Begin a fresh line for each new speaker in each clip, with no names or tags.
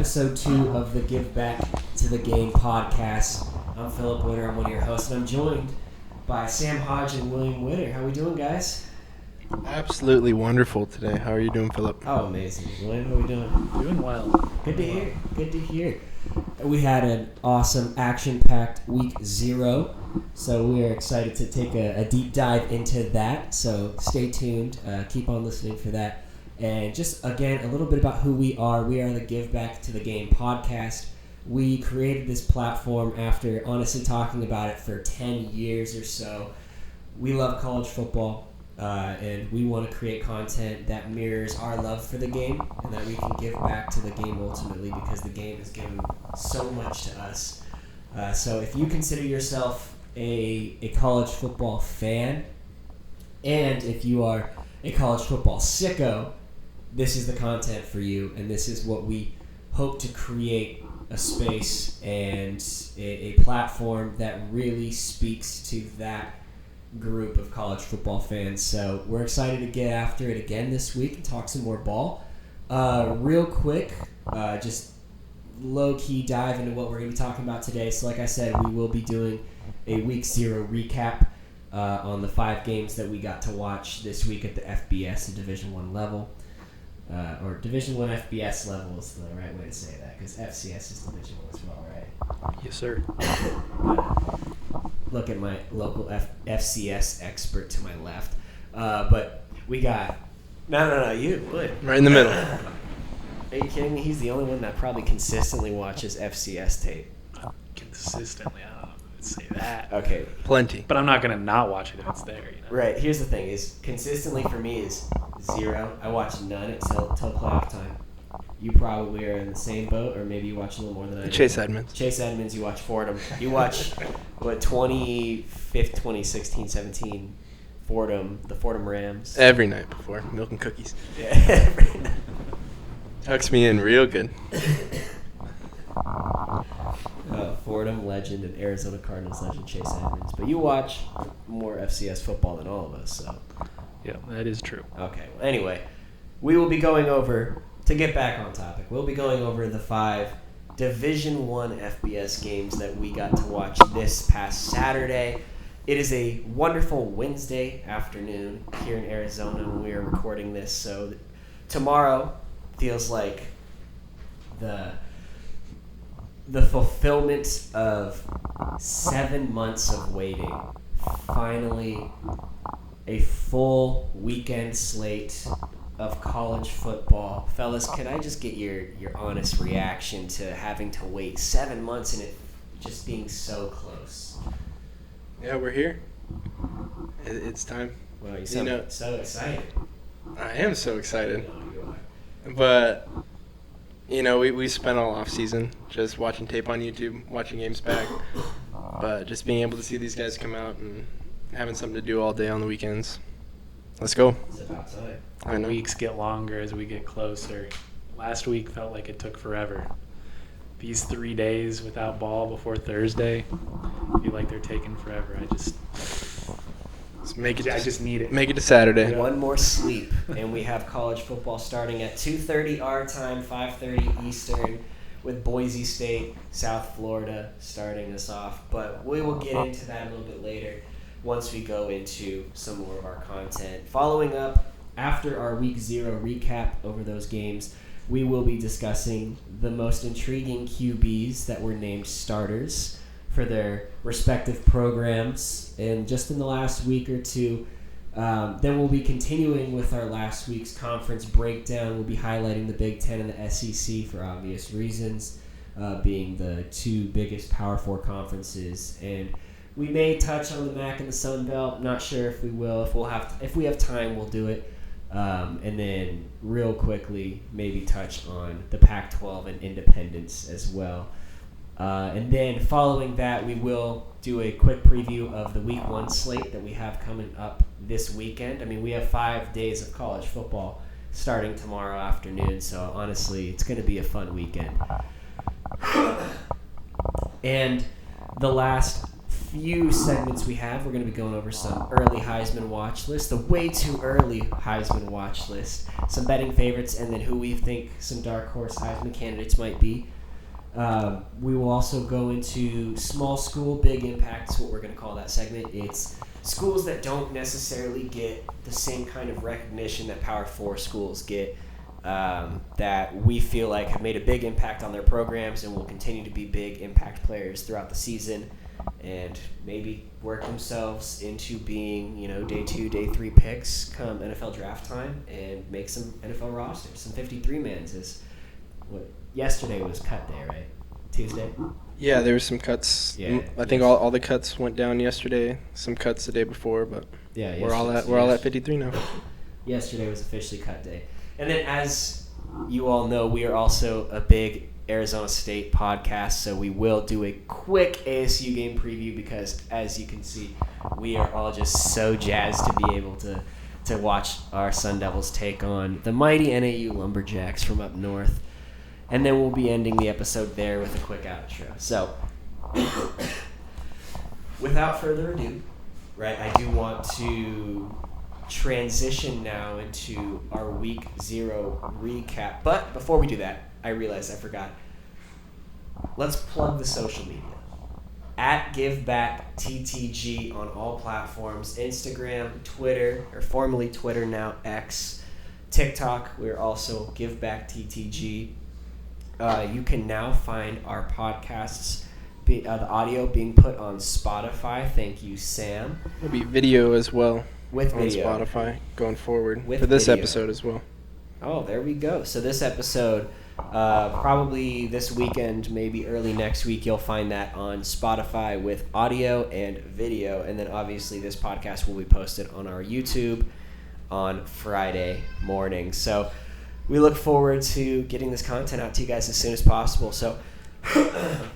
episode 2 of the Give Back to the Game podcast. I'm Philip Witter. I'm one of your hosts, and I'm joined by Sam Hodge and William Witter. How we doing, guys?
Absolutely wonderful today. How are you doing, Philip?
Oh, amazing. William, how we doing?
Doing well.
Good to hear. Good to hear. We had an awesome, action-packed week 0, so we are excited to take a deep dive into that. So stay tuned. Keep on listening for that. And just, again, a little bit about who we are. We are the Give Back to the Game podcast. We created this platform after honestly talking about it for 10 years or so. We love college football, and we want to create content that mirrors our love for the game and that we can give back to the game ultimately, because the game has given so much to us. So if you consider yourself a college football fan, and if you are a college football sicko, this is the content for you, and this is what we hope to create: a space and a platform that really speaks to that group of college football fans. So we're excited to get after it again this week and talk some more ball. Real quick, just low-key dive into what we're going to be talking about today. So like I said, we will be doing a Week 0 recap on the 5 games that we got to watch this week at the FBS, the Division I level. Or Division I FBS level is the right way to say that, because FCS is Division I as well, right?
Yes, sir.
Look at my local FCS expert to my left. But we got... No, you would.
Right in the middle.
Are you kidding me? He's the only one that probably consistently watches FCS tape.
Consistently, I would say that.
Okay.
Plenty.
But I'm not going to not watch it if it's there, you know?
Right. Here's the thing, is consistently for me is 0. I watch none until playoff time. You probably are in the same boat, or maybe you watch a little more than I do.
Chase Edmonds.
Chase Edmonds, you watch Fordham. You watch, 2015, 2016, 17, Fordham, the Fordham Rams.
Every night before. Milk and cookies.
Yeah, every night.
Tucks me in real good.
Fordham legend and Arizona Cardinals legend Chase Edmonds. But you watch more FCS football than all of us, so.
Yeah, that is true.
Okay. Well, anyway, we will be going over, to get back on topic, we'll be going over the 5 Division I FBS games that we got to watch this past Saturday. It is a wonderful Wednesday afternoon here in Arizona when we are recording this. So tomorrow feels like the fulfillment of 7 months of waiting. Finally, a full weekend slate of college football. Fellas, can I just get your honest reaction to having to wait 7 months and it just being so close?
Yeah, we're here. It's time.
Well, you sound so excited.
I am so excited.
You are.
But, we spent all off season just watching tape on YouTube, watching games back. But just being able to see these guys come out and having something to do all day on the weekends. Let's go.
It's about time.
I know.
Weeks get longer as we get closer. Last week felt like it took forever. These 3 days without ball before Thursday feel like they're taking forever. I just need it.
Make it to Saturday.
One more sleep, and we have college football starting at 2:30 our time, 5:30 Eastern, with Boise State, South Florida, starting us off. But we will get into that a little bit later once we go into some more of our content. Following up, after our Week 0 recap over those games, we will be discussing the most intriguing QBs that were named starters for their respective programs and just in the last week or two. Then we'll be continuing with our last week's conference breakdown. We'll be highlighting the Big 10 and the SEC for obvious reasons, being the 2 biggest Power 4 conferences. And we may touch on the MAC and the Sun Belt. Not sure if we will. If we have time, we'll do it. And then real quickly, maybe touch on the Pac-12 and independence as well. And then following that, we will do a quick preview of the Week 1 slate that we have coming up this weekend. I mean, we have 5 days of college football starting tomorrow afternoon, so honestly, it's going to be a fun weekend. And the last few segments we have, we're going to be going over some early Heisman watch list, the way too early Heisman watch list, some betting favorites, and then who we think some dark horse Heisman candidates might be. We will also go into small school, big impact is what we're going to call that segment. It's schools that don't necessarily get the same kind of recognition that Power 4 schools get, that we feel like have made a big impact on their programs and will continue to be big impact players throughout the season and maybe work themselves into being, day 2, day 3 picks come NFL draft time and make some NFL rosters. Some 53-mans is what yesterday was cut day, right? Tuesday?
Yeah, there were some cuts.
Yeah,
I think all the cuts went down yesterday. Some cuts the day before, but
yeah,
we're all at 53 now.
Yesterday was officially cut day. And then, as you all know, we are also a big Arizona State podcast, so we will do a quick ASU game preview because, as you can see, we are all just so jazzed to be able to watch our Sun Devils take on the mighty NAU Lumberjacks from up north. And then we'll be ending the episode there with a quick outro. So, without further ado, right, I do want to transition now into our week 0 recap. But before we do that, I realized I forgot. Let's plug the social media. At GiveBackTTG on all platforms. Instagram, Twitter, or formerly Twitter, now X. TikTok, we're also GiveBackTTG. You can now find our podcasts, the audio being put on Spotify. Thank you, Sam.
There'll be video as well.
With
on
video.
Spotify going forward
With
for this
video.
episode as well.
Oh, there we go. So this episode, probably this weekend, maybe early next week, you'll find that on Spotify with audio and video. And then obviously this podcast will be posted on our YouTube on Friday morning. So we look forward to getting this content out to you guys as soon as possible. So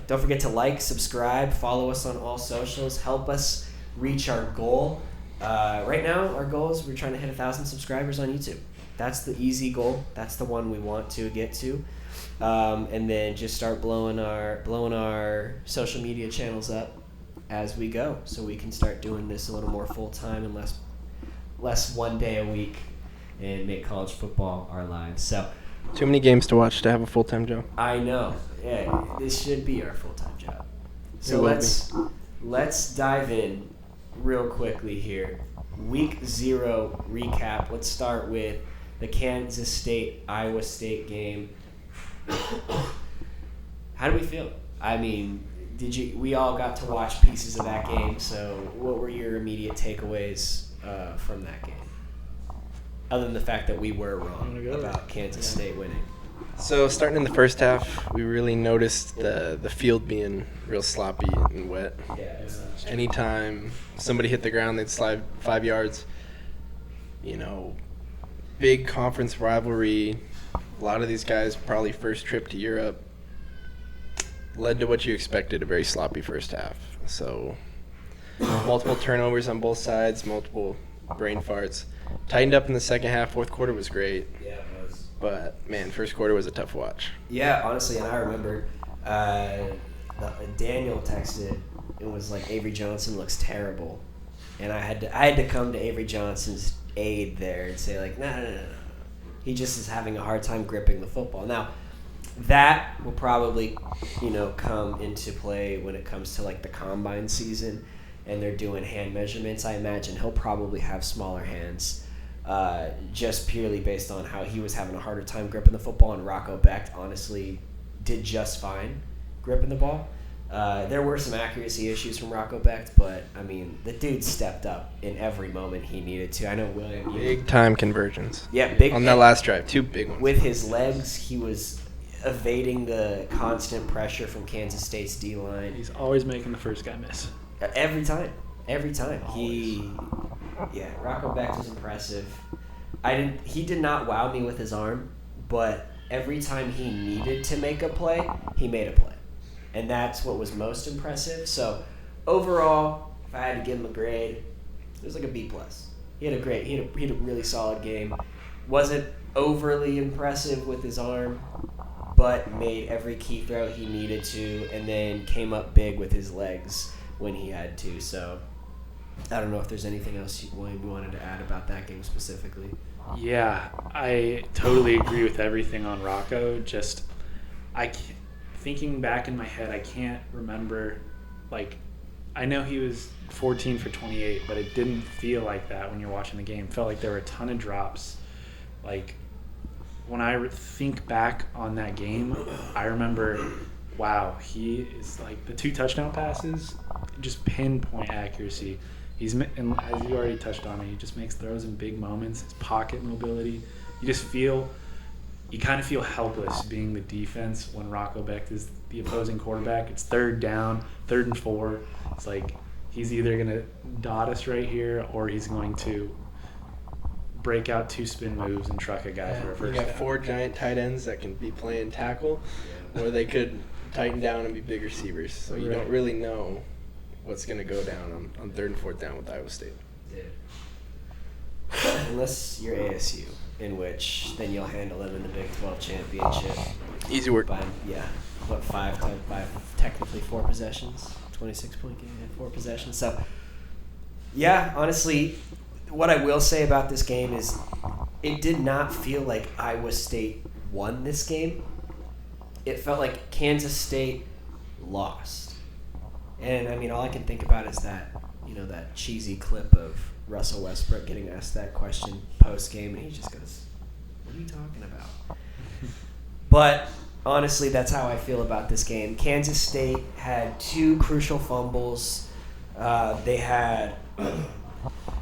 don't forget to like, subscribe, follow us on all socials. Help us reach our goal. Right now, our goal is we're trying to hit 1,000 subscribers on YouTube. That's the easy goal. That's the one we want to get to. And then just start blowing our social media channels up as we go, so we can start doing this a little more full time and less one day a week, and make college football our lives. So
Too many games to watch to have a full-time job.
I know. Yeah, this should be our full-time job. So let's dive in real quickly here. Week 0 recap. Let's start with the Kansas State-Iowa State game. How do we feel? I mean, we all got to watch pieces of that game, so what were your immediate takeaways from that game? Other than the fact that we were wrong about Kansas State winning.
So starting in the first half, we really noticed the field being real sloppy and wet.
Yeah.
Anytime somebody hit the ground, they'd slide 5 yards. Big conference rivalry. A lot of these guys probably first trip to Europe. Led to what you expected, a very sloppy first half. So multiple turnovers on both sides, multiple brain farts. Tightened up in the second half. Fourth quarter was great.
Yeah, it was.
But, man, first quarter was a tough watch.
Yeah, honestly, and I remember Daniel texted. It was like, Avery Johnson looks terrible. And I had to come to Avery Johnson's aid there and say, like, no. He just is having a hard time gripping the football. Now, that will probably, come into play when it comes to, like, the combine season and they're doing hand measurements. I imagine he'll probably have smaller hands just purely based on how he was having a harder time gripping the football, and Rocco Becht honestly did just fine gripping the ball. There were some accuracy issues from Rocco Becht, but, I mean, the dude stepped up in every moment he needed to. I know William.
Big time conversions.
Yeah, big.
On that last drive, 2 big ones.
With his legs, he was evading the constant pressure from Kansas State's D-line.
He's always making the first guy miss.
Every time.
Always.
Rocco Becht was impressive. He did not wow me with his arm, but every time he needed to make a play, he made a play. And that's what was most impressive. So overall, if I had to give him a grade, it was like a B+. He had a really solid game. Wasn't overly impressive with his arm, but made every key throw he needed to, and then came up big with his legs when he had to. So I don't know if there's anything else you wanted to add about that game specifically.
Yeah, I totally agree with everything on Rocco. Just, thinking back in my head, I can't remember, like, I know he was 14 for 28, but it didn't feel like that when you're watching the game. It felt like there were a ton of drops. Like, when I think back on that game, I remember, wow, he is like the 2 touchdown passes, just pinpoint accuracy. And as you already touched on it, he just makes throws in big moments. His pocket mobility, you kind of feel helpless being the defense when Rocco Becht is the opposing quarterback. It's 3rd down, 3rd and 4. It's like he's either going to dot us right here or he's going to break out 2 spin moves and truck a guy for a first down.
You got 4 giant tight ends that can be playing tackle, or they could tighten down and be big receivers. So you don't really know what's going to go down on 3rd and 4th down with Iowa State.
Unless you're ASU, in which then you'll handle them in the Big 12 championship.
Easy work.
By, what, 5 technically 4 possessions, 26-point game and 4 possessions. So, yeah, honestly, what I will say about this game is it did not feel like Iowa State won this game. It felt like Kansas State lost. And, I mean, all I can think about is that, that cheesy clip of Russell Westbrook getting asked that question post-game, and he just goes, what are you talking about? But, honestly, that's how I feel about this game. Kansas State had 2 crucial fumbles. They had,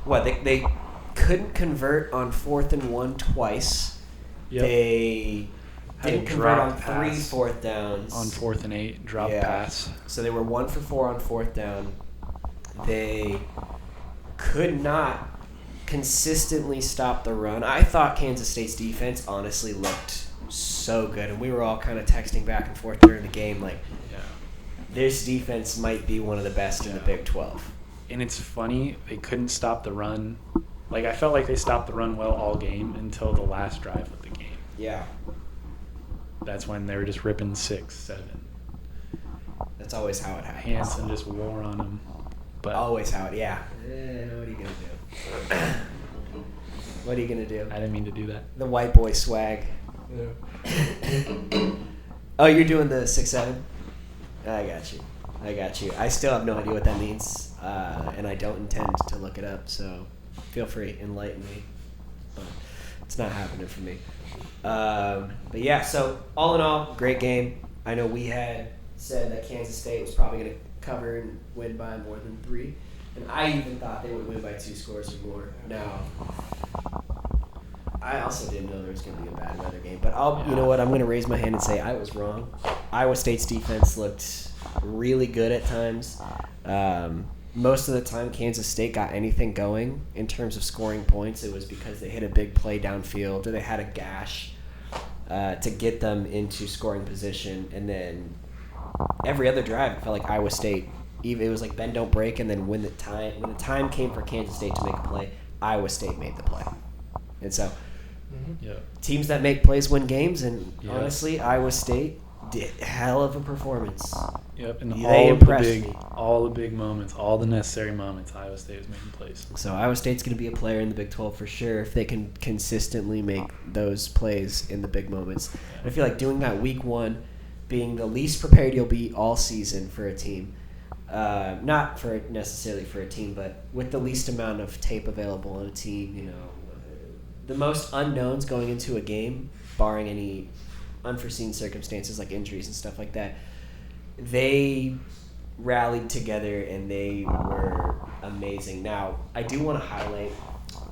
they couldn't convert on 4th and 1 twice. Yep. They didn't convert on 3 4th downs.
On 4th and 8, drop pass.
So they were 1 for 4 on 4th down. They could not consistently stop the run. I thought Kansas State's defense honestly looked so good, and we were all kind of texting back and forth during the game like, this defense might be one of the best in the Big 12.
And it's funny, they couldn't stop the run. Like, I felt like they stopped the run well all game until the last drive of the game.
Yeah.
That's when they were just ripping 6, 7.
That's always how it happens.
Hansen just wore on them. But
always how it, what are you going to do? What are you going to do?
I didn't mean to do that.
The white boy swag. Yeah. Oh, you're doing the 6-7? I got you. I still have no idea what that means, and I don't intend to look it up, so feel free, enlighten me. But it's not happening for me. But yeah, so all in all, great game. I know we had said that Kansas State was probably going to cover and win by more than 3, and I even thought they would win by 2 scores or more. Now, I also didn't know there was going to be a bad weather game, but you know what? I'm going to raise my hand and say I was wrong. Iowa State's defense looked really good at times. Most of the time Kansas State got anything going in terms of scoring points, it was because they hit a big play downfield or they had a gash to get them into scoring position. And then every other drive, it felt like Iowa State, it was like bend, don't break, and then when the time came for Kansas State to make a play, Iowa State made the play. And so teams that make plays win games, and honestly, Iowa State did hell of a performance.
Yep, and
they impressed me.
All the big moments, all the necessary moments, Iowa State was making plays.
So Iowa State's going to be a player in the Big 12 for sure if they can consistently make those plays in the big moments. I feel like doing that week 1, being the least prepared you'll be all season for a team, not for necessarily for a team, but with the least amount of tape available on a team, the most unknowns going into a game, barring any unforeseen circumstances like injuries and stuff like that, they rallied together and they were amazing. Now, I do want to highlight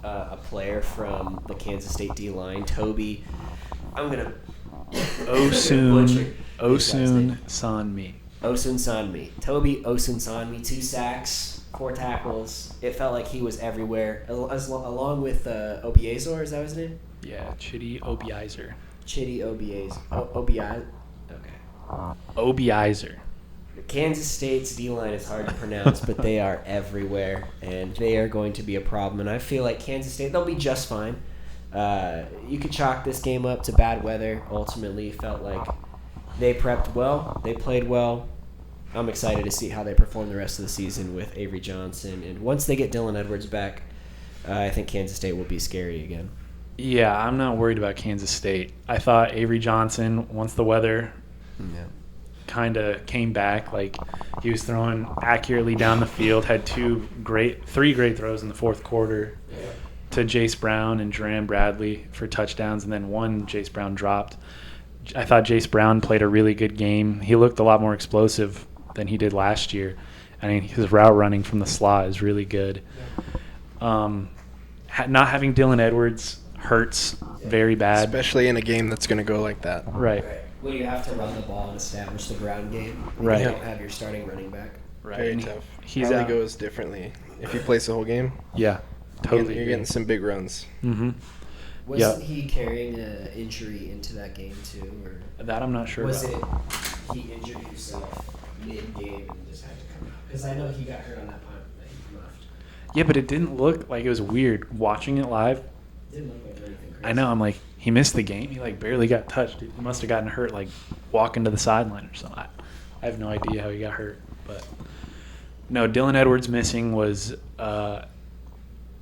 a player from the Kansas State D-line, Toby. I'm going to
Osun Sanmi.
Osun Sanmi. Toby Osun Sanmi, 2 sacks, 4 tackles. It felt like he was everywhere, along with Obiazor, is that his name?
Yeah, Chidi Obiazer.
Chidi Obiazer. Okay.
Obiazer.
Kansas State's D-line is hard to pronounce, but they are everywhere, and they are going to be a problem. And I feel like Kansas State, they'll be just fine. You could chalk this game up to bad weather. Ultimately, felt like they prepped well, they played well, I'm excited to see how they perform the rest of the season with Avery Johnson. And once they get Dylan Edwards back, I think Kansas State will be scary again.
Yeah, I'm not worried about Kansas State. I thought Avery Johnson, once the weather kind of came back, like he was throwing accurately down the field, had three great throws in the fourth quarter to Jace Brown and Jerram Bradley for touchdowns, and then one Jace Brown dropped. I thought Jace Brown played a really good game. He looked a lot more explosive than he did last year. I mean, his route running from the slot is really good. Not having Dylan Edwards hurts very bad.
Especially in a game that's going to go like that.
Right.
Well, you have to run the ball and establish the ground game.
Right.
You don't have your starting running back.
Right.
Very
And
tough.
He's
Probably
out.
goes differently if he plays the whole game.
Yeah, totally.
You're getting some big runs.
Mm-hmm.
Wasn't he carrying an injury into that game too, or
That I'm not sure
was
about.
it he injured himself mid-game and just had to come out? Because I know he got hurt on that punt that he left.
Yeah, but it didn't look like it was weird. Watching it live,
It didn't look like anything crazy.
I know, I'm like, he missed the game. He like barely got touched. He must have gotten hurt like walking to the sideline or something. I have no idea how he got hurt. But no, Dylan Edwards missing was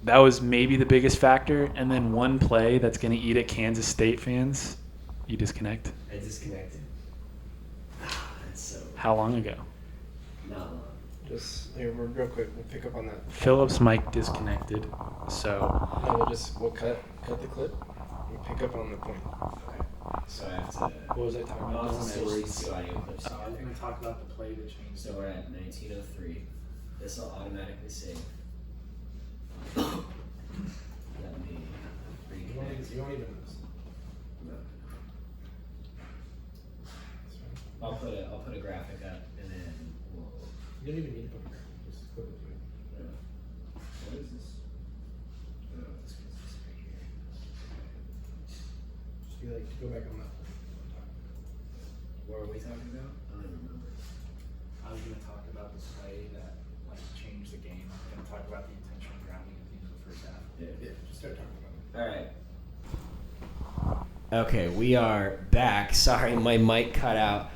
that was maybe the biggest factor. And then one play that's going to eat at Kansas State fans. You disconnect?
I disconnected. That's so
How long ago?
not long.
Just here, real quick, we'll pick up on that.
Phillips mic disconnected. So
No, we'll cut the clip and pick up on the point.
Okay. So I have to.
what was I talking about?
I'll
Dylan
just
Edwards.
see audio clips.
going to talk about the play that changed.
So we're at 1903. This will automatically save. Let me reconnect.
You won't even notice.
No. I'll put a graphic up and then we'll.
You don't even need to put it. Just clip it through.
What is this? Oh, this is right here.
Just be like, go back on that.
What were we talking about? I don't remember.
I was going to talk about the play that like changed the game. I'm going to talk about the intentional grounding at the end of the first half.
Yeah, just start talking about it.
All right. Okay, we are back. Sorry, my mic cut out,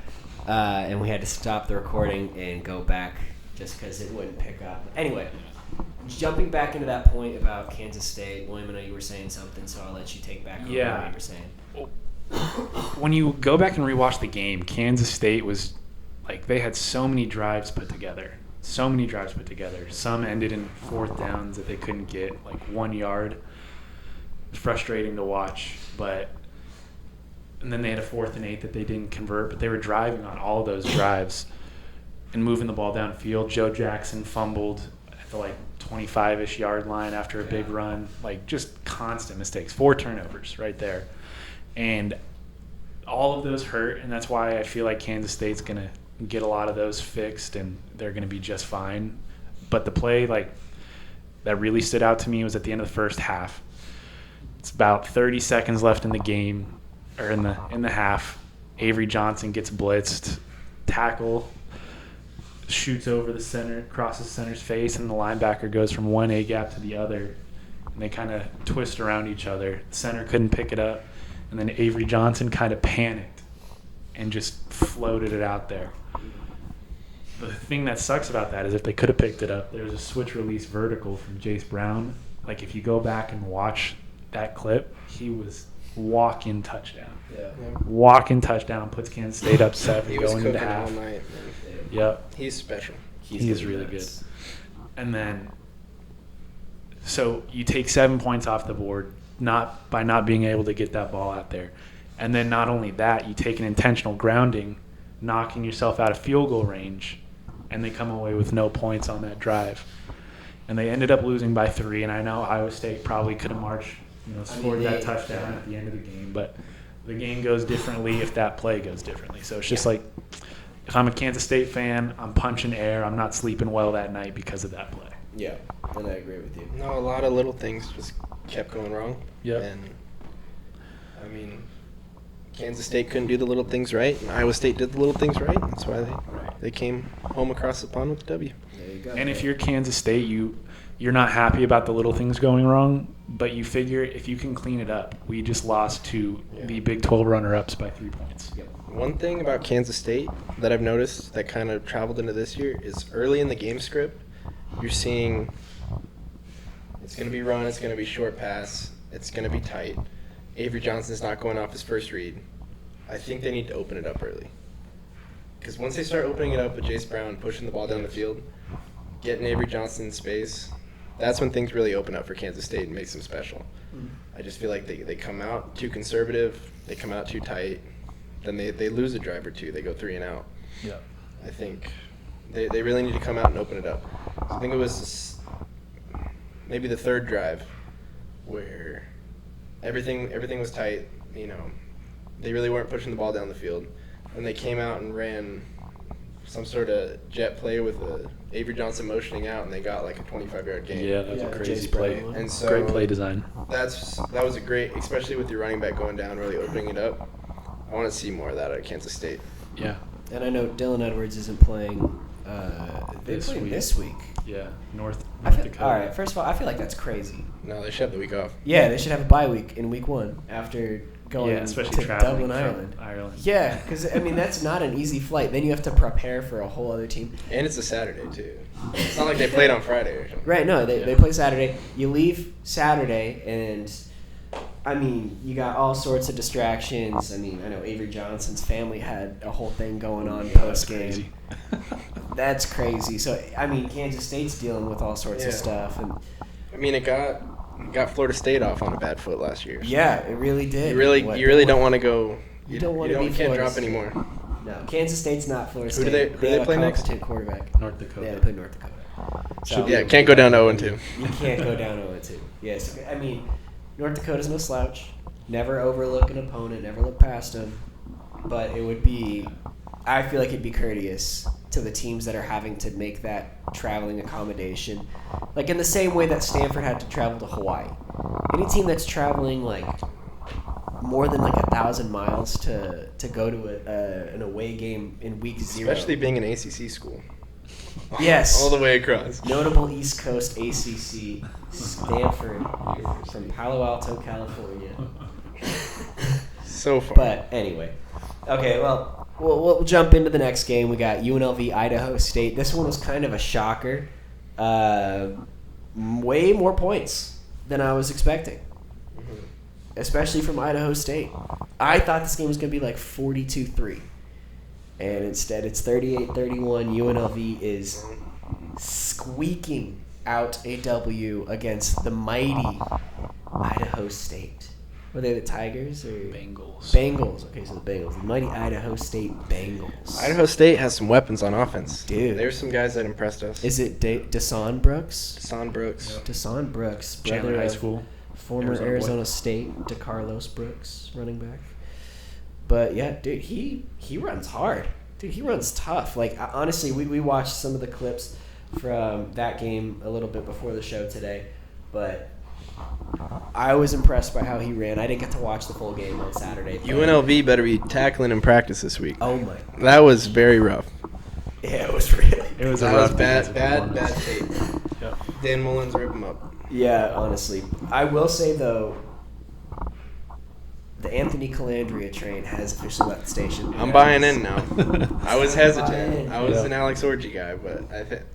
and we had to stop the recording and go back just because it wouldn't pick up. Anyway, jumping back into that point about Kansas State, William, I know you were saying something, so I'll let you take back over what you were saying.
When you go back and rewatch the game, Kansas State was like they had so many drives put together. Some ended in fourth downs that they couldn't get, like 1 yard. It's frustrating to watch, and then they had a 4th and 8 that they didn't convert, but they were driving on all those drives and moving the ball downfield. Joe Jackson fumbled at the 25-ish yard line after a big run, just constant mistakes. 4 turnovers right there. And all of those hurt, and that's why I feel like Kansas State's going to get a lot of those fixed, and they're going to be just fine. But the play that really stood out to me was at the end of the first half. It's about 30 seconds left in the game, or in the half. Avery Johnson gets blitzed, tackle, shoots over the center, crosses center's face, and the linebacker goes from one A gap to the other, and they kind of twist around each other. The center couldn't pick it up, and then Avery Johnson kind of panicked and just floated it out there. The thing that sucks about that is if they could have picked it up, there's a switch release vertical from Jace Brown. If you go back and watch that clip, he was walk-in touchdown.
Yeah.
Walk-in touchdown, puts Kansas State up 7
He was
going into
cooking all
half.
night.
Yep.
He's special.
He is really good. And then, so you take 7 points off the board by not being able to get that ball out there. And then not only that, you take an intentional grounding, knocking yourself out of field goal range, and they come away with no points on that drive. And they ended up losing by 3, and I know Iowa State probably could have marched, scored that touchdown at the end of the game, but the game goes differently if that play goes differently. So it's just if I'm a Kansas State fan, I'm punching air. I'm not sleeping well that night because of that play.
Yeah, and I agree with you.
No, a lot of little things just kept going wrong.
Yep.
And, Kansas State couldn't do the little things right, and Iowa State did the little things right. That's why they came home across the pond with the W.
There you go.
And if you're Kansas State, you're not happy about the little things going wrong, but you figure if you can clean it up, we just lost to the Big 12 runner-ups by 3 points.
Yep.
One thing about Kansas State that I've noticed that kind of traveled into this year is early in the game script, you're seeing it's going to be run, it's going to be short pass, it's going to be tight. Avery Johnson's not going off his first read. I think they need to open it up early. Because once they start opening it up with Jace Brown pushing the ball down the field, getting Avery Johnson in space, that's when things really open up for Kansas State and makes them special. I just feel like they come out too conservative, they come out too tight, then they lose a drive or two, they go 3 and out.
Yeah.
I think they really need to come out and open it up. I think it was maybe the third drive where everything was tight, they really weren't pushing the ball down the field. And they came out and ran some sort of jet play with Avery Johnson motioning out, and they got like a 25-yard gain.
Yeah, that was a crazy play.
And so
great play design.
That was a great, especially with your running back going down, really opening it up. I want to see more of that out of Kansas State.
Yeah.
And I know Dylan Edwards isn't playing this week.
Yeah, North Dakota.
All right, first of all, I feel like that's crazy.
No, they should have the week off.
Yeah, they should have a bye week in week 1 after going
especially
to
traveling
Dublin,
from
Ireland. Yeah, because, that's not an easy flight. Then you have to prepare for a whole other team.
And it's a Saturday, too. It's not like they played on Friday or something.
Right, no, they play Saturday. You leave Saturday, and, you got all sorts of distractions. I know Avery Johnson's family had a whole thing going on post-game. That's crazy. So, Kansas State's dealing with all sorts of stuff. And
it got Florida State off on a bad foot last year.
Yeah, it really did.
You really don't want to go.
You don't want to be
can't
Florida
drop
State.
anymore.
No, Kansas State's not Florida State.
Who do they
have
play
a
next?
competent quarterback.
North Dakota.
Yeah, they play North Dakota. So,
Can't go down 0-2.
You can't go down 0-2. Yes, North Dakota's no slouch. Never overlook an opponent. Never look past them. But it would be, I feel like it'd be courteous to the teams that are having to make that traveling accommodation, like in the same way that Stanford had to travel to Hawaii. Any team that's traveling more than 1,000 miles to go to an away game in week 0,
especially being an ACC school.
Yes,
all the way across.
Notable East Coast ACC, Stanford, from Palo Alto, California.
So far.
But anyway, okay, well, we'll jump into the next game. We got UNLV, Idaho State. This one was kind of a shocker. Way more points than I was expecting, especially from Idaho State. I thought this game was going to be 42-3, and instead it's 38-31. UNLV is squeaking out a W against the mighty Idaho State. Were they the Tigers or
Bengals?
Bengals. Okay, so the Bengals. The mighty Idaho State Bengals.
Idaho State has some weapons on offense.
Dude.
There's some guys that impressed us.
Is it Deshaun Brooks?
Deshaun Brooks.
Yep. Deshaun Brooks.
Chandler High School.
Former Arizona State. DeCarlos Brooks, running back. But, yeah, dude, he runs hard. Dude, he runs tough. Honestly, we watched some of the clips from that game a little bit before the show today. But I was impressed by how he ran. I didn't get to watch the full game on Saturday.
UNLV better be tackling in practice this week.
Oh my!
That was very rough.
Yeah, it was really.
It was
bad tape.
Yep.
Dan Mullins rip him up.
Yeah, honestly, I will say though, the Anthony Calandria train has officially left the station.
I'm buying in now. I was hesitant.
in.
I was an Alex Orji guy, but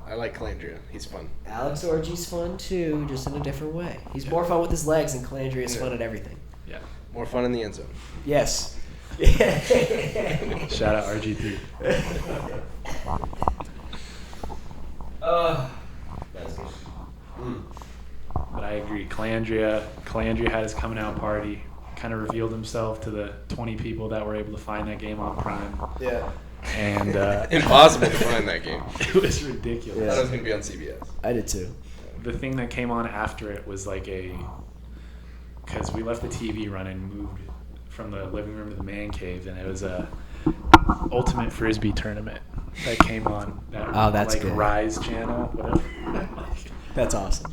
I like Calandria. He's fun.
Alex Orji's fun too, just in a different way. He's more fun with his legs, and Calandria's fun at everything.
Yeah.
More fun in the end zone.
Yes.
Shout out RG3.
That's good.
But I agree. Calandria had his coming out party. Kind of revealed himself to the 20 people that were able to find that game on Prime.
Yeah.
And
impossible to find that game.
It was ridiculous.
I thought it was gonna be on CBS.
I did too.
The thing that came on after it was because we left the TV running, moved from the living room to the man cave, and it was a ultimate frisbee tournament that came on.
That's good.
Rise channel, whatever.
That's awesome.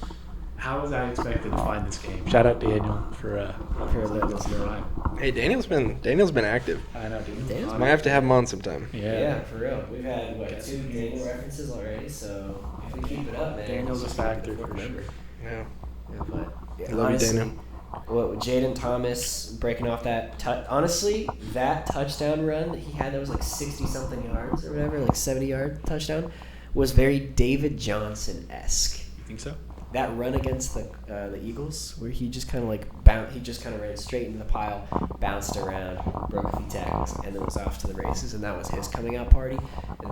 How was I expected to find this game? Shout out Daniel for letting us know.
Hey, Daniel's been active.
I know, dude.
Daniel's
Might have to have him on sometime.
Yeah, for real. We've had 2 Daniel references already, so if we keep it up, man.
Daniel's a factor for sure.
Yeah.
Yeah, but
I love you, Daniel.
Jaden Thomas breaking off that honestly, that touchdown run that he had that was like 60-something yards or whatever, like 70-yard touchdown, was very David Johnson-esque.
You think so?
That run against the Eagles, where he just kind of like he just kind of ran straight into the pile, bounced around, broke a few tackles, and then was off to the races, and that was his coming out party.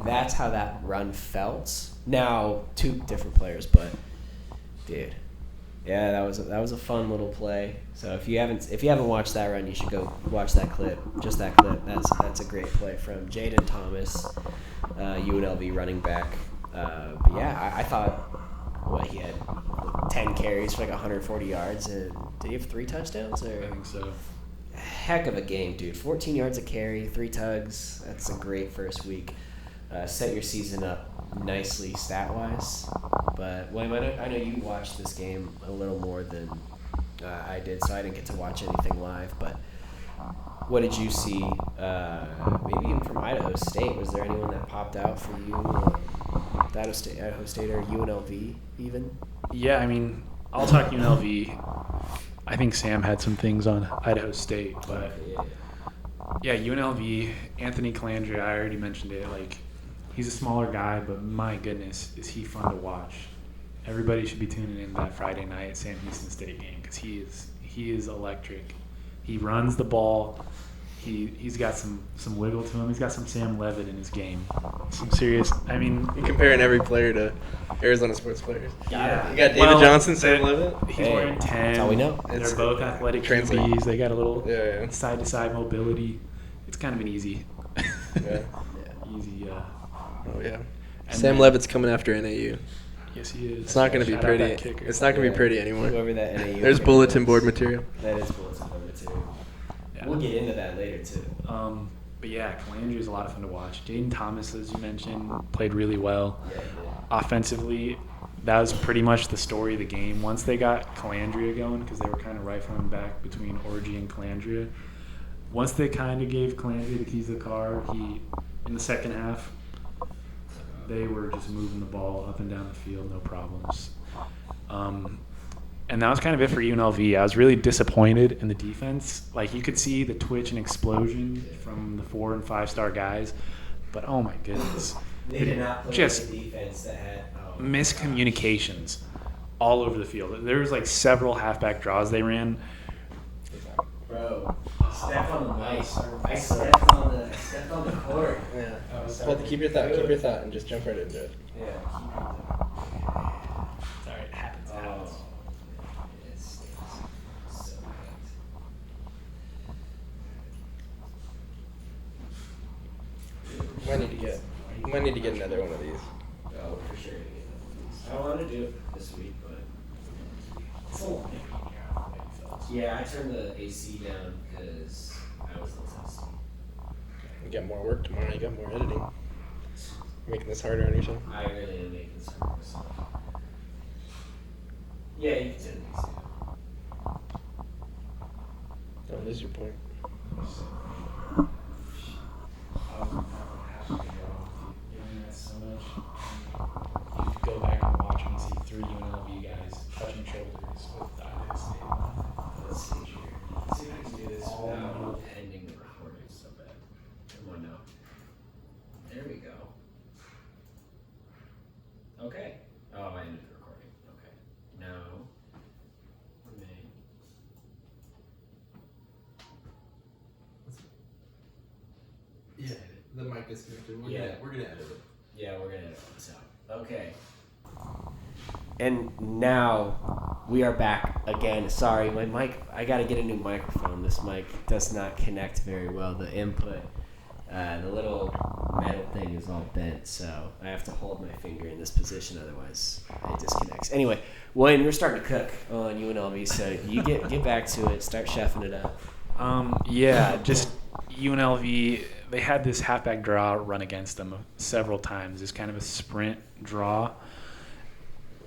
That's how that run felt. Now, two different players, but dude, yeah, that was a fun little play. So if you haven't watched that run, you should go watch that clip. Just that clip. That's a great play from Jaden Thomas, UNLV running back. But yeah, I thought he had 10 carries for like 140 yards, and did he have 3 touchdowns? Or?
I think so.
Heck of a game, dude. 14 yards a carry, 3 tugs. That's a great first week. Set your season up nicely stat-wise. But William, I know you watched this game a little more than I did, so I didn't get to watch anything live. But what did you see? Maybe even from Idaho State. Was there anyone that popped out for you? Idaho State or UNLV even?
Yeah, I mean, I'll talk UNLV. I think Sam had some things on Idaho State, but yeah, UNLV, Anthony Calandria, I already mentioned it. Like, he's a smaller guy, but my goodness, is he fun to watch. Everybody should be tuning in that Friday night Sam Houston State game because he is electric. He runs the ball. He's got some wiggle to him. He's got some Sam Levitt in his game. Some serious. I mean,
you're comparing every player to Arizona sports players.
Yeah.
You got David Johnson, Sam Levitt.
He's wearing 10.
That's all we know.
They're both athletic QBs. They got a little side-to-side mobility. It's kind of an easy. Easy.
Oh yeah. Sam Levitt's coming after NAU.
Yes, he is.
It's not going to be pretty. It's not going to be pretty anymore.
Whoever that NAU.
There's bulletin board material.
That is bulletin board material. Yeah. We'll get into that later too.
But yeah, Calandria is a lot of fun to watch. Jaden Thomas, as you mentioned, played really well.
Yeah,
offensively, that was pretty much the story of the game. Once they got Calandria going, because they were kind of rifling back between Orgy and Calandria. Once they kind of gave Calandria the keys to the car, in the second half, they were just moving the ball up and down the field, no problems. And that was kind of it for UNLV. I was really disappointed in the defense. Like, you could see the twitch and explosion from the 4- and 5-star guys, but oh my goodness.
They did not play
just
a defense that had
miscommunications all over the field. There was like several halfback draws they ran.
Bro, step on the mic. I stepped on the court.
Yeah. But keep your thought and just jump right into it.
Yeah.
Sorry, it happens.
It's so
Might need to get another one of these.
Oh, for sure. I want to do it this week, but it's a long. Yeah, I turned the AC down because I was a little thirsty.
You got more work tomorrow. You got more editing. You're making this harder on yourself.
I really am making this hard myself. Yeah, you can turn the AC down.
Don't lose your point.
You could go back and watch and see 3 UNLV guys touching shoulders with Idaho State.
Let's see here. Let's see if I can do this without ending the recording so bad. Come on now. There we go. Okay. Oh, I ended the recording. Okay. Now, remain.
Yeah, the mic disconnected. We're gonna edit it.
Yeah, we're gonna edit this out. Okay. And now we are back again. Sorry, my mic. I gotta get a new microphone. This mic does not connect very well. The input, the little metal thing is all bent, so I have to hold my finger in this position, otherwise it disconnects. Anyway, Wayne, we're starting to cook on UNLV, so you get back to it. Start chefing it up.
Yeah, just UNLV. They had this halfback draw run against them several times. It's kind of a sprint draw.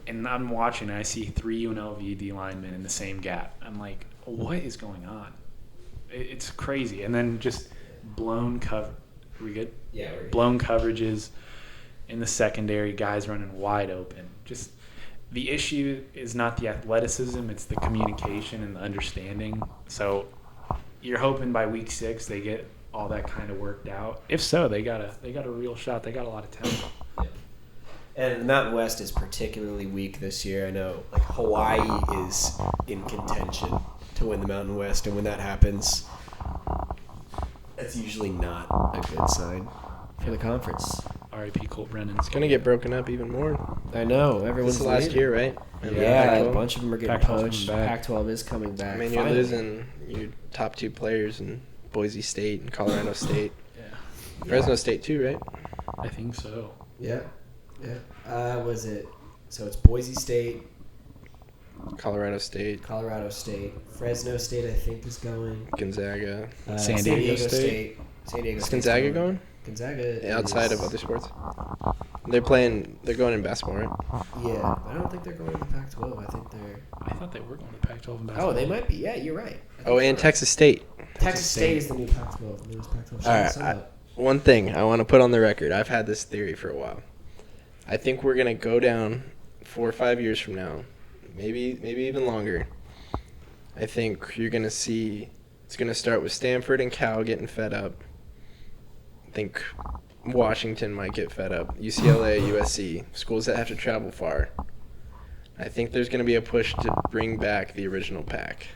And I'm watching, and I see 3 UNLV D linemen in the same gap. I'm like, what is going on? It's crazy. And then just blown cover. Are we good?
Yeah, we're good.
Blown coverages in the secondary, guys running wide open. Just the issue is not the athleticism, it's the communication and the understanding. So you're hoping by week 6 they get all that kind of worked out. If so, they got a real shot. They got a lot of talent.
Yeah. And the Mountain West is particularly weak this year. I know, like, Hawaii is in contention to win the Mountain West, and when that happens, that's usually not a good sign for the conference.
R.I.P. Cole Brennan.
It's gonna get broken up even more.
I know. Everyone's
This is last
leaving.
year, right? And
Yeah,
Pac-12.
a bunch of them are getting
Pac-12
poached.
coming back.
Pac-12 is coming back.
I mean, you're
finally.
losing your top 2 players in Boise State and Colorado State.
Yeah,
Fresno State too, right?
I think so.
Yeah. Was it? So it's Boise State,
Colorado State,
Colorado State, Fresno State. I think is going.
Gonzaga.
San Diego
State. San Diego
Is
State's
Gonzaga going?
Gonzaga.
Outside
is,
of other sports? They're going in basketball, right?
Yeah, but I don't think they're going to the Pac-12. I think they're.
I thought they were going to Pac-12 and basketball.
Oh, they might be. Yeah, you're right.
Oh, and Texas State.
Texas State is the new Pac-12. The newest Pac-12.
All right, one thing I want to put on the record. I've had this theory for a while. I think we're going to go down 4 or 5 years from now, maybe even longer. I think you're going to see it's going to start with Stanford and Cal getting fed up. I think Washington might get fed up. UCLA, USC, schools that have to travel far. I think there's going to be a push to bring back the original pack.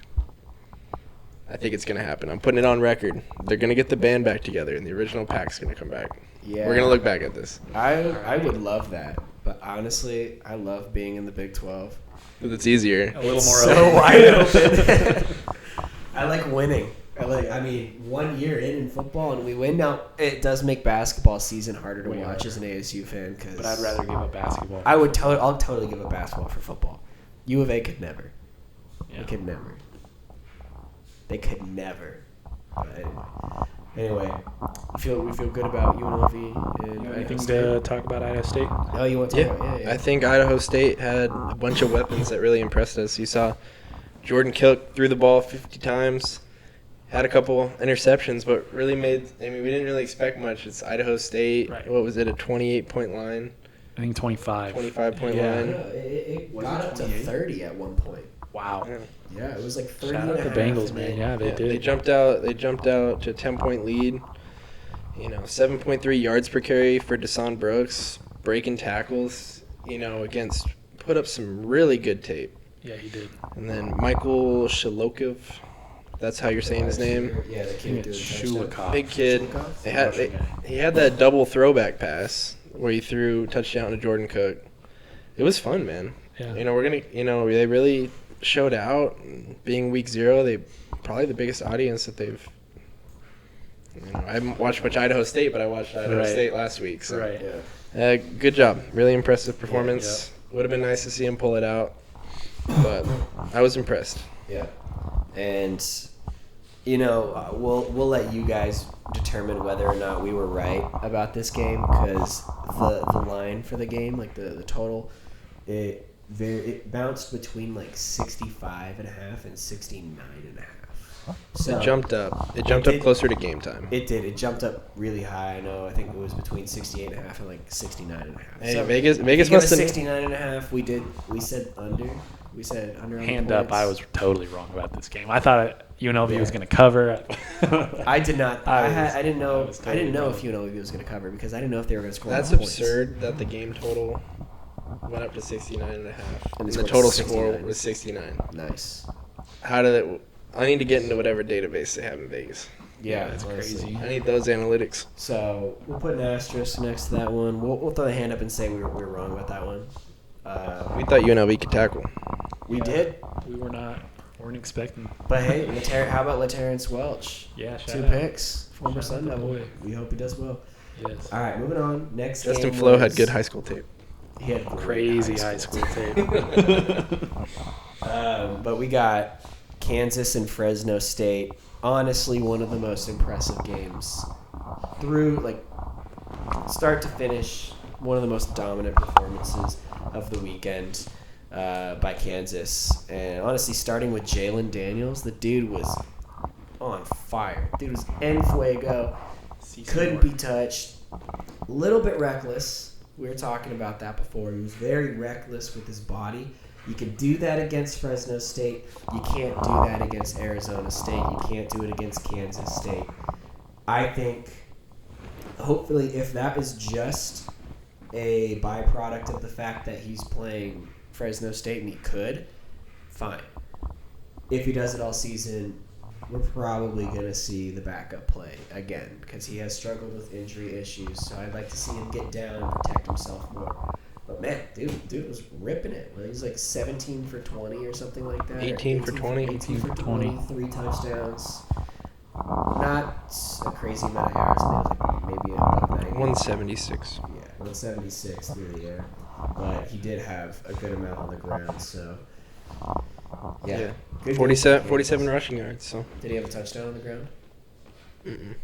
I think it's going to happen. I'm putting it on record. They're going to get the band back together, and the original pack's going to come back.
Yeah.
We're going to look back at this.
I would love that, but honestly, I love being in the Big 12.
Because it's easier.
A little more
so
open.
wide open. I like winning. I mean, 1 year in football and we win. Now, it does make basketball season harder to
Way
watch
harder.
as an ASU fan.
But I'd rather give up basketball.
I'll totally give up basketball for football. U of A could never.
Yeah.
They could never. They could never. But anyway, we feel good about UNLV and Idaho
Anything
State.
to talk about Idaho State?
Oh, you want to talk about? Yeah.
I think Idaho State had a bunch of weapons that really impressed us. You saw Jordan Kilk threw the ball 50 times, had a couple interceptions, but really we didn't really expect much. It's Idaho State.
Right.
What was it, a 28-point line?
I think 25.
25-point
Yeah.
line.
It
Was
got
it
up to
28?
30 at one point.
Wow.
Yeah.
Yeah, it was like 30
Shout
and
out
a
the
half,
Bengals,
and
man.
then-
Yeah, they did.
They jumped out to a 10-point lead. 7.3 yards per carry for Deshaun Brooks, breaking tackles, against put up some really good tape.
Yeah, he did.
And then Michael Shalokov, that's how you're saying his name.
Yeah, the kid doing
Shulikov.
Big kid.
Shulikov?
He had that double throwback pass where he threw touchdown to Jordan Cook. It was fun, man.
Yeah.
Mm-hmm.
They really showed out. Being week 0, they probably the biggest audience that they've. I haven't watched much Idaho State, but I watched Idaho
Right.
State last week. So.
Right.
Yeah.
Good job. Really impressive performance. Would have been nice to see him pull it out, but I was impressed.
Yeah. And, we'll let you guys determine whether or not we were right about this game because the line for the game, like the total, it bounced between like 65.5 and 69.5. So
It jumped up. It
It
jumped up
did.
closer to game time.
It did. It jumped up really high. I know. I think it was between 68.5 and like 69.5.
Hey, Vegas
if you give
must
us
have.
69.5. We said under. We said under. on the
Hand up,
points.
I was totally wrong about this game. I thought UNLV was going to cover.
I did not. I didn't know.
was
I didn't know
totally
if UNLV was going to cover because I didn't know if they were going to score.
That's
more points.
absurd that the game total went up to 69.5. And the
scored
total
69.
score was 69.
Nice.
How did it? I need to get into whatever database they have in Vegas.
Yeah,
that's
honestly.
crazy.
I need those analytics.
So we'll put an asterisk next to that one. We'll throw the hand up and say we were wrong about that one.
We thought UNLV could tackle.
We did.
We weren't expecting.
But hey, how about LaTerrence Welch?
Yeah, shout
2
out.
picks, former
Shout out
Sun
the
Devil.
boy.
We hope he does well.
Yes.
All right, moving on. Next
Justin
game
Flo had
was-
good high school tape.
He had great
Crazy high school tape.
But we got Kansas and Fresno State. Honestly, one of the most impressive games through start to finish. One of the most dominant performances of the weekend by Kansas. And honestly, starting with Jalen Daniels, the dude was on fire. Dude was en fuego. Couldn't be touched. Little bit reckless. We were talking about that before. He was very reckless with his body. You can do that against Fresno State. You can't do that against Arizona State. You can't do it against Kansas State. I think, hopefully, if that is just a byproduct of the fact that he's playing Fresno State and he could, fine. If he does it all season, we're probably going to see the backup play again because he has struggled with injury issues. So I'd like to see him get down and protect himself more. But man, dude was ripping it. He's like 17 for 20 or something like that.
18 for 20.
18 for 20, 3 touchdowns. Not a crazy amount of yards. I think it was like maybe about 90.
176.
Yeah, 176 through the air. But he did have a good amount on the ground, so yeah. Good
47 rushing yards. So
did he have a touchdown on the ground?
Mm-mm.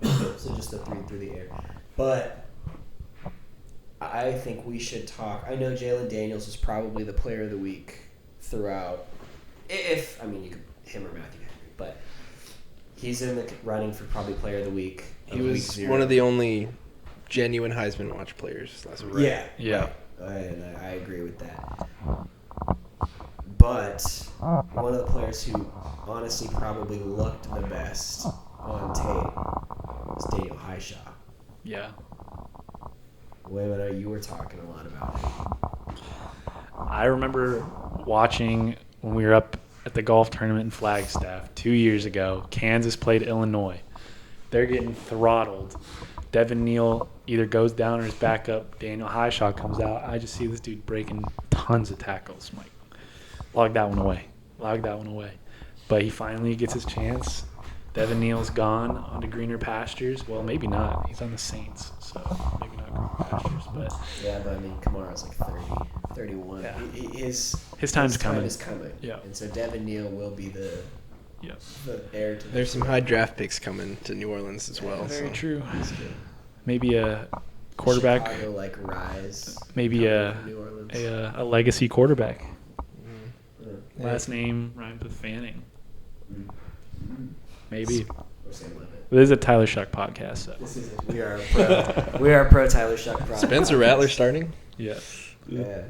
No. So just the 3 through the air. But I think we should talk. I know Jalen Daniels is probably the player of the week throughout. You could him or Matthew Henry, but he's in the running for probably player of the week.
He was one of the only genuine Heisman watch players last week.
Right?
Yeah.
And I agree with that. But one of the players who honestly probably looked the best on tape was Daniel Highshaw.
Yeah.
Wait a minute, you were talking a lot about it.
I remember watching when we were up at the golf tournament in Flagstaff 2 years ago. Kansas played Illinois. They're getting throttled. Devin Neal either goes down or is back up. Daniel Highshaw comes out. I just see this dude breaking tons of tackles. I'm like, log that one away. But he finally gets his chance. Devin Neal's gone on to greener pastures. Well, maybe not. He's on the Saints, so maybe not greener pastures. But
yeah, but I mean, Kamara's like 30, 31.
Yeah.
His
time's
time
coming.
is coming.
Yeah.
And so Devin Neal will be the heir to.
There's some high draft picks coming to New Orleans as well.
Very
so.
true. Maybe a quarterback.
Chicago, like rise.
Maybe
New Orleans.
a legacy quarterback.
Mm-hmm.
Last name rhymes with Fanning. Maybe.
Or Sam Levitt.
This is a Tyler Shuck podcast. So.
This is it. We are a pro Tyler Shuck product.
Spencer Rattler starting?
Yes.
Yeah.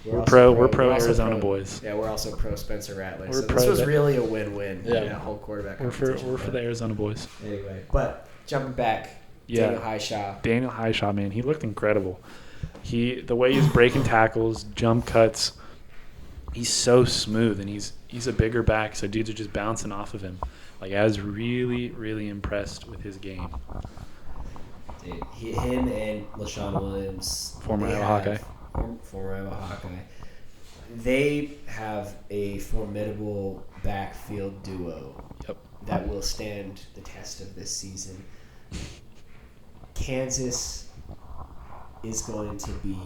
We're
also
pro
also
Arizona boys.
Yeah, we're also pro Spencer Rattler.
We're
So
pro
this was
that-
really a win-win.
Yeah.
In a whole quarterback
We're for
competition.
the Arizona boys.
Anyway, but jumping back,
Yeah.
Daniel Highshaw.
Daniel Highshaw, man, he looked incredible. The way he's breaking tackles, jump cuts, he's so smooth, and he's a bigger back, so dudes are just bouncing off of him. Like, I was really, really impressed with his game.
Dude, him and LaShawn Williams,
Former
they
Iowa
have- former Iowa Hawkeye. They have a formidable backfield duo
Yep.
that will stand the test of this season. Kansas is going to be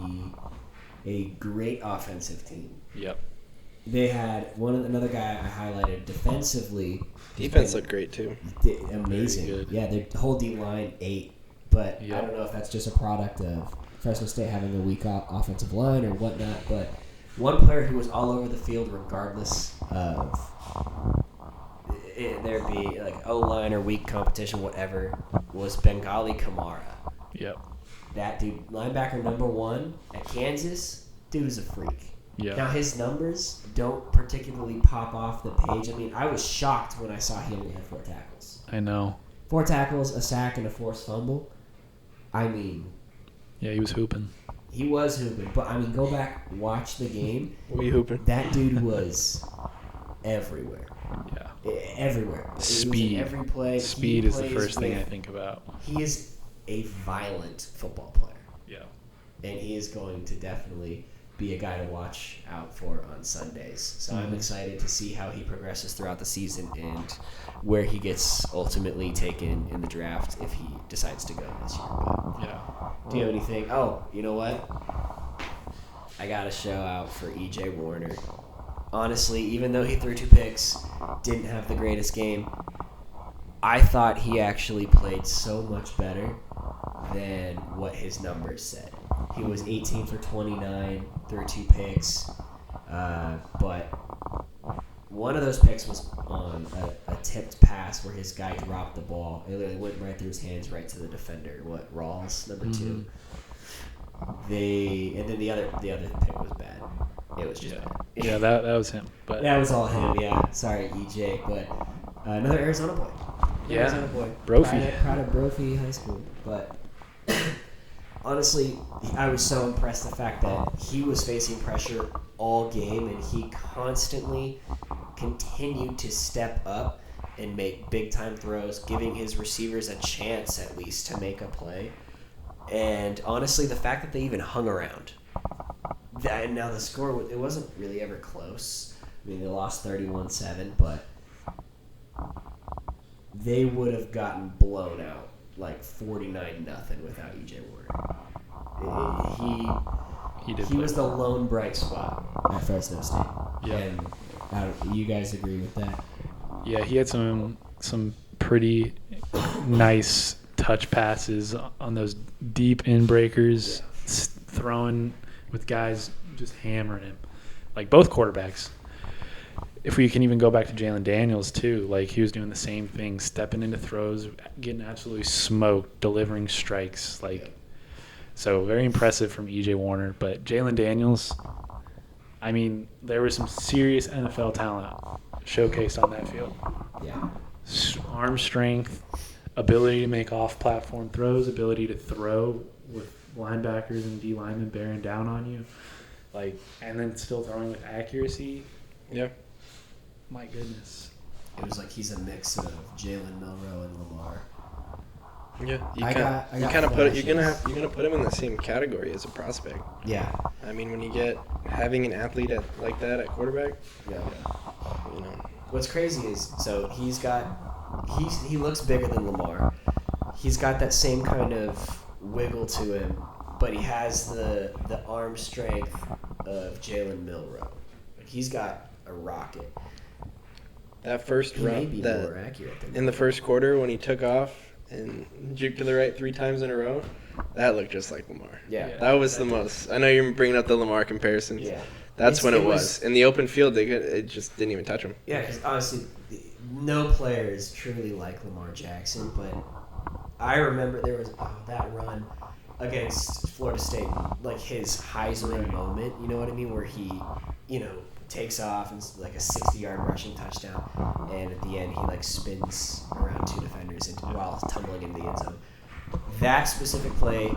a great offensive team.
Yep.
They had another guy I highlighted defensively.
Defense looked great too.
Amazing.
Very good.
Yeah, their whole D line 8, but
Yep.
I don't know if that's just a product of Fresno State having a weak offensive line or whatnot. But one player who was all over the field, regardless of there be like O-line or weak competition, whatever, was Bengali Kamara.
Yep.
That dude, linebacker number 1 at Kansas, dude is a freak.
Yeah.
Now, his numbers don't particularly pop off the page. I mean, I was shocked when I saw he only had 4 tackles.
I know.
4 tackles, a sack, and a forced fumble. I mean,
Yeah, he was hooping.
he was hooping. But, I mean, go back, watch the game.
We hooping.
That dude was everywhere.
Yeah.
Everywhere. He was in
Speed.
every play.
Speed
He
is the
plays
first thing I
with-
think about.
He is a violent football player.
Yeah.
And he is going to definitely be a guy to watch out for on Sundays. So I'm excited to see how he progresses throughout the season and where he gets ultimately taken in the draft if he decides to go this year. But
Yeah.
do you have anything? Oh, you know what? I got to show out for E.J. Warner. Honestly, even though he threw 2 picks, didn't have the greatest game, I thought he actually played so much better than what his numbers said. He was 18 for 29, threw 2 picks, but one of those picks was on a tipped pass where his guy dropped the ball. It literally went right through his hands, right to the defender. Rawls, number 2. and then the other pick was bad. It was just bad.
Yeah, that was him. But
that was all him. Yeah, sorry EJ, but another Arizona boy.
Yeah,
Arizona boy.
Brophy.
Proud of Brophy High School, but honestly, I was so impressed the fact that he was facing pressure all game and he constantly continued to step up and make big time throws, giving his receivers a chance at least to make a play. And honestly, the fact that they even hung around. And now the score, it wasn't really ever close. I mean, they lost 31-7, but they would have gotten blown out like 49-0 without EJ Warner. He was the lone bright spot at Fresno State.
Yeah.
And you guys agree with that?
Yeah, he had some pretty nice touch passes on those deep in breakers, throwing with guys just hammering him, like both quarterbacks. If we can even go back to Jalen Daniels too, like he was doing the same thing, stepping into throws, getting absolutely smoked, delivering strikes. So very impressive from EJ Warner. But Jalen Daniels, I mean, there was some serious NFL talent showcased on that field.
Yeah.
Arm strength, ability to make off-platform throws, ability to throw with linebackers and D linemen bearing down on you, and then still throwing with accuracy.
Yeah.
My goodness.
It was like he's a mix of Jalen Milroe and Lamar.
Yeah,
You're
gonna put him in the same category as a prospect.
Yeah.
I mean, when you get having an athlete like that at quarterback,
Yeah.
you know.
What's crazy is he looks bigger than Lamar. He's got that same kind of wiggle to him, but he has the arm strength of Jalen Milroe. He's got a rocket.
That first
He may
run,
be more accurate than
in the first quarter when he took off and juked to the right 3 times in a row, that looked just like Lamar.
Yeah.
That was the most. I know you're bringing up the Lamar comparisons.
Yeah.
That's when it was. In the open field, it just didn't even touch him.
Yeah, because honestly, no player is truly like Lamar Jackson, but I remember there was that run against Florida State, like his Heisman moment, you know what I mean, where he, takes off and it's like a 60-yard rushing touchdown, and at the end he spins around 2 defenders while tumbling into the end zone. That specific play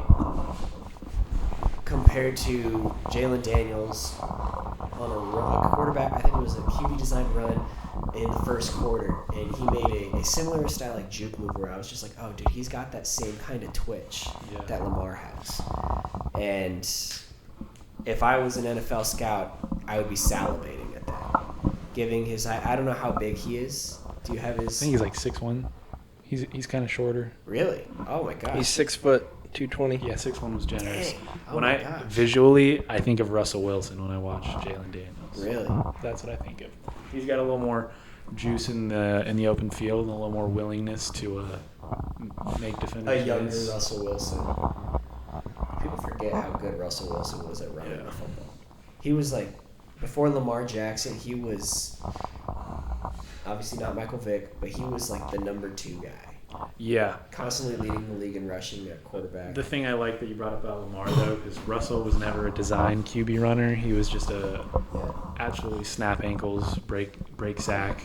compared to Jalen Daniels on a quarterback, I think it was a QB design run in the first quarter, and he made a similar style like juke move where I was just like, oh dude, he's got that same kind of twitch that Lamar has. And if I was an NFL scout, I would be salivating at that. Giving his, I don't know how big he is. Do you have his?
I think he's like 6'1". He's kind of shorter.
Really? Oh my god.
He's 6 foot 220.
Yeah, 6'1" was generous.
Dang. Oh my gosh.
Visually, I think of Russell Wilson when I watch Jalen Daniels.
Really?
That's what I think of. He's got a little more juice in the open field and a little more willingness to make defenders.
A younger Russell Wilson. People forget how good Russell Wilson was at running the football. He was before Lamar Jackson, he was obviously not Michael Vick, but he was the number 2 guy.
Yeah.
Constantly leading the league in rushing at quarterback.
The thing I like that you brought up about Lamar, though, is Russell was never a design QB runner. He was just absolutely snap ankles, break sack,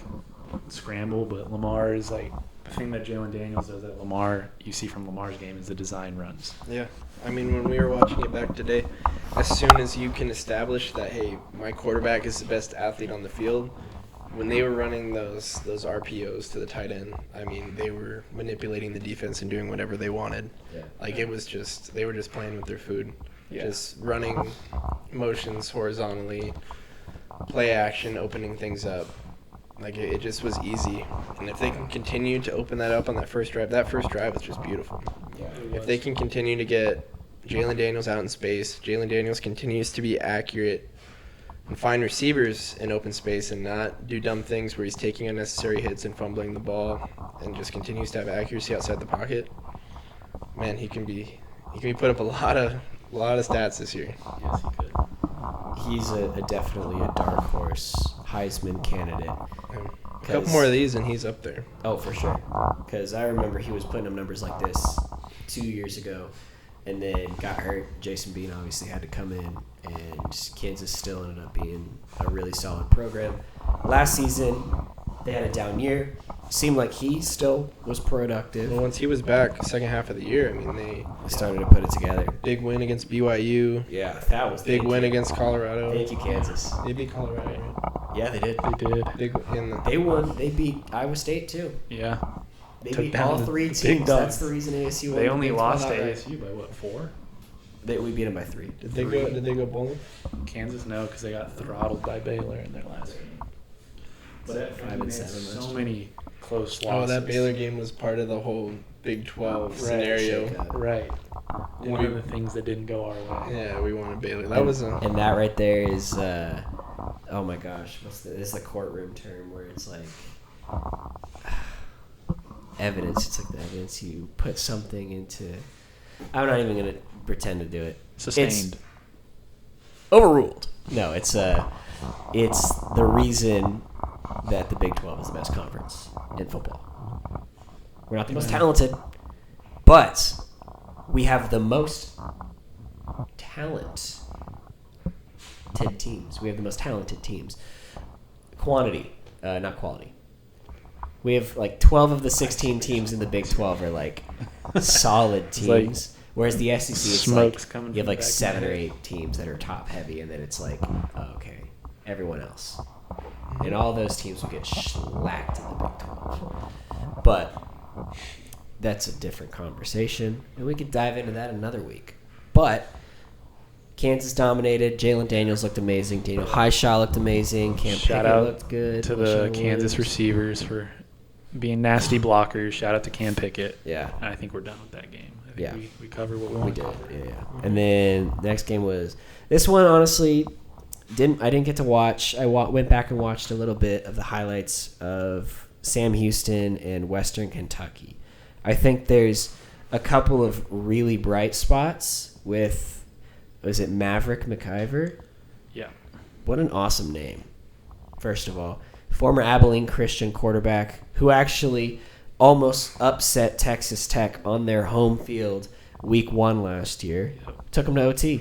scramble. But Lamar is the thing that Jalen Daniels does at Lamar, you see from Lamar's game, is the design runs.
Yeah. I mean, when we were watching it back today, as soon as you can establish that, hey, my quarterback is the best athlete on the field, when they were running those RPOs to the tight end, I mean, they were manipulating the defense and doing whatever they wanted. Yeah. It was just, they were just playing with their food. Yeah. Just running motions horizontally, play action, opening things up. It just was easy. And if they can continue to open that up on that first drive was just beautiful.
Yeah,
if they can continue to get Jalen Daniels out in space, Jalen Daniels continues to be accurate and find receivers in open space and not do dumb things where he's taking unnecessary hits and fumbling the ball and just continues to have accuracy outside the pocket, man, he can be put up a lot of stats this year.
Yes, he could.
He's definitely a dark horse Heisman candidate.
A couple more of these and he's up there.
Oh, for sure. Because I remember he was putting up numbers like this 2 years ago, and then got hurt. Jason Bean obviously had to come in, and Kansas still ended up being a really solid program. Last season, they had a down year. Seemed like he still was productive.
Well, once he was back, second half of the year, I mean, they
Started to put it together.
big win against BYU.
Yeah, that was
Big win against Colorado.
Thank you, Kansas.
They beat Colorado, right?
Yeah, they did.
They did.
Big in the,
They won. They beat Iowa State too.
Yeah.
They
Took
beat
down
all
the
3
big
teams.
dogs.
That's the reason ASU won.
They
the
only
Big 12
lost to
outright.
ASU by what, 4?
We beat them by 3.
Did they go bowling?
Kansas, no, because they got throttled by Baylor in their last game. But
that 5 and 7
so
last
many close losses.
Oh, that Baylor game was part of the whole Big 12
Right.
scenario.
Shake-up.
Right.
And
One
we-
of the things that didn't go our way.
Yeah, we wanted Baylor. That was a
And that right there is, oh my gosh, this is the courtroom term where it's like evidence. It's like the evidence you put something into. I'm not even gonna pretend to do it.
Sustained.
It's overruled. No, it's the reason that the Big 12 is the best conference in football. We're not the most talented, but we have the most talented teams. We have the most talented teams. Quantity, not quality. We have like 12 of the 16 teams in the Big 12 are like solid teams. Whereas the SEC, it's
Smoke's
like
coming
you have
from
like
the back of
7
my
or
head.
8 teams that are top heavy, and then it's like, oh, okay, everyone else. And all those teams will get shellacked in the Big 12. But that's a different conversation, and we could dive into that another week. But Kansas dominated. Jalen Daniels looked amazing. Daniel Highshaw looked amazing. Cam
Shout
Pickett
out
looked good.
to the
LaShawn
Kansas
Williams.
receivers for being nasty blockers. Shout out to Cam Pickett.
Yeah.
And I think we're done with that game. I think
Yeah.
we covered what we
We
wanted
did,
to cover.
yeah. And then next game was this one. Honestly, I didn't get to watch. I went back and watched a little bit of the highlights of Sam Houston and Western Kentucky. I think there's a couple of really bright spots with, was it Maverick McIver?
Yeah.
What an awesome name. First of all, former Abilene Christian quarterback who actually almost upset Texas Tech on their home field week 1 last year.
Yep.
Took them to OT.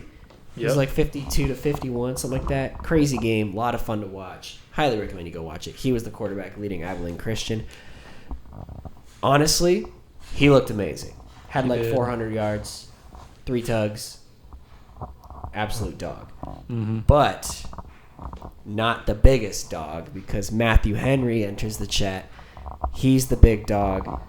It was
Yep.
like 52-51, something like that. Crazy game. A lot of fun to watch. Highly recommend you go watch it. He was the quarterback leading Abilene Christian. Honestly, he looked amazing. Had
He
like
did.
400 yards, 3 tugs. Absolute dog.
Mm-hmm.
But not the biggest dog, because Matthew Henry enters the chat. He's the big dog.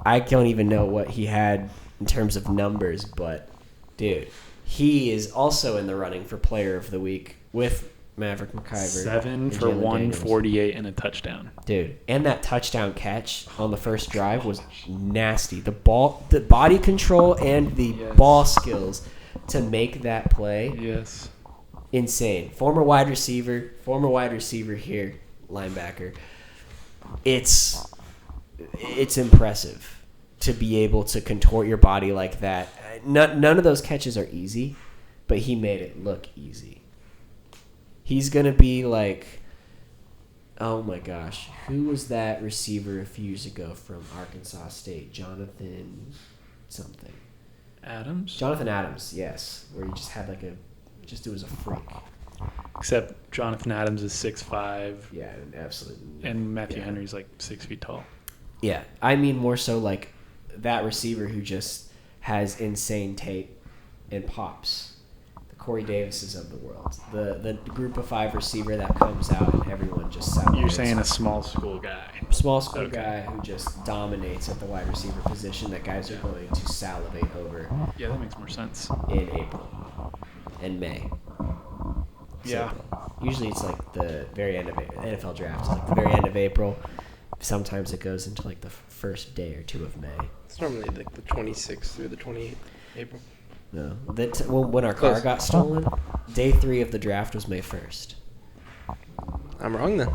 I don't even know what he had in terms of numbers, but dude, he is also in the running for player of the week with Maverick McIver.
7
and
for
Jalen
148 and a touchdown.
Dude, and that touchdown catch on the first drive was nasty. The body control and the
Yes.
ball skills to make that play,
Yes.
insane. Former wide receiver here, linebacker. It's impressive to be able to contort your body like that. None of those catches are easy, but he made it look easy. He's going to be like, oh my gosh, who was that receiver a few years ago from Arkansas State? Jonathan something. Jonathan Adams, yes. Where he just had like it was a freak.
Except Jonathan Adams is 6'5",
Yeah, absolutely.
and Matthew
Yeah.
Henry's like 6 feet tall.
Yeah, I mean more so like that receiver who just has insane tape and pops. The Corey Davises of the world. The group of 5 receiver that comes out and everyone just salivates.
You're saying a small school guy.
Small school
Okay.
guy who just dominates at the wide receiver position that guys are going to salivate over
Yeah, that makes more sense.
in April and May.
Yeah.
So, usually it's like the very end of NFL draft is like the very end of April. Sometimes it goes into like the first day or 2 of May.
It's normally like the 26th through the 28th April.
No, when our car
Close.
got stolen, day 3 of the draft was May 1st.
I'm wrong then.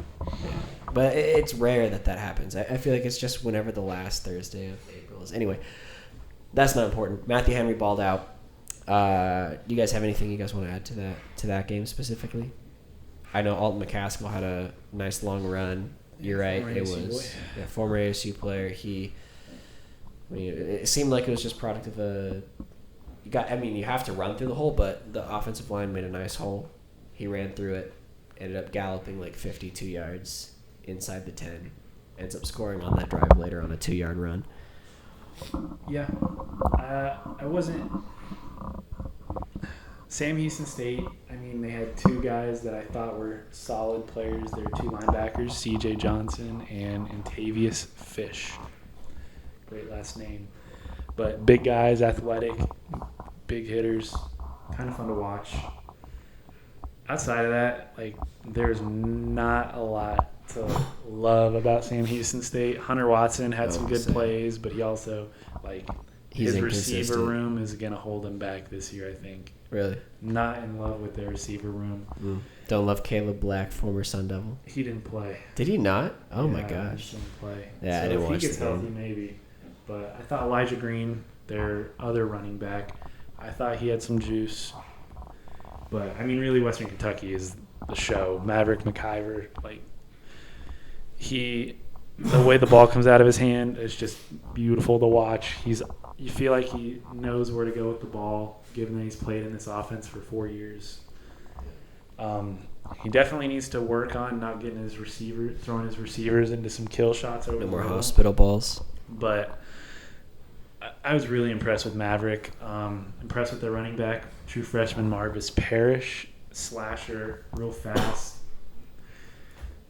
But it's rare that happens. I feel like it's just whenever the last Thursday of April is. Anyway, that's not important. Matthew Henry balled out. Do you guys have anything you guys want to add to that game specifically? I know Alton McCaskill had a nice long run. You're right.
Former
It
ASU
was
boy.
former ASU player. It seemed like it was just product of a you have to run through the hole, but the offensive line made a nice hole. He ran through it, ended up galloping like 52 yards inside the 10. Ends up scoring on that drive later on a 2-yard run.
Yeah. I wasn't... Sam Houston State, I mean, they had two guys that I thought were solid players. They were two linebackers, C.J. Johnson and Antavius Fish. Great last name. But big guys, athletic, big hitters, kind of fun to watch. Outside of that, like, there's not a lot to love about Sam Houston State. Hunter Watson had some good plays, but he also, like, his receiver room is going to hold him back this year, I think.
Really?
Not in love with their receiver room.
Don't love Caleb Black, former Sun Devil.
He didn't play.
Did he not? Oh, my gosh.
He didn't play.
Yeah,
so
I didn't watch
if he gets
the game.
healthy, maybe. But I thought Elijah Green, their other running back, I thought he had some juice. But, I mean, really, Western Kentucky is the show. Maverick McIver, like, the way the ball comes out of his hand is just beautiful to watch. You feel like he knows where to go with the ball, given that he's played in this offense for 4 years. He definitely needs to work on not getting throwing his receivers into some kill shots over
No
the
more
middle.
hospital balls.
But I was really impressed with Maverick. Impressed with their running back, true freshman Marvis Parrish, slasher, real fast.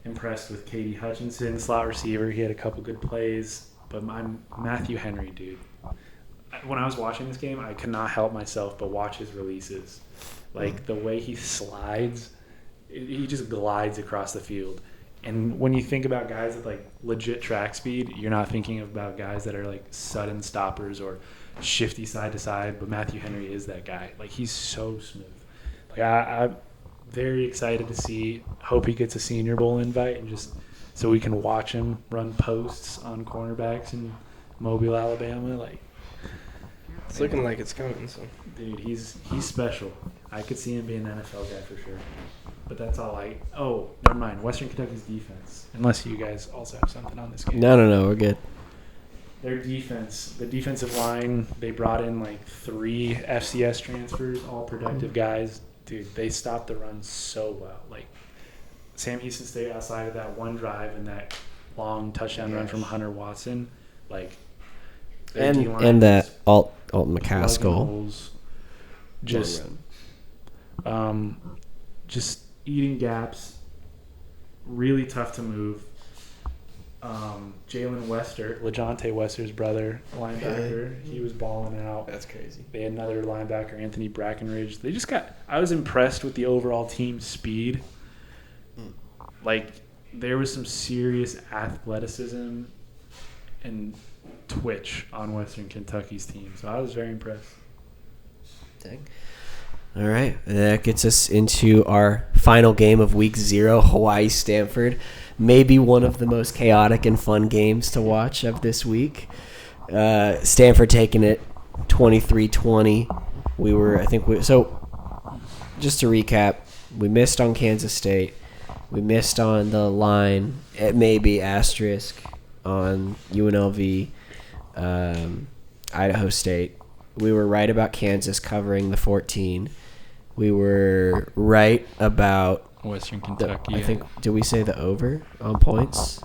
Impressed with Katie Hutchinson, slot receiver. He had a couple good plays. But I'm Matthew Henry, dude. When I was watching this game, I could not help myself but watch his releases. Like, the way he slides, he just glides across the field. And when you think about guys with, like, legit track speed, you're not thinking about guys that are, like, sudden stoppers or shifty side to side. But Matthew Henry is that guy. Like, he's so smooth. Like, I'm very excited to see. Hope he gets a Senior Bowl invite and just so we can watch him run posts on cornerbacks in Mobile, Alabama. Like,
it's looking like it's coming. So,
dude, he's special. I could see him being an NFL guy for sure. But that's all oh, never mind. Western Kentucky's defense. Unless you guys also have something on this game.
No, we're good.
Their defense, the defensive line, they brought in like 3 FCS transfers, all productive guys. Dude, they stopped the run so well. Like, Sam Houston State, outside of that one drive and that long touchdown run from Hunter Watson, like,
and that Alton McCaskill.
Just eating gaps, really tough to move. Jalen Wester, LeJontay Wester's brother, linebacker, he was balling out.
That's crazy.
They had another linebacker, Anthony Brackenridge. I was impressed with the overall team speed. Like, there was some serious athleticism and twitch on Western Kentucky's team. So I was very impressed.
Dang. All right. That gets us into our final game of week 0, Hawaii-Stanford. Maybe one of the most chaotic and fun games to watch of this week. Stanford taking it 23-20. So just to recap, we missed on Kansas State. We missed on the line at maybe asterisk on UNLV, Idaho State. We were right about Kansas covering the 14. We were right about
Western Kentucky.
I think, did we say the over on points?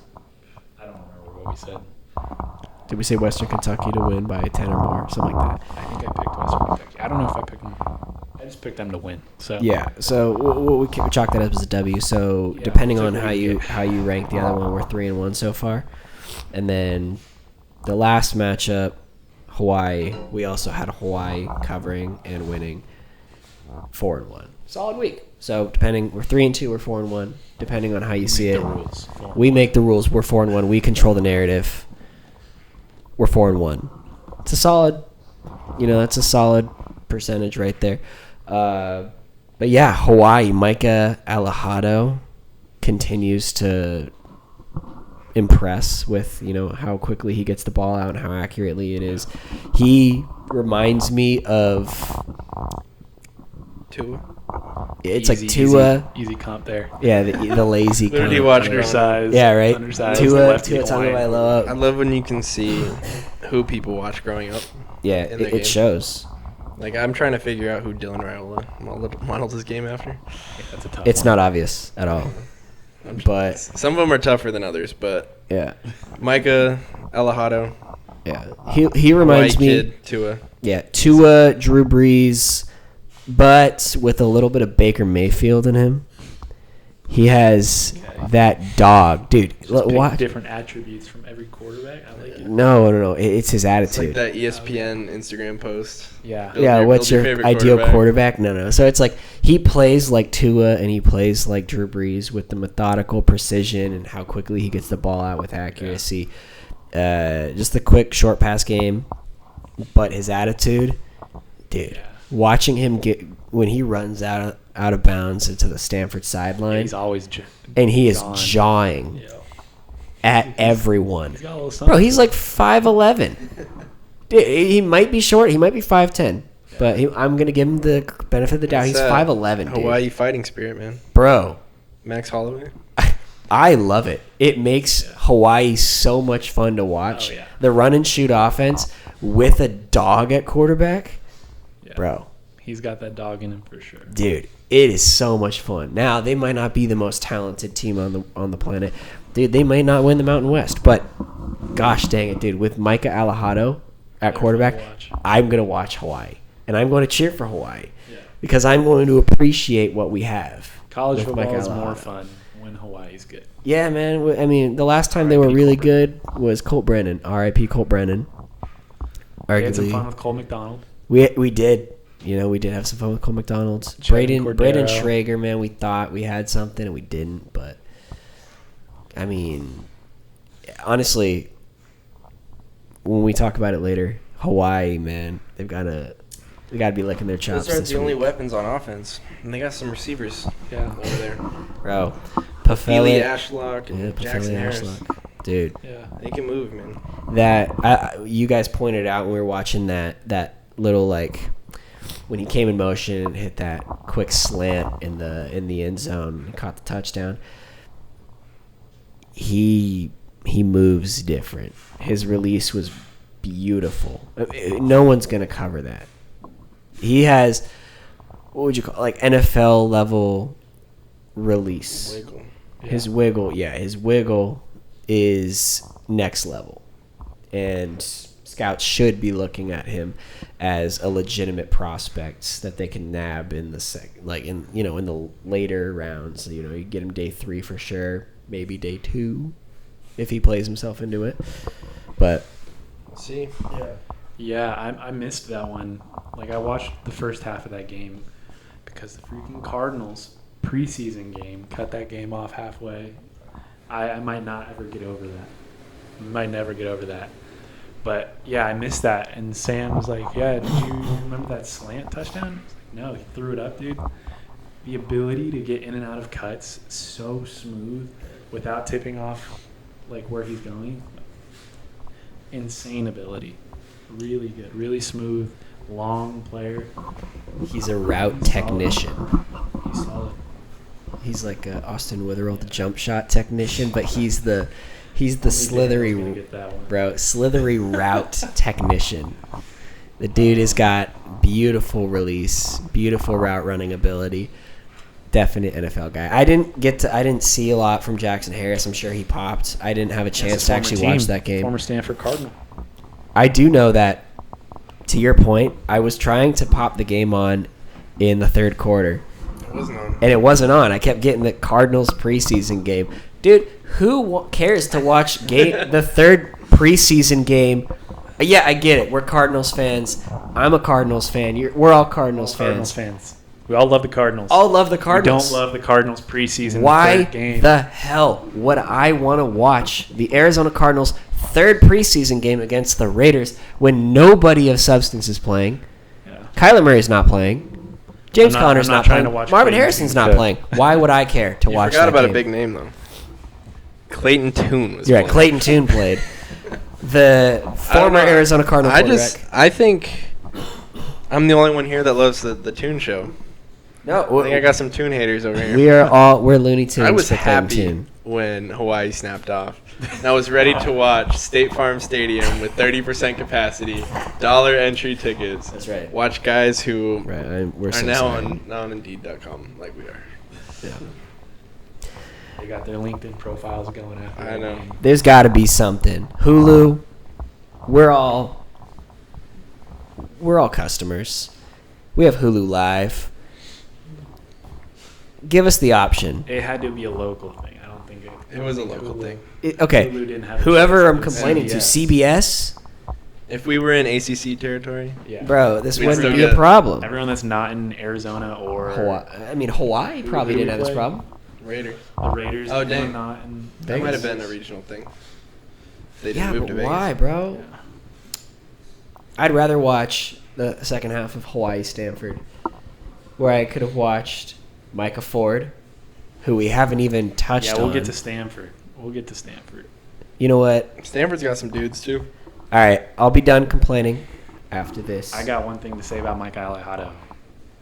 I don't remember what we said.
Did we say Western Kentucky to win by 10 or more? Something like that.
I think I picked Western Kentucky. I don't know if I picked them. I just picked them to win. So
yeah. So we chalk that up as a W. So depending on how you rank the other one, we're 3-1 so far. And then the last matchup, Hawaii. We also had Hawaii covering and winning 4-1. Solid week. So depending, we're 3-2, we're 4-1. Depending on how you see it, we make the rules. We're 4-1. We control the narrative. We're 4-1. It's a solid. That's a solid percentage right there. But yeah, Hawaii. Micah Alejado continues to impress with how quickly he gets the ball out and how accurately it is. He reminds me of
Tua.
It's like Tua.
Easy comp there.
Yeah, the lazy.
Literally watching
undersized.
Yeah, right.
Undersized.
Tua Tagovailoa.
I love when you can see who people watch growing up.
Yeah, it shows.
Like, I'm trying to figure out who Dylan Raiola modeled his game after.
Yeah, that's a tough
It's
one.
not obvious at all. But
Some of them are tougher than others, but
yeah,
Micah, Alejado,
yeah. He reminds
White
me.
Kid, Tua.
Yeah, Tua, Drew Brees, but with a little bit of Baker Mayfield in him. He has that dog, dude.
Just pick
What?
different attributes from every quarterback. I like it.
No. It's his
It's
attitude.
like that ESPN Instagram post.
Yeah.
Build
What's your
favorite
ideal quarterback? No. So it's like he plays like Tua and he plays like Drew Brees with the methodical precision and how quickly he gets the ball out with accuracy. Just the quick short pass game, but his attitude, dude.
Yeah.
Watching him when he runs out of bounds into the Stanford sideline,
He's always
and he is
gone.
jawing
Yeah.
at everyone.
He's got a little
Bro,
something.
he's like 5'11". Dude, he might be short. He might be 5'10". But I'm going to give him the benefit of the doubt. He's
It's that
5'11", dude.
Hawaii fighting spirit, man.
Bro,
Max Holloway.
I love it. It makes Hawaii so much fun to watch.
Oh, yeah.
The run and shoot offense with a dog at quarterback.
Yeah.
Bro,
He's got that dog in him for sure.
dude, it is so much fun. Now, they might not be the most talented team on the planet. Dude, they might not win the Mountain West. But, gosh dang it, dude. With Micah Alejado at quarterback,
watch.
I'm going to watch Hawaii. And I'm going to cheer for Hawaii.
Yeah.
Because I'm going to appreciate what we have.
College
with
football
Micah
is more
Alejado.
fun when Hawaii's good.
Yeah, man. I mean, the last time they were
R.I.P.
really
Colt
good was Colt Brennan. R.I.P. Colt Brennan.
We had some fun
Arguably,
with Cole McDonald.
we did. You know, we did have some fun with Cole McDonald's.
Chad
Braden
Cordero.
Schrager, man, we thought we had something and we didn't. But, I mean, honestly, when we talk about it later, Hawaii, man, they got to be licking their chops.
Those aren't
this
the only
week.
weapons on offense. And they got some receivers
Yeah.
over there.
Bro,
Ely
Pafeli,
Ashlock,
yeah,
Jackson
Pafeli
Harris.
Ashlock. Dude,
Yeah.
They can move, man.
that you guys pointed out when we were watching that little, like, when he came in motion and hit that quick slant in the end zone and caught the touchdown. He moves different. His release was beautiful. No one's gonna cover that. He has, what would you call, like, NFL level release.
Wiggle.
His wiggle is next level, and scouts should be looking at him as a legitimate prospect that they can nab in the in the later rounds. You know, you get him day 3 for sure, maybe day 2 if he plays himself into it. But
See?
Yeah, I missed that one. Like, I watched the first half of that game because the freaking Cardinals preseason game cut that game off halfway. I might not ever get over that. Might never get over that. But, yeah, I missed that. And Sam was like, yeah, did you remember that slant touchdown? I was like, no, he threw it up, dude. The ability to get in and out of cuts so smooth without tipping off, like, where he's going. Insane ability. Really good. Really smooth. Long player.
he's a route technician.
He's solid.
He's like Austin Witherell, the jump shot technician, but he's the
Only Daniel's gonna
slithery,
get that one.
bro, slithery route technician. The dude has got beautiful release, beautiful route running ability. Definite NFL guy. I didn't see a lot from Jackson Harris. I'm sure he popped. I didn't have a
That's
chance
his
to
former
actually
team,
watch that game.
Former Stanford Cardinal.
I do know that, to your point, I was trying to pop the game on in the third quarter,
It wasn't on.
and it wasn't on. I kept getting the Cardinals preseason game. Dude, who cares to watch the third preseason game? Yeah, I get it. We're Cardinals fans. I'm a Cardinals fan. We're all Cardinals
Cardinals
fans.
fans. We all love the Cardinals.
All love the
We
Cardinals.
don't love the Cardinals preseason
Why
third game.
the hell would I want to watch the Arizona Cardinals' third preseason game against the Raiders when nobody of substance is playing?
Yeah.
Kyler Murray's not playing. James Conner's
I'm not
not
trying
playing.
to watch
Marvin
Clayton
Harrison's
Tune
not
to-
playing. Why would I care to
You
watch
forgot
that
about
game?
a big name, though. Clayton Tune was
You're right.
playing.
Clayton Tune played. The
I don't
former
know.
Arizona Cardinal quarterback.
I think I'm the only one here that loves the Tune Show.
No,
I think I got some Tune haters over here.
we're Looney Tunes.
I was
for playing
happy
Tune.
when Hawaii snapped off. And I was ready to watch State Farm Stadium with 30% capacity, dollar entry tickets.
That's right.
Watch guys who
We're
are
so
now
sorry.
on Indeed.com like we are.
Yeah.
They got their LinkedIn profiles going after.
I know.
There's got to be something. Hulu, we're all customers. We have Hulu Live. Give us the option.
It had to be a local thing. I don't think
It was a local thing.
Okay,
Hulu didn't have a
whoever
chance
I'm
with
complaining to, CBS,
If we were in ACC territory,
Yeah.
bro, this
We'd
wouldn't
still
be a
get-
problem.
Everyone that's not in Arizona or
Hawaii probably
Who
didn't
we
have this
play?
problem.
Raiders.
the Raiders.
Oh,
and
dang.
Not in
That
Vegas.
might have been a regional thing. They didn't
Yeah,
move
but
to Vegas.
why, bro?
Yeah.
I'd rather watch the second half of Hawaii Stanford, where I could have watched Micah Ford, who we haven't even touched on.
Yeah, we'll get to Stanford.
You know what?
Stanford's got some dudes too.
All right, I'll be done complaining after this.
I got one thing to say about Mike Alejado.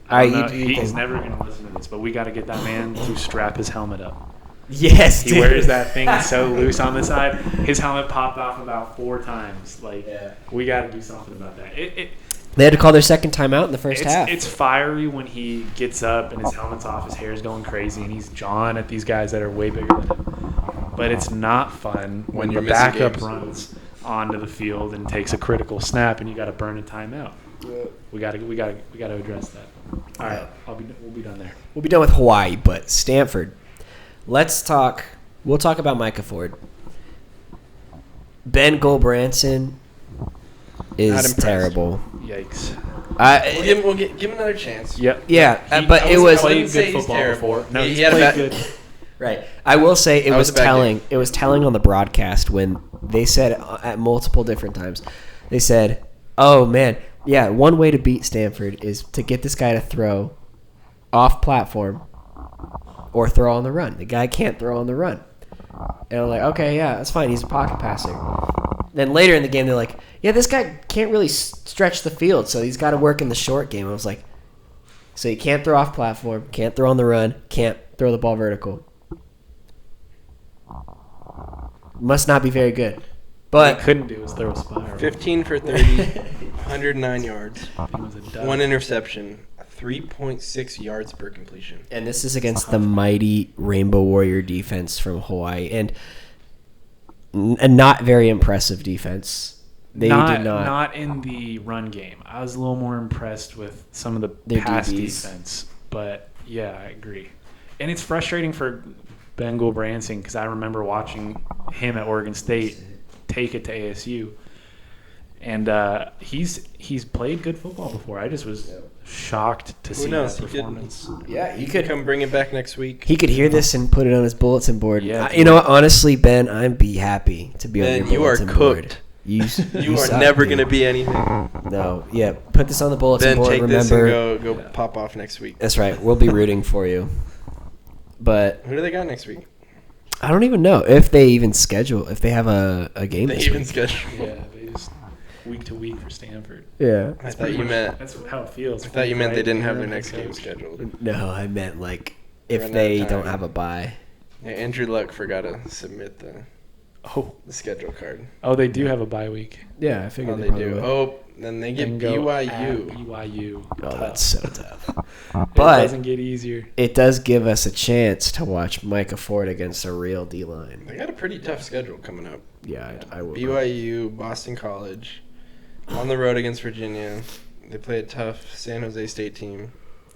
All right,
No,
you
he's
can-
never going to listen to this, but we got to get that man to strap his helmet up.
Yes,
He
dude.
wears that thing so loose on the side. His helmet popped off about 4 times. We got to do something about that.
They had to call their second timeout in the first half.
It's fiery when he gets up and his helmet's off, his hair's going crazy, and he's jawing at these guys that are way bigger than him. But it's not fun when
you're
the
missing
backup
games.
runs onto the field and takes a critical snap, and you got to burn a timeout. We got to address that. All right, we'll be done there.
We'll be done with Hawaii, but Stanford. Let's talk. We'll talk about Micah Ford. Ben Gulbranson
Not
is
impressed.
terrible.
Yikes.
We'll give him another chance.
Yep.
Yeah,
He-
but
I
it
was
was
playing
wouldn't say
good
he's
football
terrible.
before. No,
He
he's
had a
played
bad-
good.
right. I will say it
That
was
was a bad
telling.
game.
It was telling on the broadcast when they said at multiple different times. They said, "Oh man, yeah, one way to beat Stanford is to get this guy to throw off platform or throw on the run. The guy can't throw on the run." And I'm like, okay, yeah, that's fine. He's a pocket passer. Then later in the game, they're like, yeah, this guy can't really stretch the field, so he's got to work in the short game. I was like, so you can't throw off platform, can't throw on the run, can't throw the ball vertical. Must not be very good.
What
But
he couldn't do was throw a spiral.
15 for 30, 109 yards,
He was a dud.
1 interception, 3.6 yards per completion.
and this is against the mighty Rainbow Warrior defense from Hawaii, and a not very impressive defense. They did
not in the run game. I was a little more impressed with some of the
Their
pass
DBs.
defense. But yeah, I agree. And it's frustrating for Ben Gulbranson because I remember watching him at Oregon State take it to ASU, and he's played good football before. I just was shocked to see
knows?
that
He could-
performance.
Yeah, you
Could come bring it back next week.
He could hear this and put it on his bulletin board.
Yeah,
You know what? Honestly, Ben, I'd be happy to be on
Ben,
your
you are
bulletin board.
cooked.
You
You are
suck,
never
dude.
going to be anything.
No, yeah. Put this on the bulletin
Ben,
board.
take
Remember,
this and go pop off next week.
that's right. We'll be rooting for you. But
Who do they got next week?
I don't even know if they even schedule, if they have a game
They
this
even
week.
schedule.
Yeah, they just week to week for Stanford.
Yeah.
I thought you meant.
That's how it feels.
I thought you meant they didn't have their
Right.
next game scheduled.
No, I meant like
Run
if
out
they
of
don't
time.
have a bye.
Yeah, Andrew Luck forgot to submit the
Oh,
schedule card.
they do have a bye week.
Yeah, I
Oh,
figured
they do. Oh, then they get
And go
BYU.
at BYU.
Oh,
Tough.
that's so tough.
It
But
doesn't get easier.
it does give us a chance to watch Micah Ford against a real D line.
They got a pretty tough schedule coming up.
Yeah, I will.
BYU, Boston College, on the road against Virginia. They play a tough San Jose State team,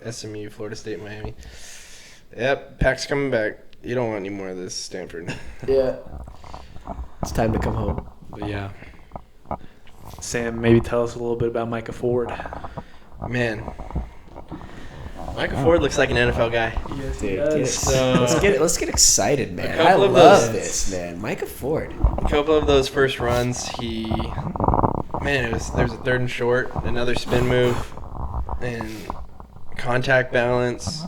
SMU, Florida State, Miami. Yep, Pac's coming back. You don't want any more of this, Stanford.
Yeah. It's time to come home.
But yeah. Sam, maybe tell us a little bit about Micah Ford.
Man, Michael Ford looks like an NFL guy.
Yes,
Dude,
So-
let's get excited, man. I
couple of
love
those-
this, man. Micah Ford.
A couple of those first runs, there was a 3rd and short, another spin move, and contact balance,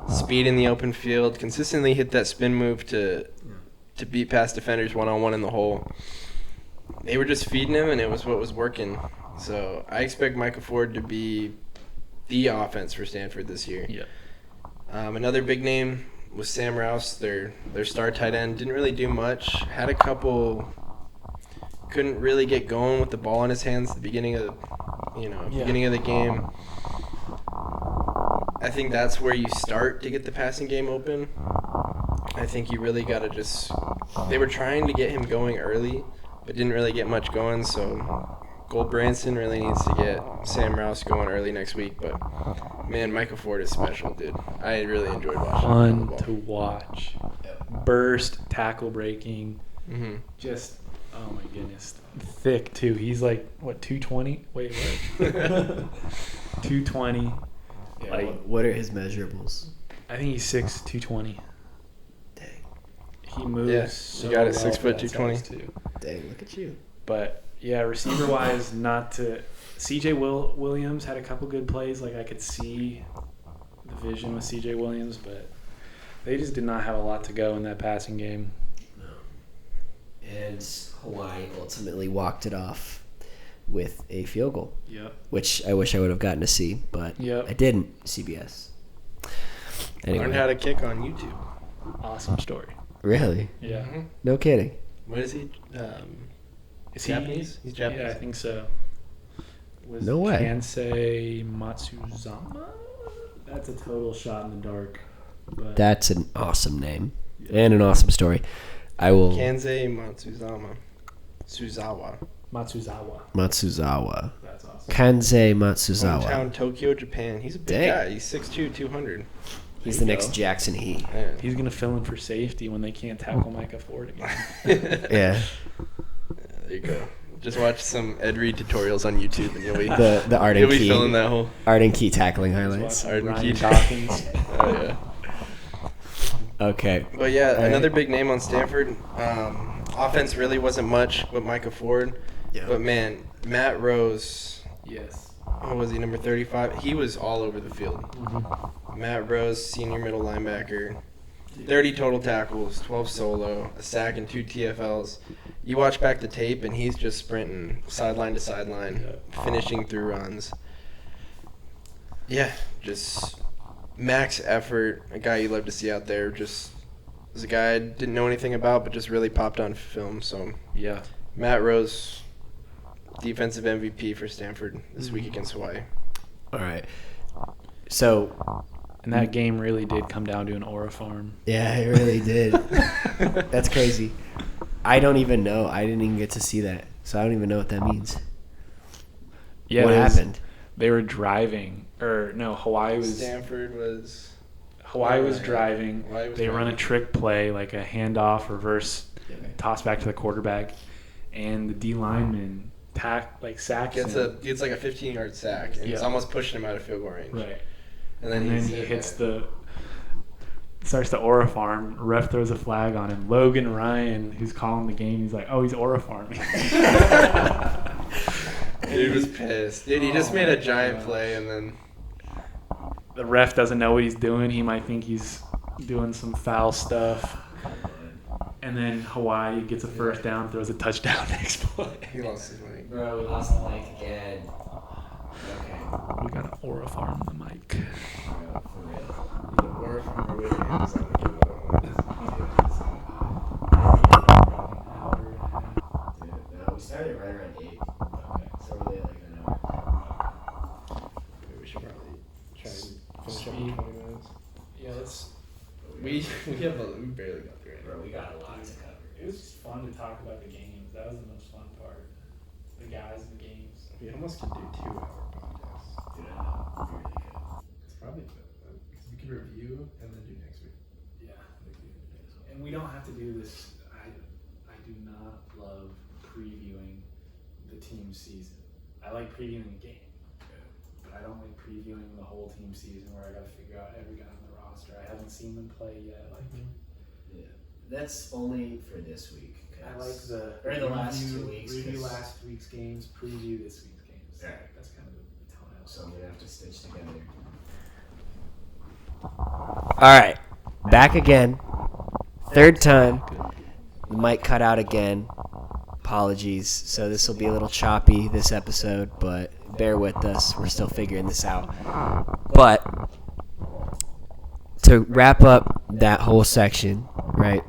speed in the open field, consistently hit that spin move to beat past defenders one-on-one in the hole. They were just feeding him, and it was what was working. So I expect Michael Ford to be the offense for Stanford this year.
Yeah.
Another big name was Sam Rouse, their star tight end. Didn't really do much. Had a couple. Couldn't really get going with the ball in his hands at the beginning of the game. I think that's where you start to get the passing game open. I think you really got to just. They were trying to get him going early, but didn't really get much going. So Gold-Branson really needs to get Sam Rouse going early next week. But man, Micah Ford is special, dude. I really enjoyed watching him.
Fun to watch. Burst, tackle breaking.
Mm-hmm.
Just, oh my goodness. Thick, too. He's like, what, 220? Wait, what? 220.
Yeah,
Like,
what are his measurables?
I think he's 6', 220.
Dang.
He moves.
Yeah,
so
you got it,
well
6
for
foot,
that
220.
size, too.
Dang, look at you.
But, yeah, receiver-wise, not to – C.J. Williams had a couple good plays. Like, I could see the vision with C.J. Williams, but they just did not have a lot to go in that passing game.
No. And Hawaii ultimately walked it off with a field goal.
Yep.
Which I wish I would have gotten to see, but
Yep.
I didn't. CBS. Anyway.
Learned how to kick on YouTube.
Awesome story.
Really?
Yeah.
Mm-hmm.
No kidding.
What is he?
Is
Japanese? He's Japanese.
Yeah, I think so. Was
No way.
Kansei Matsuzama? That's a total shot in the dark. But
That's an awesome name and an awesome story. I will.
Kansei Matsuzawa.
Matsuzawa.
That's awesome.
Kanzei Matsuzawa.
Hometown Tokyo, Japan. He's a big
Dang.
guy. He's 6'2", 200.
He's
There
the
you
next
go.
Jackson He.
Man.
He's going to fill in for safety when they can't tackle Micah Ford again.
Yeah.
There you go. Just watch some Ed Reed tutorials on YouTube and you'll be
The Art
you'll
and
be
Key.
filling that hole.
Art and Key tackling
Just
highlights.
watching
Arden
Ryan
Keith.
Dawkins.
Oh yeah.
Okay.
But yeah,
All
another
right.
big name on Stanford. Offense really wasn't much with Micah Ford.
Yeah.
But man, Matt Rose,
Yes.
what was he, number 35? He was all over the field.
Mm-hmm.
Matt Rose, senior middle linebacker. 30 total tackles, 12 solo, a sack, and 2 TFLs. You watch back the tape, and he's just sprinting sideline to sideline, finishing through runs. Yeah, just max effort. A guy you love to see out there. Just was a guy I didn't know anything about, but just really popped on film. So
Yeah.
Matt Rose, defensive MVP for Stanford this week
Mhm.
against Hawaii.
All right. So,
And that game really did come down to an Aura farm.
yeah, it really did. That's crazy. I don't even know. I didn't even get to see that. So I don't even know what that means.
Yeah,
What
it was-
happened?
They were driving, or no, Hawaii was
Stanford was.
driving.
Hawaii was
They run a
driving.
trick play, like a handoff, reverse, toss back to the quarterback, and the D lineman sacks
Gets
him.
like a 15-yard sack, and it's
Yeah.
almost pushing him out of field goal range.
Right.
And
And
then,
then he starts the Aura farm. Ref throws a flag on him. Logan Ryan, who's calling the game, he's like, "Oh, he's Aura farming."
Dude was pissed. Dude, he just
Oh
made
my
a giant
gosh.
play, and then
The ref doesn't know what he's doing. He might think he's doing some foul stuff. And then Hawaii gets a first down, throws a touchdown next play.
he lost his mic.
Bro, we lost the mic again. Okay.
We got an Aura farm on the mic.
For real. No, we started right around 8. Okay. So we're late like an hour.
We should probably try and finish up in
Speed.
20 minutes.
Yeah, let's.
We barely got through it.
Bro, we got a lot to cover.
It was just fun to talk about the games. That was the most fun part. The guys and the games.
We almost could do 2-hour podcasts.
Dude, I know. We really could.
It's probably good. Because we could review and then do next week.
Yeah. And we don't have to do this. I do not love previewing the team season. I like previewing the game, but I don't like previewing the whole team season where I got to figure out every guy on the roster. I haven't seen them play yet.
Yeah. That's only for this week.
I like the
Or the last 2 weeks.
Review
'cause-
last week's games, preview this week's games.
Alright.
That's kind of the tone I like.
So I'm going to have to stitch together. All right. Back again. Third time. The mic cut out again. Apologies. So this will be a little choppy this episode, but bear with us. We're still figuring this out. But to wrap up that whole section, right?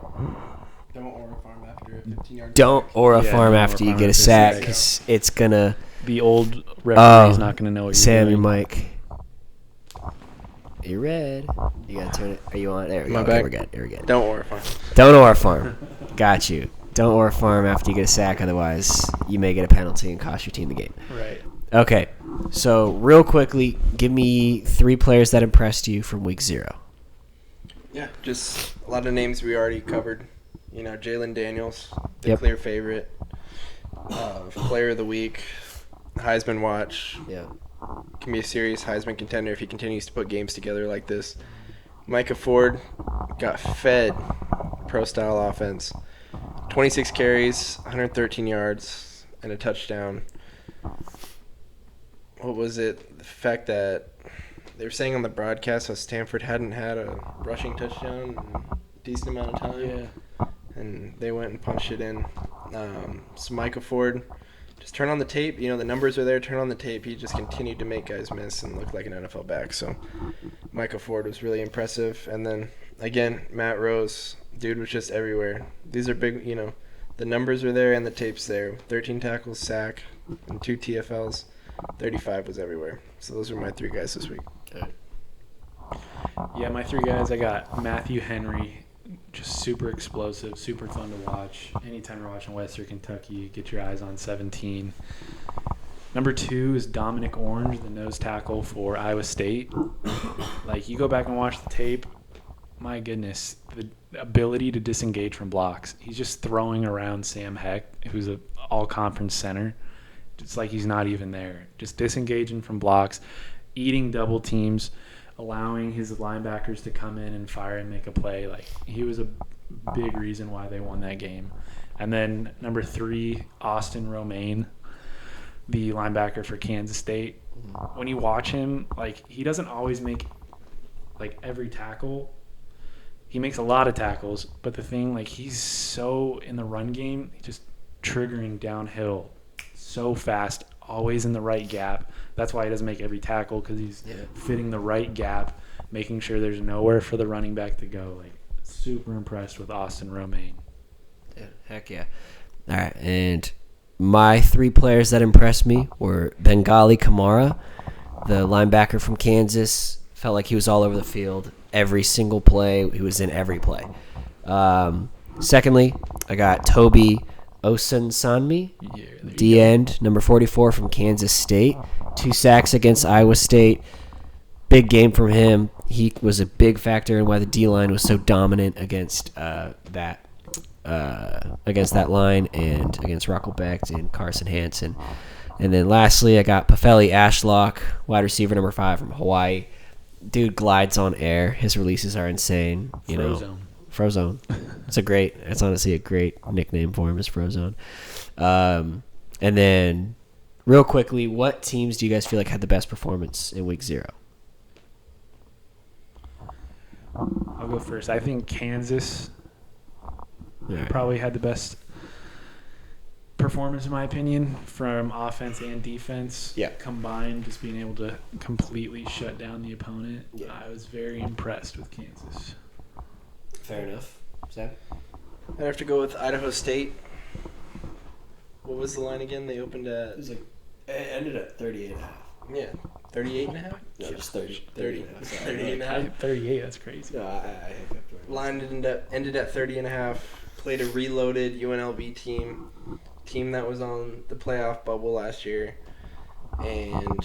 Don't Aura farm after a 15-yard.
Don't Aura
Yeah,
farm
don't
after
Aura
you
farm
get a
after a
sack
sack.
because it's gonna.
The old referee's not going to know what
Sam,
you're
your
doing.
mic. You're red. You gotta turn it. Are you on? There we
My
go.
back.
Okay, we're good. We're good.
Don't Aura farm.
Don't Aura farm. Got you. Don't Aura farm after you get a sack, otherwise you may get a penalty and cost your team the game.
Right.
Okay, so real quickly, give me 3 players that impressed you from week 0.
Yeah, just a lot of names we already covered. You know, Jalen Daniels, the
Yep.
clear favorite. Player of the week, Heisman watch.
Yeah.
Can be a serious Heisman contender if he continues to put games together like this. Micah Ford got fed pro-style offense. 26 carries, 113 yards, and a touchdown. What was it? The fact that they were saying on the broadcast how Stanford hadn't had a rushing touchdown in a decent amount of time.
Yeah.
And they went and punched it in. So Micah Ford, just turn on the tape. You know, the numbers are there. Turn on the tape. He just continued to make guys miss and look like an NFL back. So Micah Ford was really impressive. And then, again, Matt Rose. Dude was just everywhere. These are big, you know, the numbers are there and the tape's there. 13 tackles, sack, and 2 TFLs. 35 was everywhere. So those are my 3 guys this week.
Yeah, my 3 guys, I got Matthew Henry, just super explosive, super fun to watch. Anytime you're watching Western Kentucky, get your eyes on 17. Number 2 is Dominic Orange, the nose tackle for Iowa State. Like, you go back and watch the tape, my goodness, the ability to disengage from blocks. He's just throwing around Sam Heck, who's an all-conference center. It's like he's not even there. Just disengaging from blocks, eating double teams, allowing his linebackers to come in and fire and make a play. Like, he was a big reason why they won that game. And then number 3, Austin Romaine, the linebacker for Kansas State. When you watch him, like, he doesn't always make, like, every tackle. He makes a lot of tackles, but the thing, like, he's so in the run game, just triggering downhill so fast, always in the right gap. That's why he doesn't make every tackle, because he's fitting the right gap, making sure there's nowhere for the running back to go. Like, super impressed with Austin Romaine.
Yeah, heck yeah. All right, and my 3 players that impressed me were Bengali Kamara, the linebacker from Kansas. Felt like he was all over the field. Every single play, he was in every play. Secondly, I got Toby Osunsanmi, D-end, number 44 from Kansas State. 2 sacks against Iowa State. Big game from him. He was a big factor in why the D-line was so dominant against that line and against Rockelbeck and Carson Hansen. And then lastly, I got Pafeli Ashlock, wide receiver number 5 from Hawaii. Dude glides on air. His releases are insane. Frozone. It's honestly a great nickname for him, is Frozone. And then, real quickly, what teams do you guys feel like had the best performance in week 0?
I'll go first. I think Kansas probably had the best performance, in my opinion, from offense and defense combined, just being able to completely shut down the opponent. I was very impressed with Kansas.
Fair enough. Sam?
I'd have to go with Idaho State. What was the line again? They opened at...
It ended at 38.5.
Yeah, 38.5?
No, just 30.
30.5. 30.5.
38, that's crazy.
No, I hiccuped.
Line ended at 30.5. Played a reloaded UNLV team that was on the playoff bubble last year, and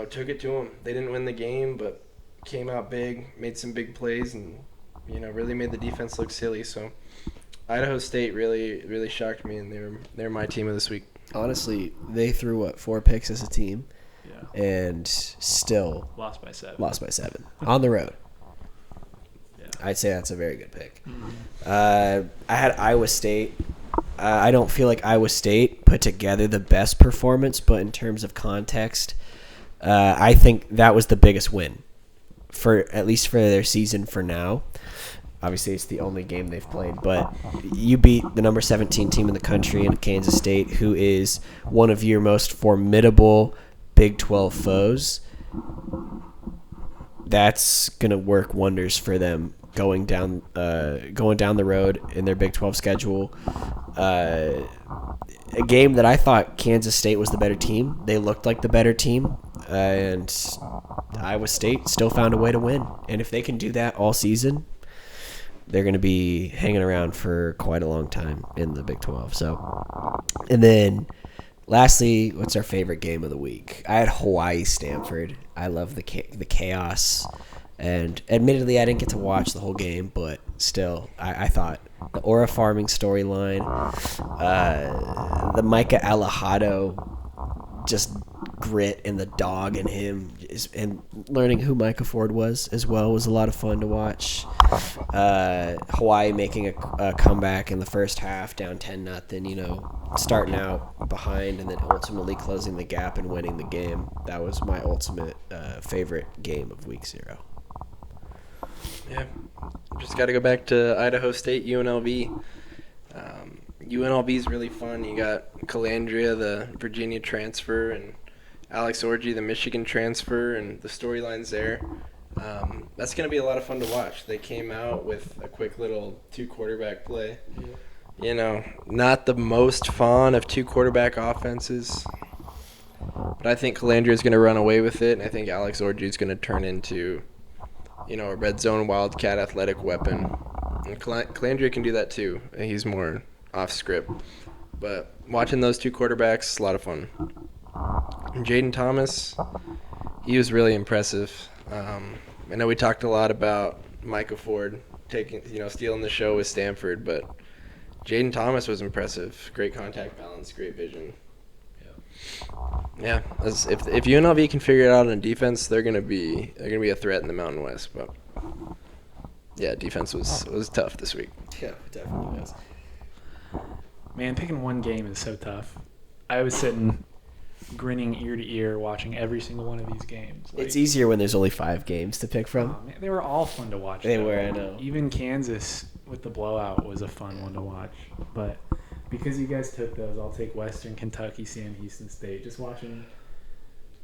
took it to them. They didn't win the game, but came out big, made some big plays, and really made the defense look silly. So Idaho State really shocked me, and they're my team of this week.
Honestly, they threw 4 picks as a team, and still
lost by 7
on the road.
Yeah.
I'd say that's a very good pick.
Mm-hmm.
I had Iowa State. I don't feel like Iowa State put together the best performance, but in terms of context, I think that was the biggest win, at least for their season for now. Obviously, it's the only game they've played, but you beat the number 17 team in the country in Kansas State, who is one of your most formidable Big 12 foes. that's gonna work wonders for them going down the road in their Big 12 schedule. A game that I thought Kansas State was the better team. They looked like the better team, and Iowa State still found a way to win. And if they can do that all season, they're going to be hanging around for quite a long time in the Big 12. So, and then lastly, what's our favorite game of the week? I had Hawaii-Stanford. I love the chaos. And admittedly, I didn't get to watch the whole game, but still, I thought the Aura farming storyline, the Micah Alejado, just grit and the dog in him, and learning who Micah Ford was as well was a lot of fun to watch. Hawaii making a comeback in the first half, down 10-0, starting out behind and then ultimately closing the gap and winning the game. That was my ultimate favorite game of Week 0.
Yeah, just got to go back to Idaho State, UNLV. UNLV is really fun. You got Calandria, the Virginia transfer, and Alex Orji, the Michigan transfer, and the storylines there. That's going to be a lot of fun to watch. They came out with a quick little 2-quarterback play. Yeah. Not the most fond of 2-quarterback offenses, but I think Calandria is going to run away with it, and I think Alex Orji is going to turn into a red zone wildcat athletic weapon. And Calandria can do that too. He's more off script. But watching those 2 quarterbacks, a lot of fun. And Jaden Thomas, he was really impressive. I know we talked a lot about Micah Ford stealing the show with Stanford, but Jaden Thomas was impressive. Great contact balance, great vision. Yeah, if UNLV can figure it out on defense, they're gonna be a threat in the Mountain West. But yeah, defense was tough this week.
Yeah, it definitely was.
Man, picking one game is so tough. I was sitting grinning ear to ear watching every single one of these games.
It's easier when there's only 5 games to pick from.
Man, they were all fun to watch.
They were, I know.
Even Kansas with the blowout was a fun one to watch. But because you guys took those, I'll take Western Kentucky, Sam Houston State. Just watching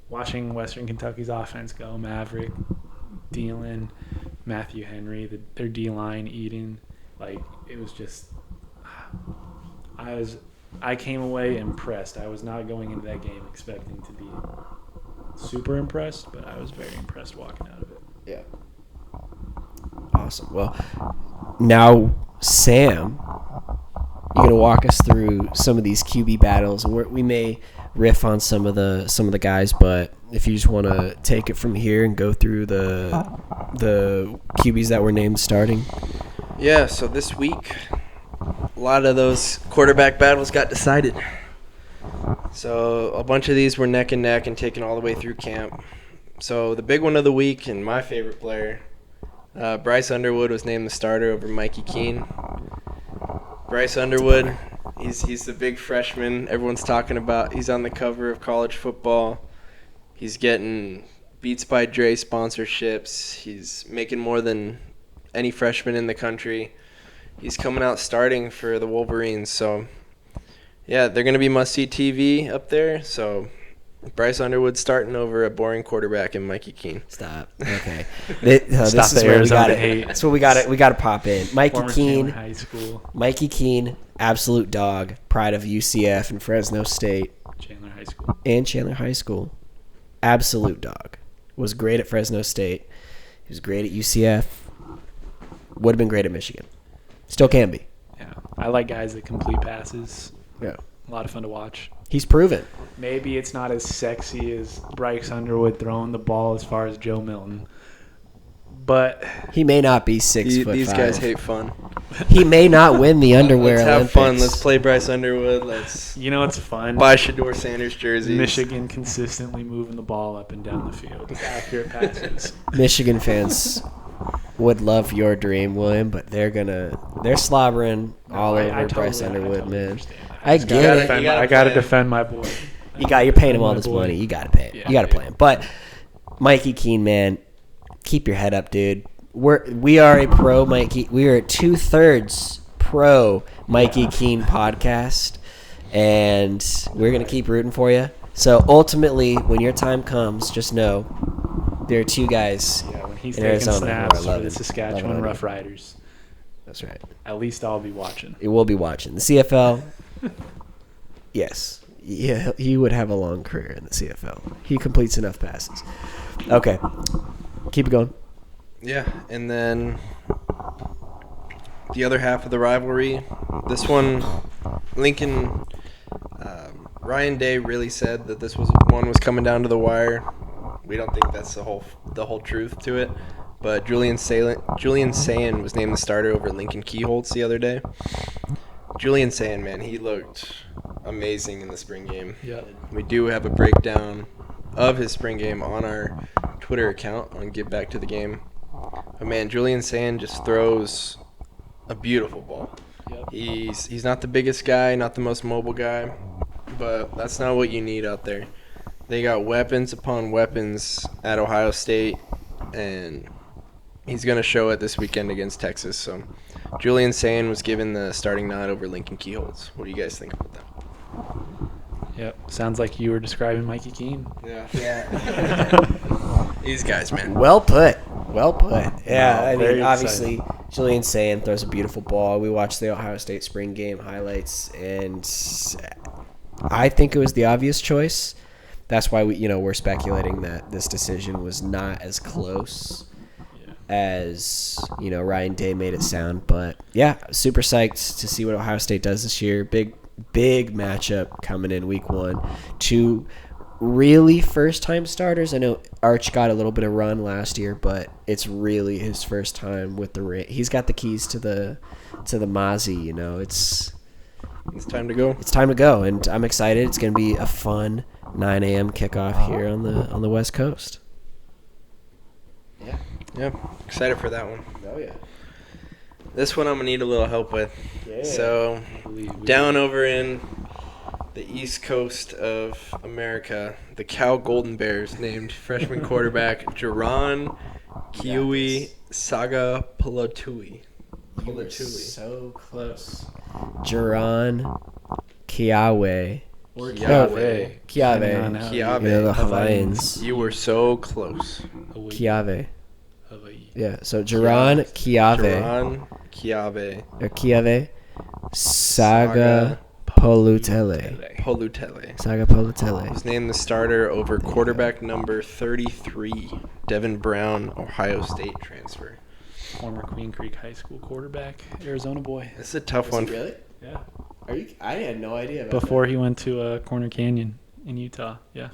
Western Kentucky's offense go. Maverick, Thielen, Matthew Henry, their D-line eating. It was just I came away impressed. I was not going into that game expecting to be super impressed, but I was very impressed walking out of it.
Yeah. Awesome. Well, now, Sam, you're going to walk us through some of these QB battles, and we may riff on some of the guys, but if you just want to take it from here and go through the QBs that were named starting.
Yeah, so this week, a lot of those quarterback battles got decided. So a bunch of these were neck and neck and taken all the way through camp. So the big one of the week, and my favorite player, Bryce Underwood, was named the starter over Mikey Keene. Bryce Underwood, he's the big freshman everyone's talking about. He's on the cover of College Football. He's getting Beats by Dre sponsorships. He's making more than any freshman in the country. He's coming out starting for the Wolverines. So, yeah, they're going to be must-see TV up there. So, Bryce Underwood starting over a boring quarterback in Mikey Keene.
Stop. Okay. This
Stop
is
the
where
Arizona hate.
That's what we got to pop in.
Former Chandler High School.
Mikey Keene, absolute dog, pride of UCF and Fresno State.
Chandler High School.
And Chandler High School. Absolute dog. Was great at Fresno State. He was great at UCF. Would have been great at Michigan. Still can be.
Yeah. I like guys that complete passes.
Yeah.
A lot of fun to watch.
He's proven.
Maybe it's not as sexy as Bryce Underwood throwing the ball as far as Joe Milton. But
he may not be 6'5".
These guys hate fun.
He may not win the underwear
Let's
Olympics.
have fun. Let's play Bryce Underwood. Let's
it's fun.
buy Shador Sanders jerseys.
Michigan consistently moving the ball up and down the field. Accurate passes.
Michigan fans would love your dream, William, but they're slobbering all over Bryce Underwood, man.
Understand.
I get it.
I gotta defend my boy.
You're paying him all this money. You gotta pay it.
Yeah,
you gotta play him. But Mikey Keene, man, keep your head up, dude. We are a pro Mikey. We are a 2/3 pro Mikey Keene podcast, and we're gonna keep rooting for you. So ultimately, when your time comes, just know there are 2 guys
He's
in
taking
Arizona.
snaps
I
for
love
the
him.
Saskatchewan
Love it.
Roughriders.
That's right.
At least I'll be watching.
It will be watching the CFL. Yes, yeah, he would have a long career in the CFL. He completes enough passes. Okay, keep it going.
Yeah, and then the other half of the rivalry. This one, Lincoln. Ryan Day really said that this was coming down to the wire. We don't think that's the whole truth to it. But Julian Sayin was named the starter over Lincoln Keyholtz the other day. Julian Sayin, man, he looked amazing in the spring game.
Yeah.
We do have a breakdown of his spring game on our Twitter account on Give Back to the Game. But man, Julian Sayin just throws a beautiful ball.
Yep.
He's not the biggest guy, not the most mobile guy, but that's not what you need out there. They got weapons upon weapons at Ohio State, and he's going to show it this weekend against Texas. So Julian Sayin was given the starting nod over Lincoln Keyholtz. What do you guys think about that?
Yep. Sounds like you were describing Mikey Keene.
Yeah. These guys, man.
Well put. Well put. Yeah,
Wow,
I mean,
very
obviously, Julian Sayin throws a beautiful ball. We watched the Ohio State spring game highlights, and I think it was the obvious choice. That's why we're speculating that this decision was not as close as Ryan Day made it sound. But yeah, super psyched to see what Ohio State does this year. Big matchup coming in week 1. Two really first-time starters. I know Arch got a little bit of run last year, but it's really his first time with the ring. He's got the keys to the Mozzie.
It's time to go.
It's time to go, and I'm excited. It's going to be a fun 9 a.m. kickoff here on the West Coast.
Yeah, excited for that one.
Oh yeah.
This one I'm going to need a little help with.
Yeah.
So, down over in the east coast of America, the Cal Golden Bears named freshman quarterback Jaron Kiwi Saga Palatui.
You were so close. Jaron Kiawe.
Or
Kiave.
Kiave.
Kiave.
The Hawaiians.
You were so close.
Kiave.
Hawaii.
Yeah, so Jaron Kiave.
Jaron Kiave.
Or Kiave. Saga Polutele.
Polutele.
Saga Polutele.
Was named the starter over quarterback number 33, Devin Brown, Ohio State transfer.
Former Queen Creek High School quarterback, Arizona boy.
This is a tough one.
Really?
Yeah.
Are you? I had no idea about
Before he went to Corner Canyon in Utah. Yeah.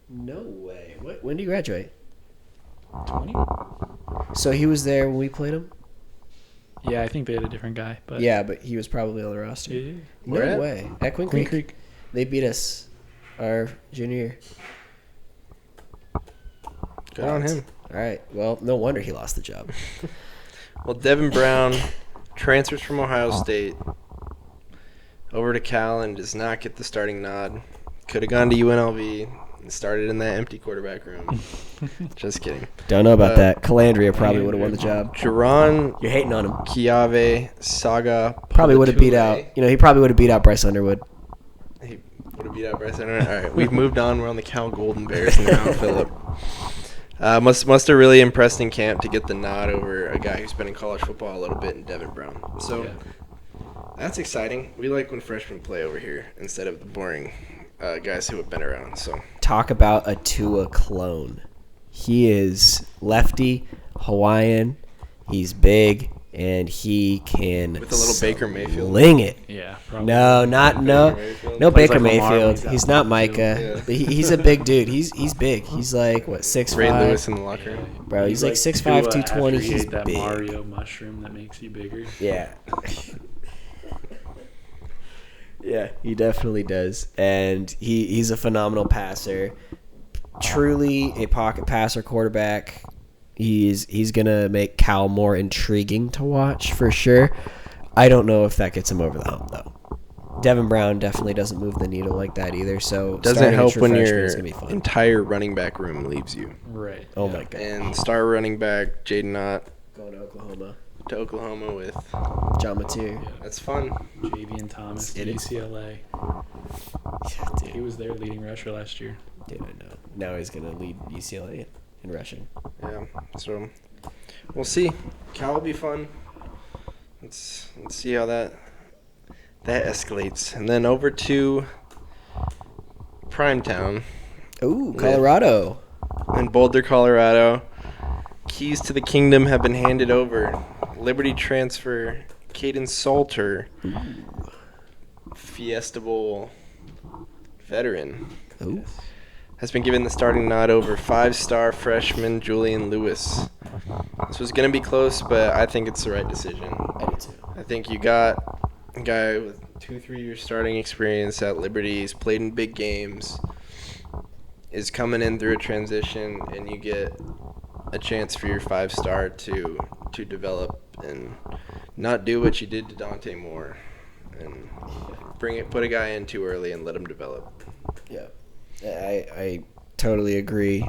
No way. When did you graduate?
20?
So he was there when we played him?
Yeah, I think they had a different guy. But
Yeah, but he was probably on the roster.
Yeah.
No
Where at?
way. At Queen
Queen
Creek.
Creek.
They beat us our junior year.
Good on him.
All right. Well, no wonder he lost the job.
Well, Devin Brown transfers from Ohio State over to Cal and does not get the starting nod. Could have gone to UNLV and started in that empty quarterback room. Just kidding.
Don't know about that. Calandria probably would have won the job.
Jaron
You're hating on him.
Kiave Saga
Probably would have beat
Palatule.
out. He probably would have beat out Bryce Underwood.
He would have beat out Bryce Hunter. All right, we've moved on. We're on the Cal Golden Bears now, Philip. Must have really impressed in camp to get the nod over a guy who's been in college football a little bit in Devin Brown. So that's exciting. We like when freshmen play over here instead of the boring guys who have been around. So
Talk about a Tua clone. He is lefty, Hawaiian. He's big, and he can
with a little Baker Mayfield.
sling it.
Yeah. Probably.
No, no
Mayfield.
Baker
like Lamar when
Mayfield.
he's out
He's not
too.
Micah.
Yeah.
But he's a big dude. He's big. He's like what 6'5".
Ray Lewis in the locker room.
Bro, he's like 6'5",
Tua
220.
after he
He's
ate that
big.
Mario mushroom that makes you bigger.
Yeah. Yeah, he definitely does. And he's a phenomenal passer. Truly a pocket passer quarterback. He's going to make Cal more intriguing to watch for sure. I don't know if that gets him over the hump, though. Devin Brown definitely doesn't move the needle like that either. So
Doesn't
starting a
help
true
when
freshman
your
is gonna be fun.
entire running back room leaves you.
Right.
Oh, my God.
And star running back Jaden Knott
Going to Oklahoma.
to Oklahoma with.
John Mateer.
That's fun.
Javian Thomas,
It is
UCLA.
Yeah,
He was their leading rusher last year.
Dude, I know. Now he's going to lead UCLA in rushing.
Yeah. Yeah, so we'll see. Cal will be fun. Let's see how that escalates. And then over to Primetown.
Ooh, Colorado.
In Boulder, Colorado. Keys to the kingdom have been handed over. Liberty transfer Caden Salter. Fiesta Bowl veteran.
Ooh.
Has been given the starting nod over 5-star freshman Julian Lewis. This was going to be close, but I think it's the right decision.
I do too.
I think you got a guy with 2-3 years starting experience at Liberty. He's played in big games, is coming in through a transition, and you get a chance for your 5-star to develop and not do what you did to Dante Moore and put a guy in too early and let him develop.
Yeah. I totally agree.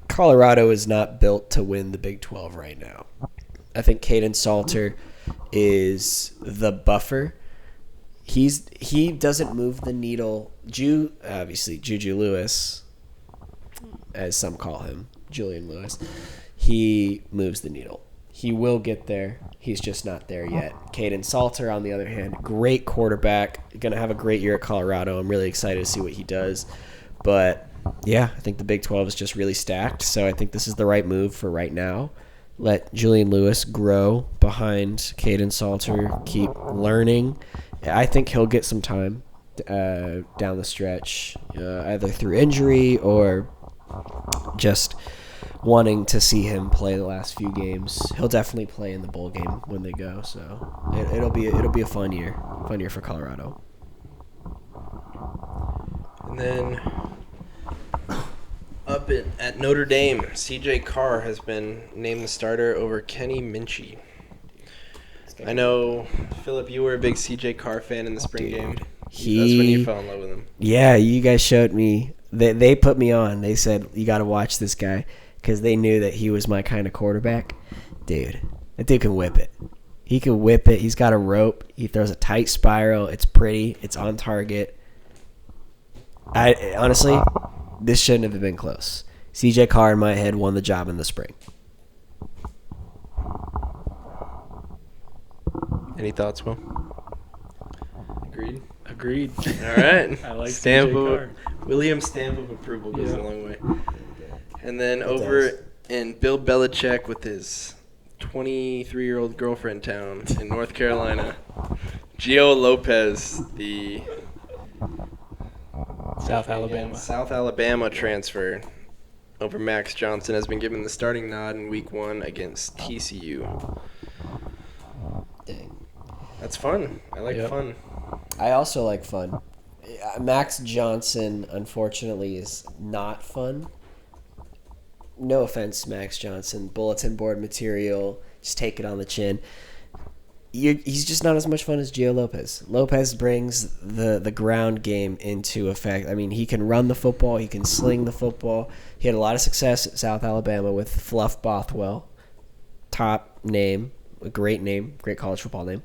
Colorado is not built to win the Big 12 right now. I think Caden Salter is the buffer. He doesn't move the needle. Obviously, Juju Lewis, as some call him, Julian Lewis, he moves the needle. He will get there. He's just not there yet. Caden Salter, on the other hand, great quarterback. Going to have a great year at Colorado. I'm really excited to see what he does. But, yeah, I think the Big 12 is just really stacked. So I think this is the right move for right now. Let Julian Lewis grow behind Caden Salter, keep learning. I think he'll get some time down the stretch, either through injury or just wanting to see him play the last few games. He'll definitely play in the bowl game when they go, so it'll be a fun year for Colorado.
And then up at Notre Dame, CJ Carr has been named the starter over Kenny Minchie. I know, Philip, you were a big CJ Carr fan in the spring game. That's when you fell in love with him.
Yeah, you guys showed me. They put me on. They said, you got to watch this guy because they knew that he was my kind of quarterback. Dude, that dude can whip it. He can whip it. He's got a rope. He throws a tight spiral. It's pretty. It's on target. Honestly, this shouldn't have been close. CJ Carr, in my head, won the job in the spring.
Any thoughts, Will?
Agreed.
All right.
I like
stamp
CJ
of,
Carr.
William's stamp of approval goes a long way. And then
It
over
does.
in Bill Belichick with his 23-year-old girlfriend town in North Carolina, Gio Lopez, the
South Alabama.
South Alabama transfer over Max Johnson, has been given the starting nod in Week 1 against TCU.
Dang.
That's fun. I like fun.
I also like fun. Max Johnson, unfortunately, is not fun. No offense, Max Johnson. Bulletin board material. Just take it on the chin. He's just not as much fun as Gio Lopez. Lopez brings the ground game into effect. I mean, he can run the football. He can sling the football. He had a lot of success at South Alabama with Fluff Bothwell. Top name. A great name. Great college football name.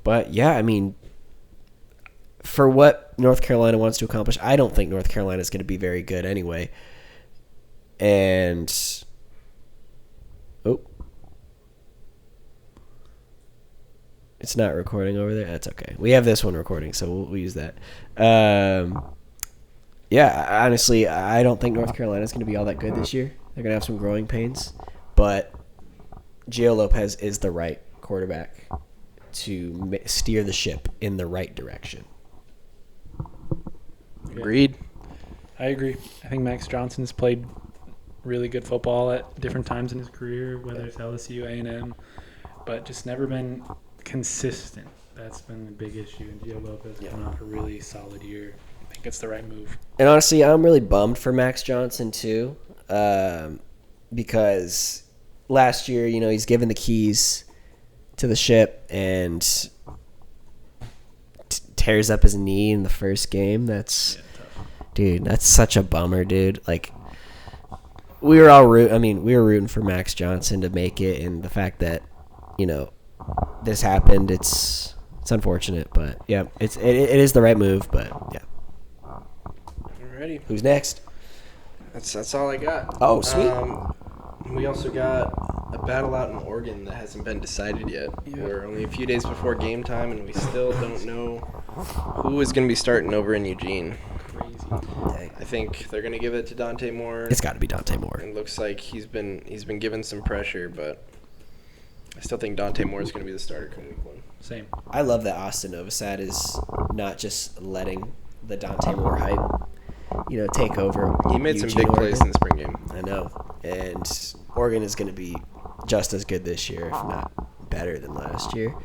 But, yeah, I mean, for what North Carolina wants to accomplish, I don't think North Carolina is going to be very good anyway. And, it's not recording over there. That's okay. We have this one recording, so we'll use that. Yeah, honestly, I don't think North Carolina is going to be all that good this year. They're going to have some growing pains. But Gio Lopez is the right quarterback to steer the ship in the right direction.
Agreed.
I agree. I think Max Johnson's played really good football at different times in his career, whether it's LSU, A&M, but just never been consistent. That's been the big issue. And Gio Lopez coming off a really solid year. I think it's the right move.
And honestly, I'm really bummed for Max Johnson too, because last year, he's given the keys to the ship and tears up his knee in the first game. That's such a bummer, dude. Like, we were rooting for Max Johnson to make it, and the fact that this happened, it's unfortunate, but yeah, it is the right move. But yeah.
Alrighty.
Who's next?
That's all I got.
Oh, sweet.
We also got a battle out in Oregon that hasn't been decided yet.
Yeah.
We're only a few days before game time, and we still don't know who is going to be starting over in Eugene.
Crazy.
I think they're going to give it to Dante Moore.
It's got to be Dante Moore.
It looks like he's been given some pressure, but I still think Dante Moore is going to be the starter come week 1.
Same.
I love that Austin Novosad is not just letting the Dante Moore hype, take over.
He made some
Eugene,
big plays
Oregon.
in the spring game.
I know. And Oregon is going to be just as good this year, if not better than last year.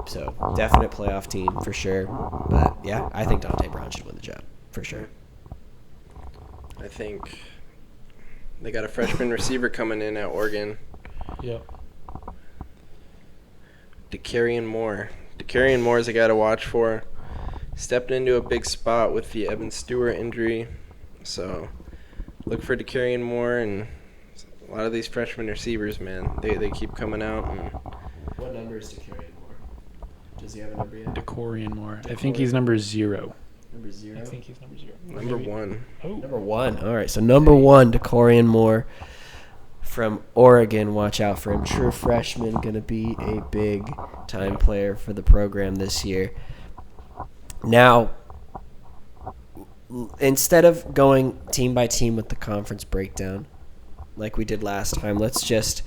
So, definite playoff team for sure. But, yeah, I think Dante Brown should win the job for sure.
I think they got a freshman receiver coming in at Oregon.
Yep.
Dakarian Moore. Dakarian Moore is a guy to watch for. Stepped into a big spot with the Evan Stewart injury. So, look for Dakarian Moore, and a lot of these freshman receivers, man, they keep coming out. And
What number is Dakarian Moore? Does he have a number yet?
Decorian Moore. I think he's number 0.
Number 0?
I think he's number 0.
number 1.
Oh.
Number 1. All right, so number 1, Dakorian Moore from Oregon. Watch out for him. True freshman, going to be a big-time player for the program this year. Now, instead of going team by team with the conference breakdown like we did last time, let's just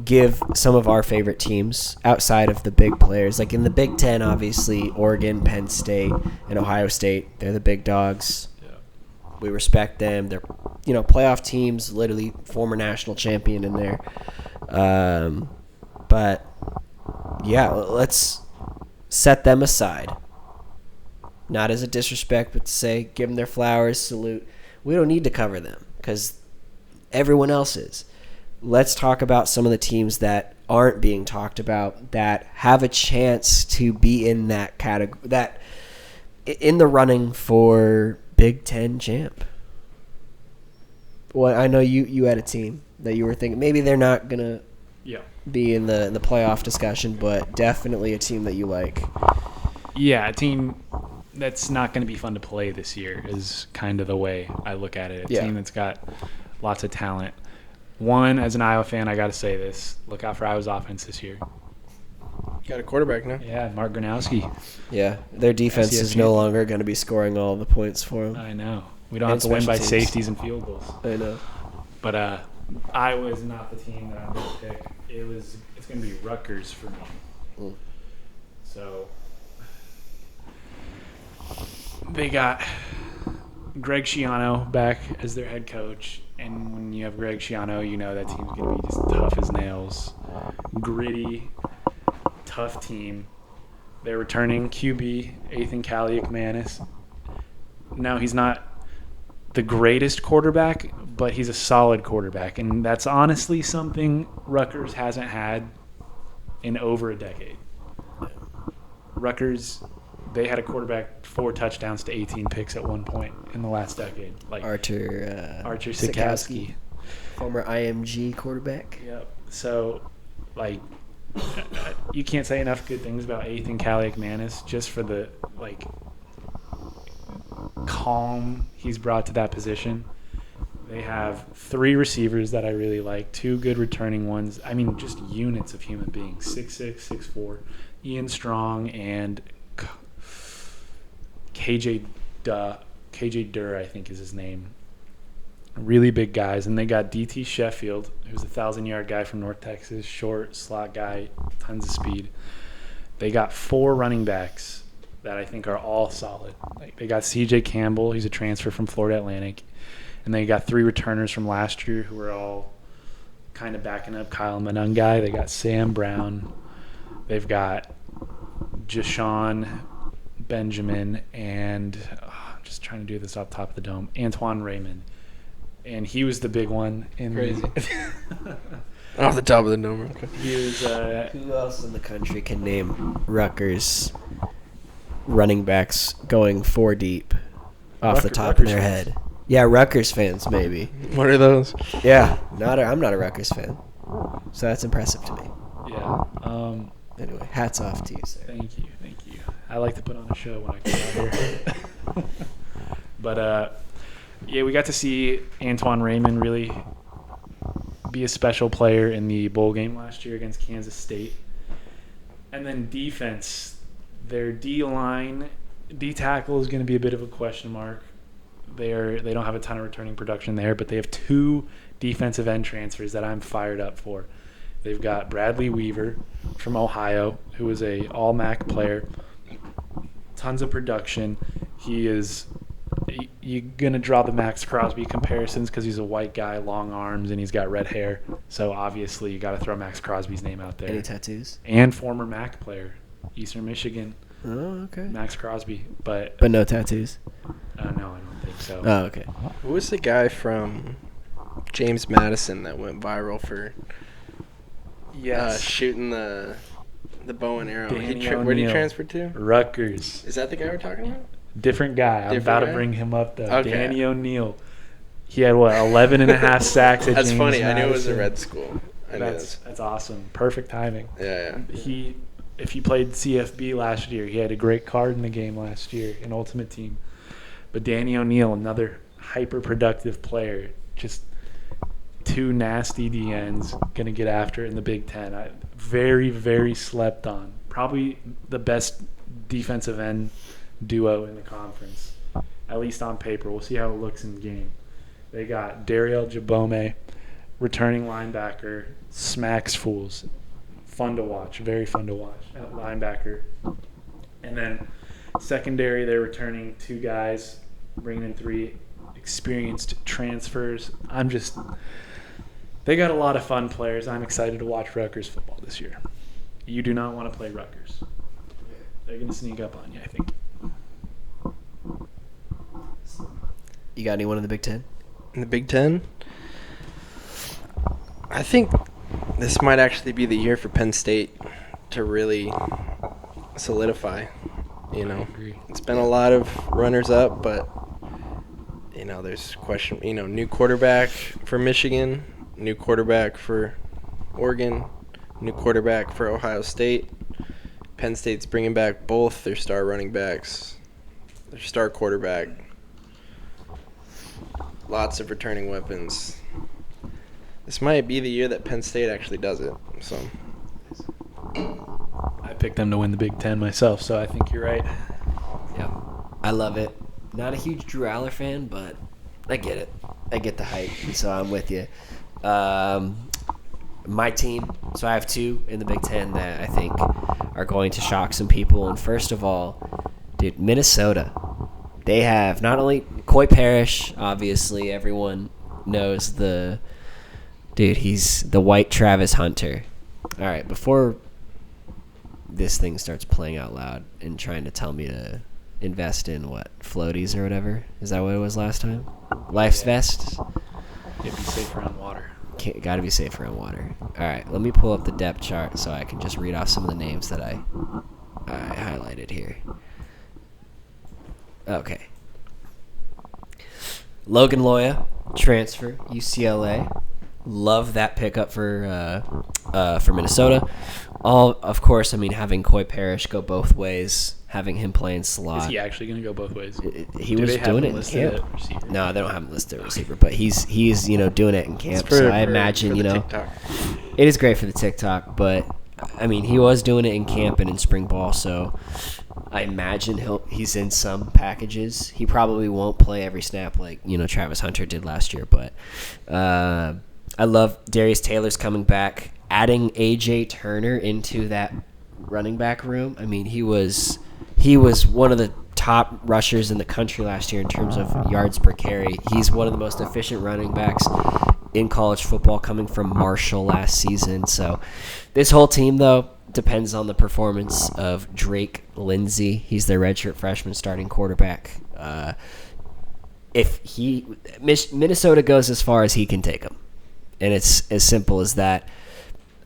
give some of our favorite teams outside of the big players. Like in the Big Ten, obviously, Oregon, Penn State, and Ohio State, they're the big dogs.
Yeah.
We respect them. They're, playoff teams, literally former national champion in there. But, yeah, let's set them aside. Not as a disrespect, but to say, give them their flowers, salute. We don't need to cover them because everyone else is. Let's talk about some of the teams that aren't being talked about that have a chance to be in that category, that in the running for Big Ten champ. Well, I know you had a team that you were thinking maybe they're not gonna be in the playoff discussion, but definitely a team that you like.
Yeah, a team that's not going to be fun to play this year is kind of the way I look at it. A team that's got lots of talent. One, as an Iowa fan, I got to say this. Look out for Iowa's offense this year.
Got a quarterback now.
Yeah, Mark Gronowski.
Yeah, their defense is no longer going to be scoring all the points for them.
I know. We don't have to win by
special teams.
safeties and field goals.
I know.
But Iowa is not the team that I'm going to pick. It's going to be Rutgers for me.
Mm.
So they got Greg Schiano back as their head coach. And when you have Greg Schiano, you know that team's going to be just tough as nails. Gritty, tough team. They're returning QB, Ethan Kaliakmanis. Now, he's not the greatest quarterback, but he's a solid quarterback. And that's honestly something Rutgers hasn't had in over a decade. Rutgers, they had a quarterback 4 touchdowns to 18 picks at one point in the last decade. Like
Archer
Sikowski.
Former IMG quarterback.
Yep. So, you can't say enough good things about Ethan Kaliakmanis just for the, calm he's brought to that position. They have 3 receivers that I really like, 2 good returning ones. I mean, just units of human beings, 6'6", 6'4". Ian Strong and KJ Durr, I think is his name. Really big guys. And they got DT Sheffield, who's a 1,000-yard guy from North Texas, short, slot guy, tons of speed. They got 4 running backs that I think are all solid. They got CJ Campbell, he's a transfer from Florida Atlantic. And they got 3 returners from last year who are all kind of backing up Kyle Monungai. They got Sam Brown. They've got Jashawn Benjamin and I'm just trying to do this off the top of the dome, Antoine Raymond. And he was the big one.
Crazy. Off the top of the dome. Okay.
He was,
who else in the country can name Rutgers running backs going 4 deep off the top of their head? Yeah, Rutgers fans, maybe.
What are those?
Yeah, I'm not a Rutgers fan, so that's impressive to me.
Yeah.
Anyway, hats off to you, sir.
Thank you. I like to put on a show when I come out here. But Yeah, we got to see Antoine Raymond really be a special player in the bowl game last year against Kansas State. And then defense, their D-line, D-tackle is going to be a bit of a question mark. They don't have a ton of returning production there, but they have 2 defensive end transfers that I'm fired up for. They've got Bradley Weaver from Ohio, who is a all-MAC player. Tons of production. You're going to draw the Max Crosby comparisons because he's a white guy, long arms, and he's got red hair. So obviously you got to throw Max Crosby's name out there.
Any tattoos?
And former MAC player, Eastern Michigan.
Oh, okay.
Max Crosby. But
no tattoos?
No, I don't think so.
Oh, okay.
Who was the guy from James Madison that went viral for shooting the bow and arrow? Where did he transfer to?
Rutgers.
Is that the guy we're talking about?
Different guy. I'm about to bring him up, though.
Okay.
Danny O'Neal. He had, 11 and a half sacks at
That's
James
funny.
Madison.
I knew it was a red school.
That's awesome. Perfect timing.
Yeah.
If you played CFB last year, he had a great card in the game last year in Ultimate Team. But Danny O'Neal, another hyper-productive player, just 2 nasty DNs, going to get after it in the Big Ten. Very, very slept on. Probably the best defensive end duo in the conference, at least on paper. We'll see how it looks in the game. They got Dariel Jabome, returning linebacker, smacks fools. Fun to watch, very fun to watch at linebacker. And then secondary, they're returning 2 guys, bringing in 3 experienced transfers. They got a lot of fun players. I'm excited to watch Rutgers football this year. You do not want to play Rutgers. They're going to sneak up on you, I think.
You got anyone in the Big Ten?
In the Big Ten? I think this might actually be the year for Penn State to really solidify. It's been a lot of runners-up, but, there's question. New quarterback for Michigan, new quarterback for Oregon, new quarterback for Ohio State. Penn State's bringing back both their star running backs, their star quarterback. Lots of returning weapons. This might be the year that Penn State actually does it. So
I picked them to win the Big Ten myself, so I think you're right.
Yeah, I love it. Not a huge Drew Aller fan, but I get it. I get the hype, and so I'm with you. My team, so I have 2 in the Big Ten that I think are going to shock some people. And first of all, dude, Minnesota. They have not only Coy Parrish, obviously, everyone knows he's the white Travis Hunter. All right, before this thing starts playing out loud and trying to tell me to invest in floaties or whatever. Is that what it was last time? Life's vests?
Be safe around water.
Got to be safe around water. All right, let me pull up the depth chart so I can just read off some of the names that I highlighted here. Okay. Logan Loya, transfer, UCLA. Love that pickup for Minnesota. Of course, having Coy Parrish go both ways, having him playing slot.
Is he actually going to go both ways?
He was doing it in camp. No, they don't have him listed at receiver, but he's doing it in camp. So I imagine
TikTok.
It is great for the TikTok, but he was doing it in camp and in spring ball, so I imagine he's in some packages. He probably won't play every snap like Travis Hunter did last year, but I love Darius Taylor's coming back, adding AJ Turner into that running back room. He was one of the top rushers in the country last year in terms of yards per carry. He's one of the most efficient running backs in college football, coming from Marshall last season. So this whole team, though, depends on the performance of Drake Lindsey. He's their redshirt freshman starting quarterback. If Minnesota goes as far as he can take them, and it's as simple as that,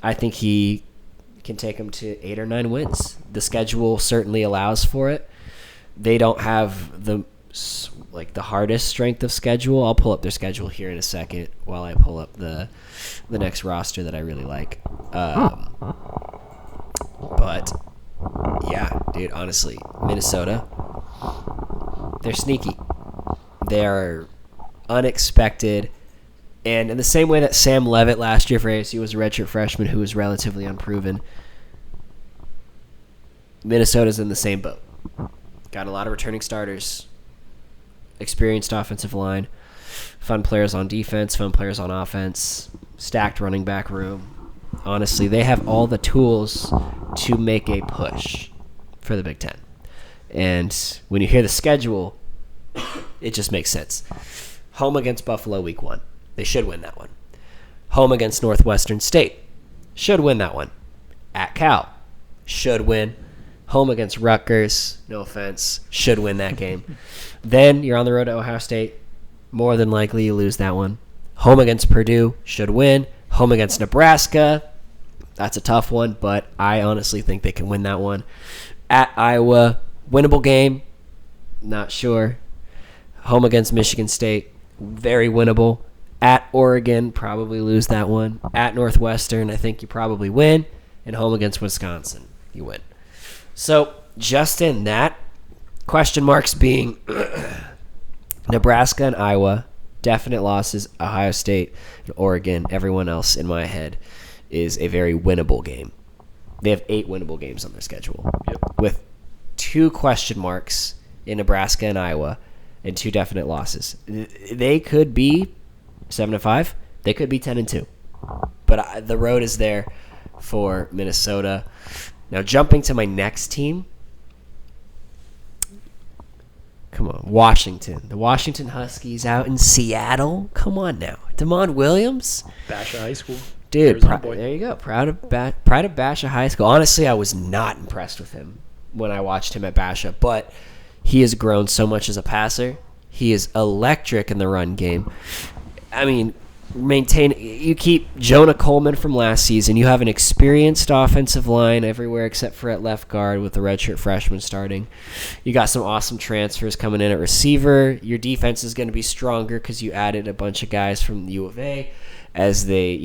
I think he can take them to 8 or 9 wins. The schedule certainly allows for it. They don't have the hardest strength of schedule. I'll pull up their schedule here in a second while I pull up the next roster that I really like. But yeah, dude, honestly, Minnesota, they're sneaky. They're unexpected. And in the same way that Sam Levitt last year for ASU was a redshirt freshman who was relatively unproven, Minnesota's in the same boat. Got a lot of returning starters, experienced offensive line, fun players on defense, fun players on offense, stacked running back room. Honestly, they have all the tools to make a push for the Big Ten. And when you hear the schedule, it just makes sense. Home against Buffalo week 1. They should win that one. Home against Northwestern State. Should win that one. At Cal. Should win. Home against Rutgers. No offense. Should win that game. Then you're on the road to Ohio State. More than likely you lose that one. Home against Purdue. Should win. Home against Nebraska. That's a tough one, but I honestly think they can win that one. At Iowa. Winnable game. Not sure. Home against Michigan State. Very winnable. At Oregon, probably lose that one. At Northwestern, I think you probably win. And home against Wisconsin, you win. So, just in that, question marks being Nebraska and Iowa, definite losses, Ohio State and Oregon. Everyone else in my head is a very winnable game. They have 8 winnable games on their schedule.
Yep.
With 2 question marks in Nebraska and Iowa and 2 definite losses. They could be 7-5. They could be 10-2. But the road is there for Minnesota. Now, jumping to my next team. Come on, Washington. The Washington Huskies out in Seattle. Come on now. Damon Williams.
Basha High School.
Dude, there you go. Proud of Basha High School. Honestly, I was not impressed with him when I watched him at Basha, but he has grown so much as a passer. He is electric in the run game. I mean, you keep Jonah Coleman from last season. You have an experienced offensive line everywhere except for at left guard with the redshirt freshman starting. You got some awesome transfers coming in at receiver. Your defense is going to be stronger because you added a bunch of guys from the U of A as they,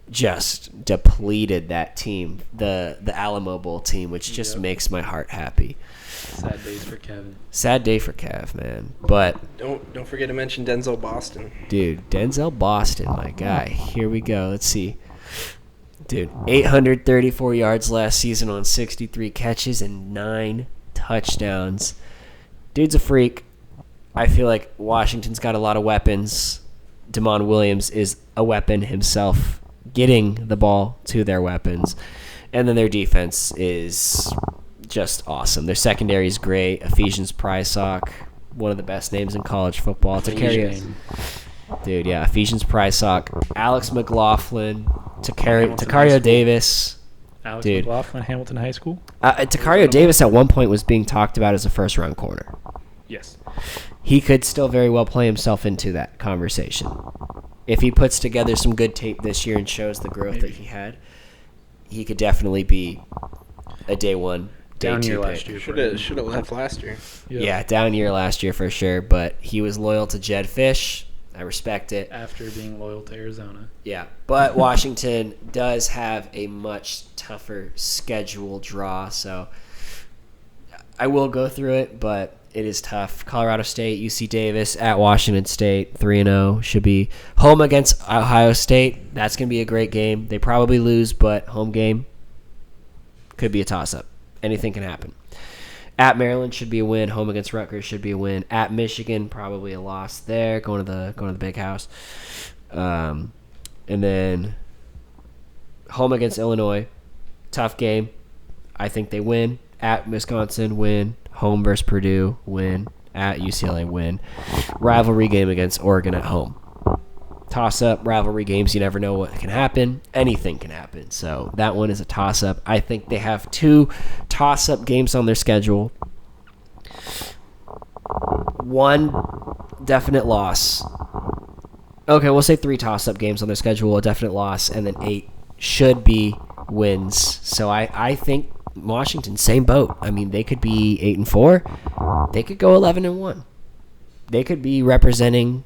just depleted that team, the Alamo Bowl team, which just makes my heart happy.
Sad days for Kevin.
Sad day for Kev, man. But
don't forget to mention Denzel Boston.
Dude, Denzel Boston, my guy. Here we go. Let's see. Dude, 834 yards last season on 63 catches and 9 touchdowns. Dude's a freak. I feel like Washington's got a lot of weapons. Damon Williams is a weapon himself, getting the ball to their weapons. And then their defense is just awesome. Their secondary is great. Ephesians Prysock, one of the best names in college football. Ephesians Prysock, Alex McLaughlin, Takario Davis.
Alex McLaughlin, Hamilton High School.
Takario Davis at one point was being talked about as a first-round corner.
Yes.
He could still very well play himself into that conversation. If he puts together some good tape this year and shows the growth that he had, he could definitely be a day 1.
Down year last year.
Should have left last year.
Yeah, down year last year for sure, but he was loyal to Jed Fish. I respect it.
After being loyal to Arizona.
Yeah, but Washington does have a much tougher schedule draw, so I will go through it, but it is tough. Colorado State, UC Davis, at Washington State, 3-0. Should be home against Ohio State. That's going to be a great game. They probably lose, but home game could be a toss-up. Anything can happen. At Maryland should be a win. Home against Rutgers should be a win. At Michigan, probably a loss there. Going to the big house. And then home against Illinois, tough game. I think they win. At Wisconsin, win. Home versus Purdue, win. At UCLA, win. Rivalry game against Oregon at home. Toss-up, rivalry games, you never know what can happen. Anything can happen. So that one is a toss-up. I think they have 2 toss-up games on their schedule. 1 definite loss. Okay, we'll say 3 toss-up games on their schedule, a definite loss, and then 8 should be wins. So I think Washington, same boat. I mean, they could be 8-4. They could go 11-1. They could be representing...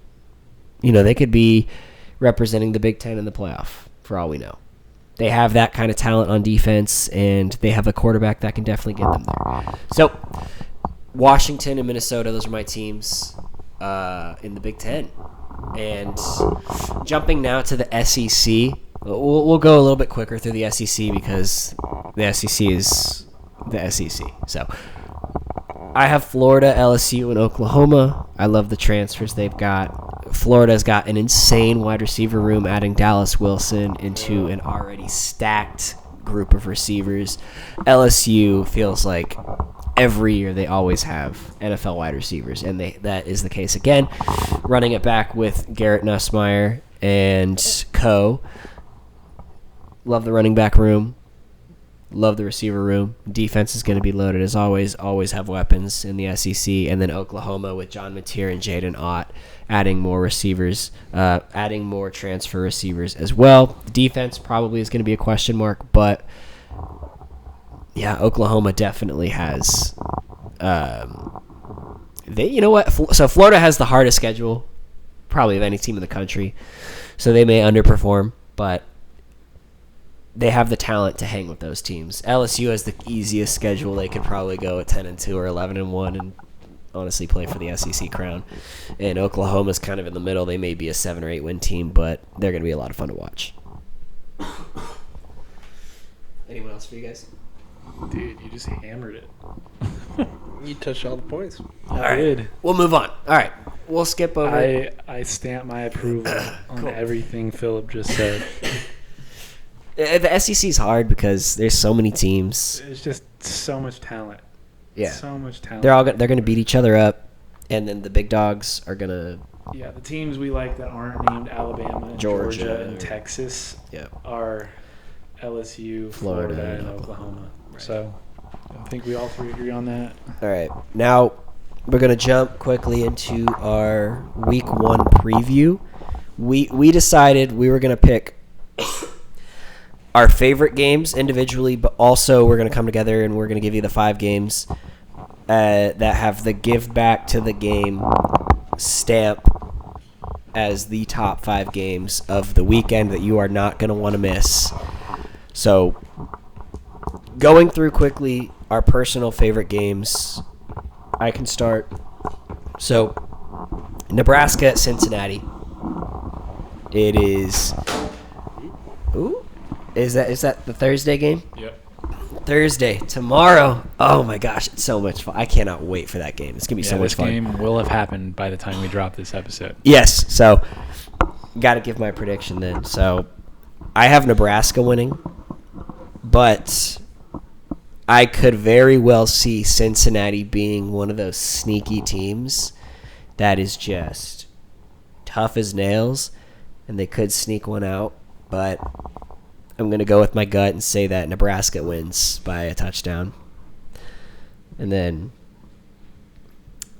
they could be representing the Big Ten in the playoff, for all we know. They have that kind of talent on defense, and they have a quarterback that can definitely get them there. So, Washington and Minnesota, those are my teams in the Big Ten. And jumping now to the SEC, we'll go a little bit quicker through the SEC because the SEC is the SEC. So I have Florida, LSU, and Oklahoma. I love the transfers they've got. Florida's got an insane wide receiver room, adding Dallas Wilson into an already stacked group of receivers. LSU feels like every year they always have NFL wide receivers, and that is the case again. Running it back with Garrett Nussmeier and co. Love the running back room. Love the receiver room. Defense is going to be loaded as always. Always have weapons in the SEC. And then Oklahoma with John Mateer and Jaden Ott adding more receivers, adding more transfer receivers as well. The defense probably is going to be a question mark, but yeah, Oklahoma definitely has. You know what? So Florida has the hardest schedule, probably of any team in the country. So they may underperform, but they have the talent to hang with those teams. LSU has the easiest schedule. They could probably go at 10-2 or 11-1 and honestly play for the SEC crown. And Oklahoma's kind of in the middle. They may be a 7 or 8 win team, but they're going to be a lot of fun to watch. Anyone else for you guys?
Dude, you just hammered it.
You touched all the points.
I did.
We'll move on. All right. We'll skip over.
I stamp my approval on everything Philip just said.
The SEC is hard because there's so many teams.
There's just so much talent.
Yeah.
So much talent.
They're going to beat each other up, and then the big dogs are going to.
Yeah, the teams we like that aren't named Alabama, Georgia and Texas are LSU, Florida, and Oklahoma. Right. So I think we all three agree on that.
All right. Now we're going to jump quickly into our Week 1 preview. We decided we were going to pick our favorite games individually, but also we're going to come together and we're going to give you the 5 games that have the give back to the game stamp as the top 5 games of the weekend that you are not going to want to miss. So going through quickly our personal favorite games, I can start. So Nebraska at Cincinnati. It is. Ooh. Is that the Thursday game?
Yep.
Thursday, tomorrow. Oh my gosh, it's so much fun. I cannot wait for that game. It's going to be so much fun.
This game will have happened by the time we drop this episode.
Yes, so got to give my prediction then. So I have Nebraska winning, but I could very well see Cincinnati being one of those sneaky teams that is just tough as nails, and they could sneak one out, but I'm going to go with my gut and say that Nebraska wins by a touchdown. And then,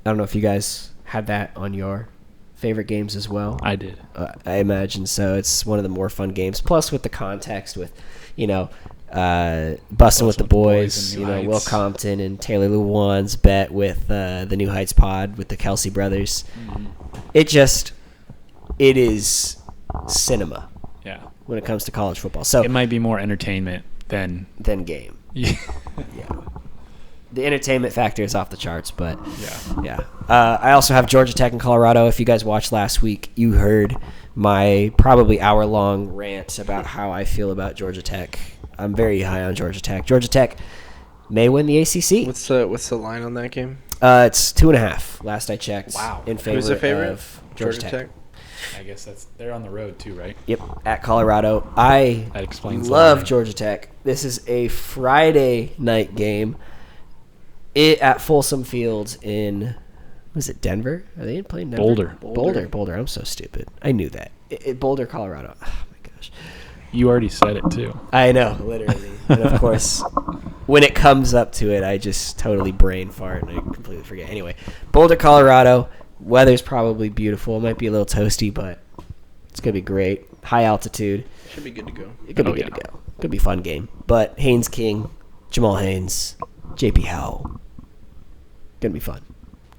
I don't know if you guys had that on your favorite games as well.
I did.
I imagine so. It's one of the more fun games. Plus with the context with, Bustin' with the Boys, Will Compton and Taylor Lewan's bet with the New Heights pod with the Kelsey brothers. Mm-hmm. It is cinema.
Yeah.
When it comes to college football. So
it might be more entertainment than
game.
Yeah.
Yeah. The entertainment factor is off the charts, but
yeah.
I also have Georgia Tech and Colorado. If you guys watched last week, you heard my probably hour-long rant about how I feel about Georgia Tech. I'm very high on Georgia Tech. Georgia Tech may win the ACC.
What's the line on that game?
It's 2.5. Last I checked.
Wow.
In favor
Who's the favorite?
of Georgia Tech.
I guess they're on the road too, right?
Yep, at Colorado. I
That explains
love
why.
Georgia Tech. This is a Friday night game. At Folsom Field in, was it Denver? Are they playing Denver? Boulder. I'm so stupid. I knew that. Boulder, Colorado. Oh my gosh.
You already said it too.
I know, literally. And of course, when it comes up to it, I just totally brain fart and I completely forget. Anyway, Boulder, Colorado. Weather's probably beautiful. It might be a little toasty, but it's going to be great. High altitude.
Should be good to go.
It could be good to go. Could be a fun game. But Haynes King, Jamal Haynes, JP Howell. Going to be fun.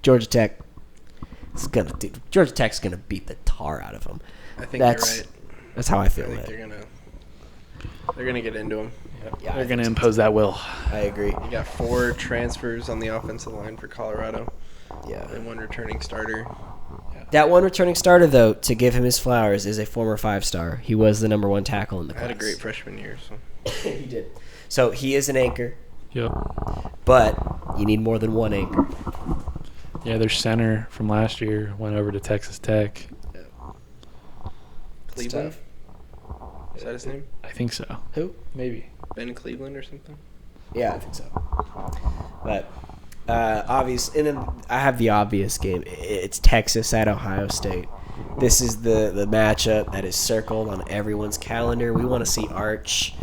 Georgia Tech. Georgia Tech's going to beat the tar out of them.
I think you're right.
That's how I feel.
I think they're gonna get into them.
Yeah,
They're going to impose that will.
I agree.
You got 4 transfers on the offensive line for Colorado.
Yeah.
And 1 returning starter.
Yeah.
That one returning starter, though, to give him his flowers, is a former 5-star. He was the number 1 tackle in the class.
Had a great freshman year. So
He did. So he is an anchor,
Yep.
but you need more than one anchor.
Yeah, their center from last year went over to Texas Tech.
Cleveland? Is that his name?
I think so.
Who?
Maybe.
Ben Cleveland or something?
Yeah, I think so. But obvious, and then I have the obvious game. It's Texas at Ohio State. This is the matchup that is circled on everyone's calendar. We want to see Arch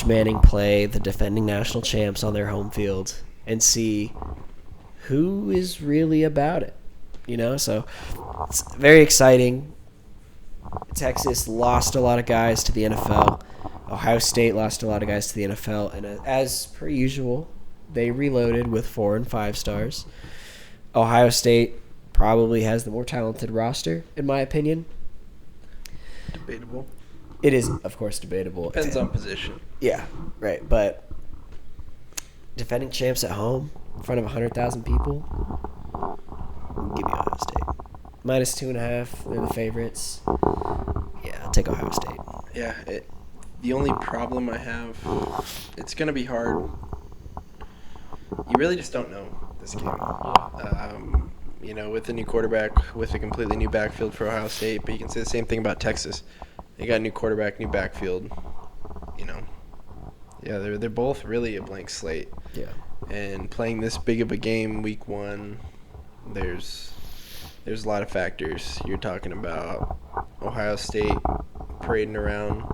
Manning play the defending national champs on their home field and see who is really about it. So it's very exciting. Texas lost a lot of guys to the NFL. Ohio State lost a lot of guys to the NFL. And as per usual, they reloaded with 4 and 5 stars. Ohio State probably has the more talented roster, in my opinion.
Debatable.
It is, of course, debatable.
Depends on position.
Yeah, right. But defending champs at home in front of 100,000 people, give me Ohio State. -2.5, they're the favorites. Yeah, I'll take Ohio State.
Yeah, the only problem I have, it's going to be hard. You really just don't know this game. With a new quarterback, with a completely new backfield for Ohio State, but you can say the same thing about Texas. They got a new quarterback, new backfield. Yeah, they're both really a blank slate.
Yeah.
And playing this big of a game week 1, there's a lot of factors. You're talking about Ohio State parading around,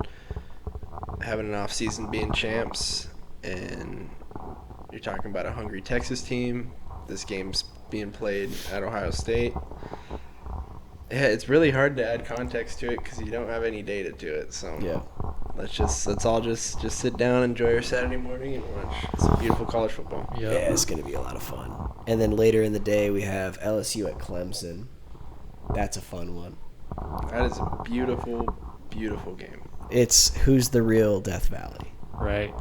having an off season, being champs, and you're talking about a hungry Texas team. This game's being played at Ohio State. Yeah, it's really hard to add context to it because you don't have any data to it. So
Yeah.
let's all just sit down, enjoy our Saturday morning, and watch some beautiful college football.
Yeah, it's going to be a lot of fun. And then later in the day, we have LSU at Clemson. That's a fun one.
That is a beautiful, beautiful game.
It's who's the real Death Valley.
Right.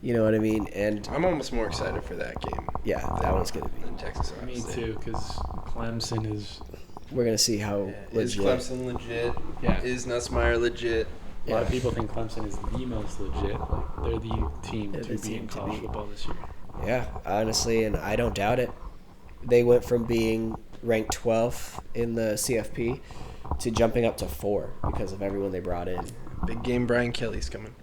You know what I mean? And
I'm almost more excited for that game.
yeah, that one's going to be.
In Texas, Ohio
Me
State.
too, because Clemson is.
We're going to see how
Is
legit.
Clemson legit?
Yeah.
Is Nussmeier legit?
A lot of people think Clemson is the most legit. Like, they're the team
They're
to
the
be
team
in
to
college
beat.
football this year.
Yeah, honestly, and I don't doubt it. They went from being ranked 12th in the CFP to jumping up to 4 because of everyone they brought in.
Big game Brian Kelly's coming.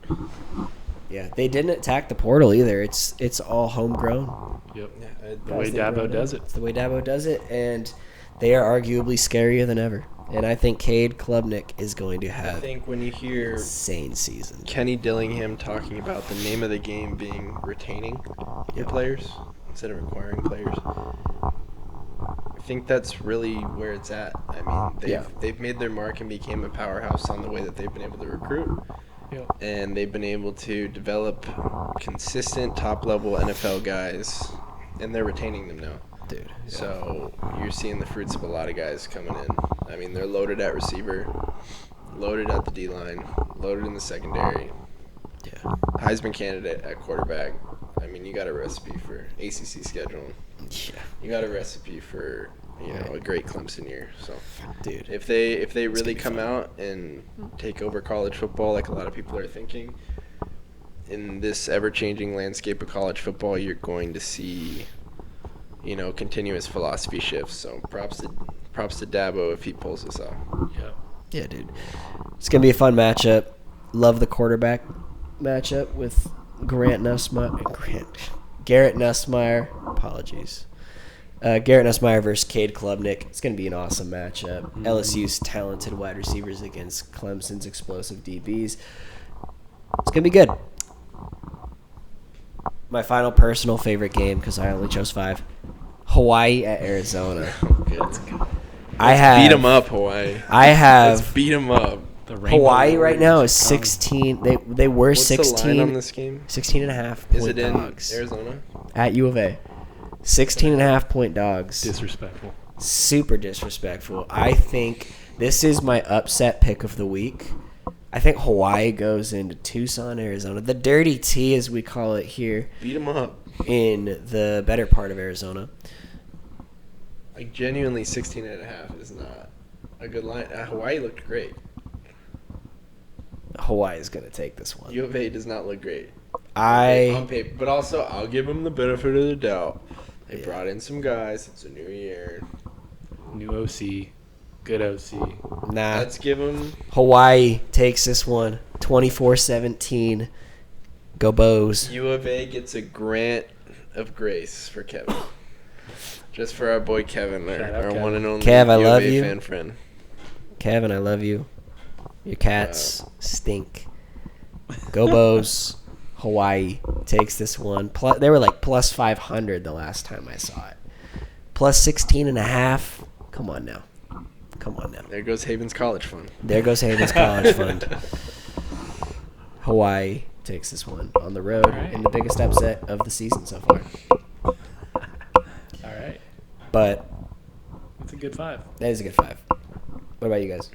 Yeah, they didn't attack the portal either. It's all homegrown.
Yep.
Yeah,
The
Guys
way
they brought
Dabo
in.
does it.
It's the way Dabo does it, and they are arguably scarier than ever. And I think Cade Klubnik is going to
I
have
think when you hear
insane season.
Kenny Dillingham talking about the name of the game being retaining your players instead of acquiring players, I think that's really where it's at. I mean, they've made their mark and became a powerhouse on the way that they've been able to recruit.
Yep.
And they've been able to develop consistent top-level NFL guys, and they're retaining them now.
Dude.
So you're seeing the fruits of a lot of guys coming in. I mean, they're loaded at receiver, loaded at the D-line, loaded in the secondary.
Yeah.
Heisman candidate at quarterback. I mean, you got a recipe for ACC scheduling.
Yeah.
You got a recipe for a great Clemson year. So,
Dude.
if they
gonna
really
be
come
fun.
out and take over college football like a lot of people are thinking, in this ever-changing landscape of college football, you're going to see continuous philosophy shifts. So props to Dabo if he pulls this off.
Yep.
Yeah, dude. It's going to be a fun matchup. Love the quarterback matchup with Garrett Nussmeier. Apologies. Garrett Nussmeier versus Cade Klubnik. It's going to be an awesome matchup. LSU's talented wide receivers against Clemson's explosive DBs. It's going to be good. My final personal favorite game, because I only chose 5. Hawaii at Arizona.
Let's
I
beat them up, Hawaii.
I have
Let's beat them up.
The Rainbow
Hawaii right now
Warriors
is
come.
16. They were
What's
16.
the line on this game?
16 and a half
Is
point
it in
dogs
Arizona?
at U of A. 16 and a half point dogs.
Disrespectful.
Super disrespectful. I think this is my upset pick of the week. I think Hawaii goes into Tucson, Arizona. The Dirty T, as we call it here
Beat them up.
in the better part of Arizona.
Like, genuinely 16.5 is not a good line. Hawaii looked great.
Hawaii is going to take this one.
U of A does not look great.
I
On paper. But also, I'll give them the benefit of the doubt. They brought in some guys. It's a new year.
New OC. Good OC.
Nah.
Let's give them.
Hawaii takes this one 24-17. Go Bows.
U of A gets a grant of grace for Kevin. Just for our boy Kevin,
Shout out
our
Kevin.
one and only
Kev, I
U
love
of A
you.
fan friend.
Kevin, I love you. Your cats stink. Go Bows. Hawaii takes this one. They were like plus 500 the last time I saw it. Plus 16.5. Come on now.
There goes Havens College Fund.
There goes Havens College Fund. Hawaii takes this one on the road in the biggest upset of the season so far.
All right.
But
That's a good 5.
that is a good 5. What about you guys?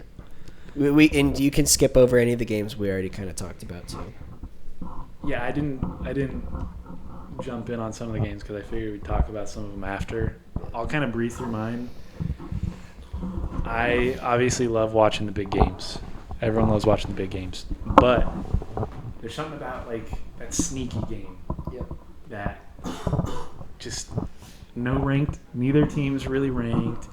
We and you can skip over any of the games we already kind of talked about too.
Yeah, I didn't jump in on some of the games because I figured we'd talk about some of them after. I'll kind of breeze through mine. I obviously love watching the big games. Everyone loves watching the big games. But there's something about, like, that sneaky game that just no ranked, neither team's really ranked,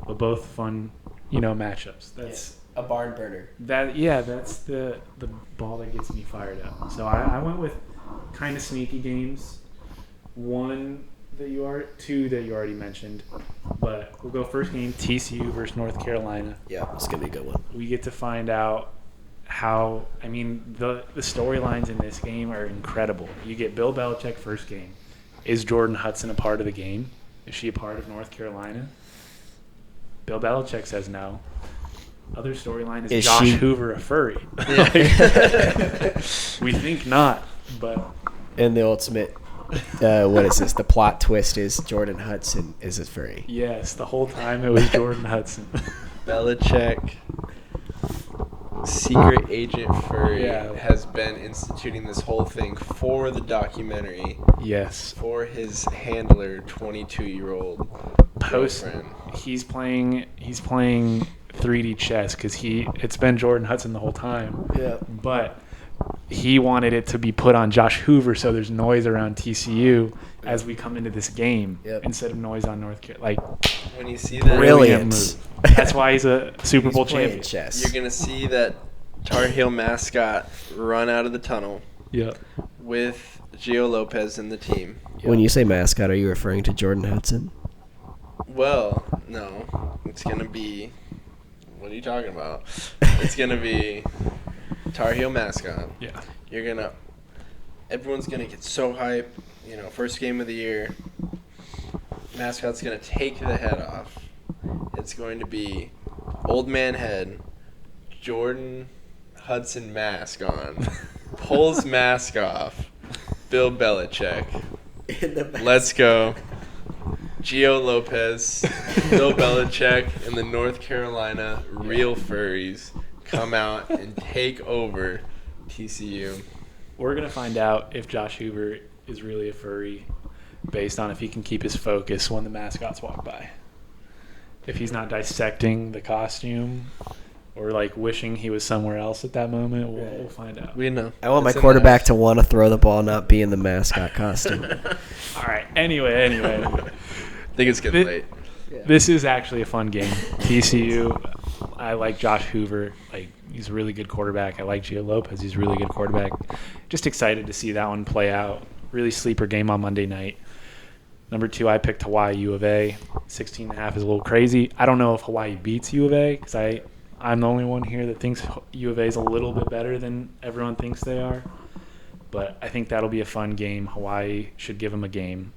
but both fun, matchups. That's
a barn burner.
that's the ball that gets me fired up. So I went with kind of sneaky games. Two that you already mentioned, but we'll go first game, TCU versus North Carolina.
Yeah, it's gonna be a good one.
We get to find out the storylines in this game are incredible. You get Bill Belichick first game. Is Jordan Hudson a part of the game? Is she a part of North Carolina? Bill Belichick says no. Other storyline is Josh Hoover a furry? We think not, but
And the ultimate, what is this? The plot twist is Jordan Hudson is a furry.
yes, the whole time it was Jordan Hudson.
Belichick, secret agent furry,
Yeah.
has been instituting this whole thing for the documentary
Yes.
for his handler, 22-year-old girlfriend.
He's playing 3D chess because it's been Jordan Hudson the whole time.
Yeah.
But he wanted it to be put on Josh Hoover so there's noise around TCU as we come into this game instead of noise on North Carolina. Like,
When you see that,
Brilliant.
move. That's why he's a Super Bowl
He's playing
champion.
chess.
you're going to see that Tar Heel mascot run out of the tunnel
Yeah.
with Gio Lopez and the team.
When you say mascot, are you referring to Jordan Hudson?
Well, no. It's going to be... What are you talking about? It's going to be Tar Heel mascot.
Yeah.
Everyone's going to get so hyped. First game of the year. Mascot's going to take the head off. It's going to be old man head, Jordan Hudson mask on, pulls mask off, Bill Belichick. Let's go. Gio Lopez, Bill Belichick, and the North Carolina real furries come out and take over TCU.
We're going to find out if Josh Hoover is really a furry based on if he can keep his focus when the mascots walk by. If he's not dissecting the costume or like wishing he was somewhere else at that moment, we'll find out.
We know.
I want my
It's in
quarterback to want to throw the ball, not be in the mascot costume.
All right. Anyway.
I think it's getting late.
This is actually a fun game. TCU, I like Josh Hoover. Like, he's a really good quarterback. I like Gio Lopez. He's a really good quarterback. Just excited to see that one play out. Really sleeper game on Monday night. Number 2, I picked Hawaii U of A. 16.5 is a little crazy. I don't know if Hawaii beats U of A because I'm the only one here that thinks U of A is a little bit better than everyone thinks they are. But I think that'll be a fun game. Hawaii should give them a game.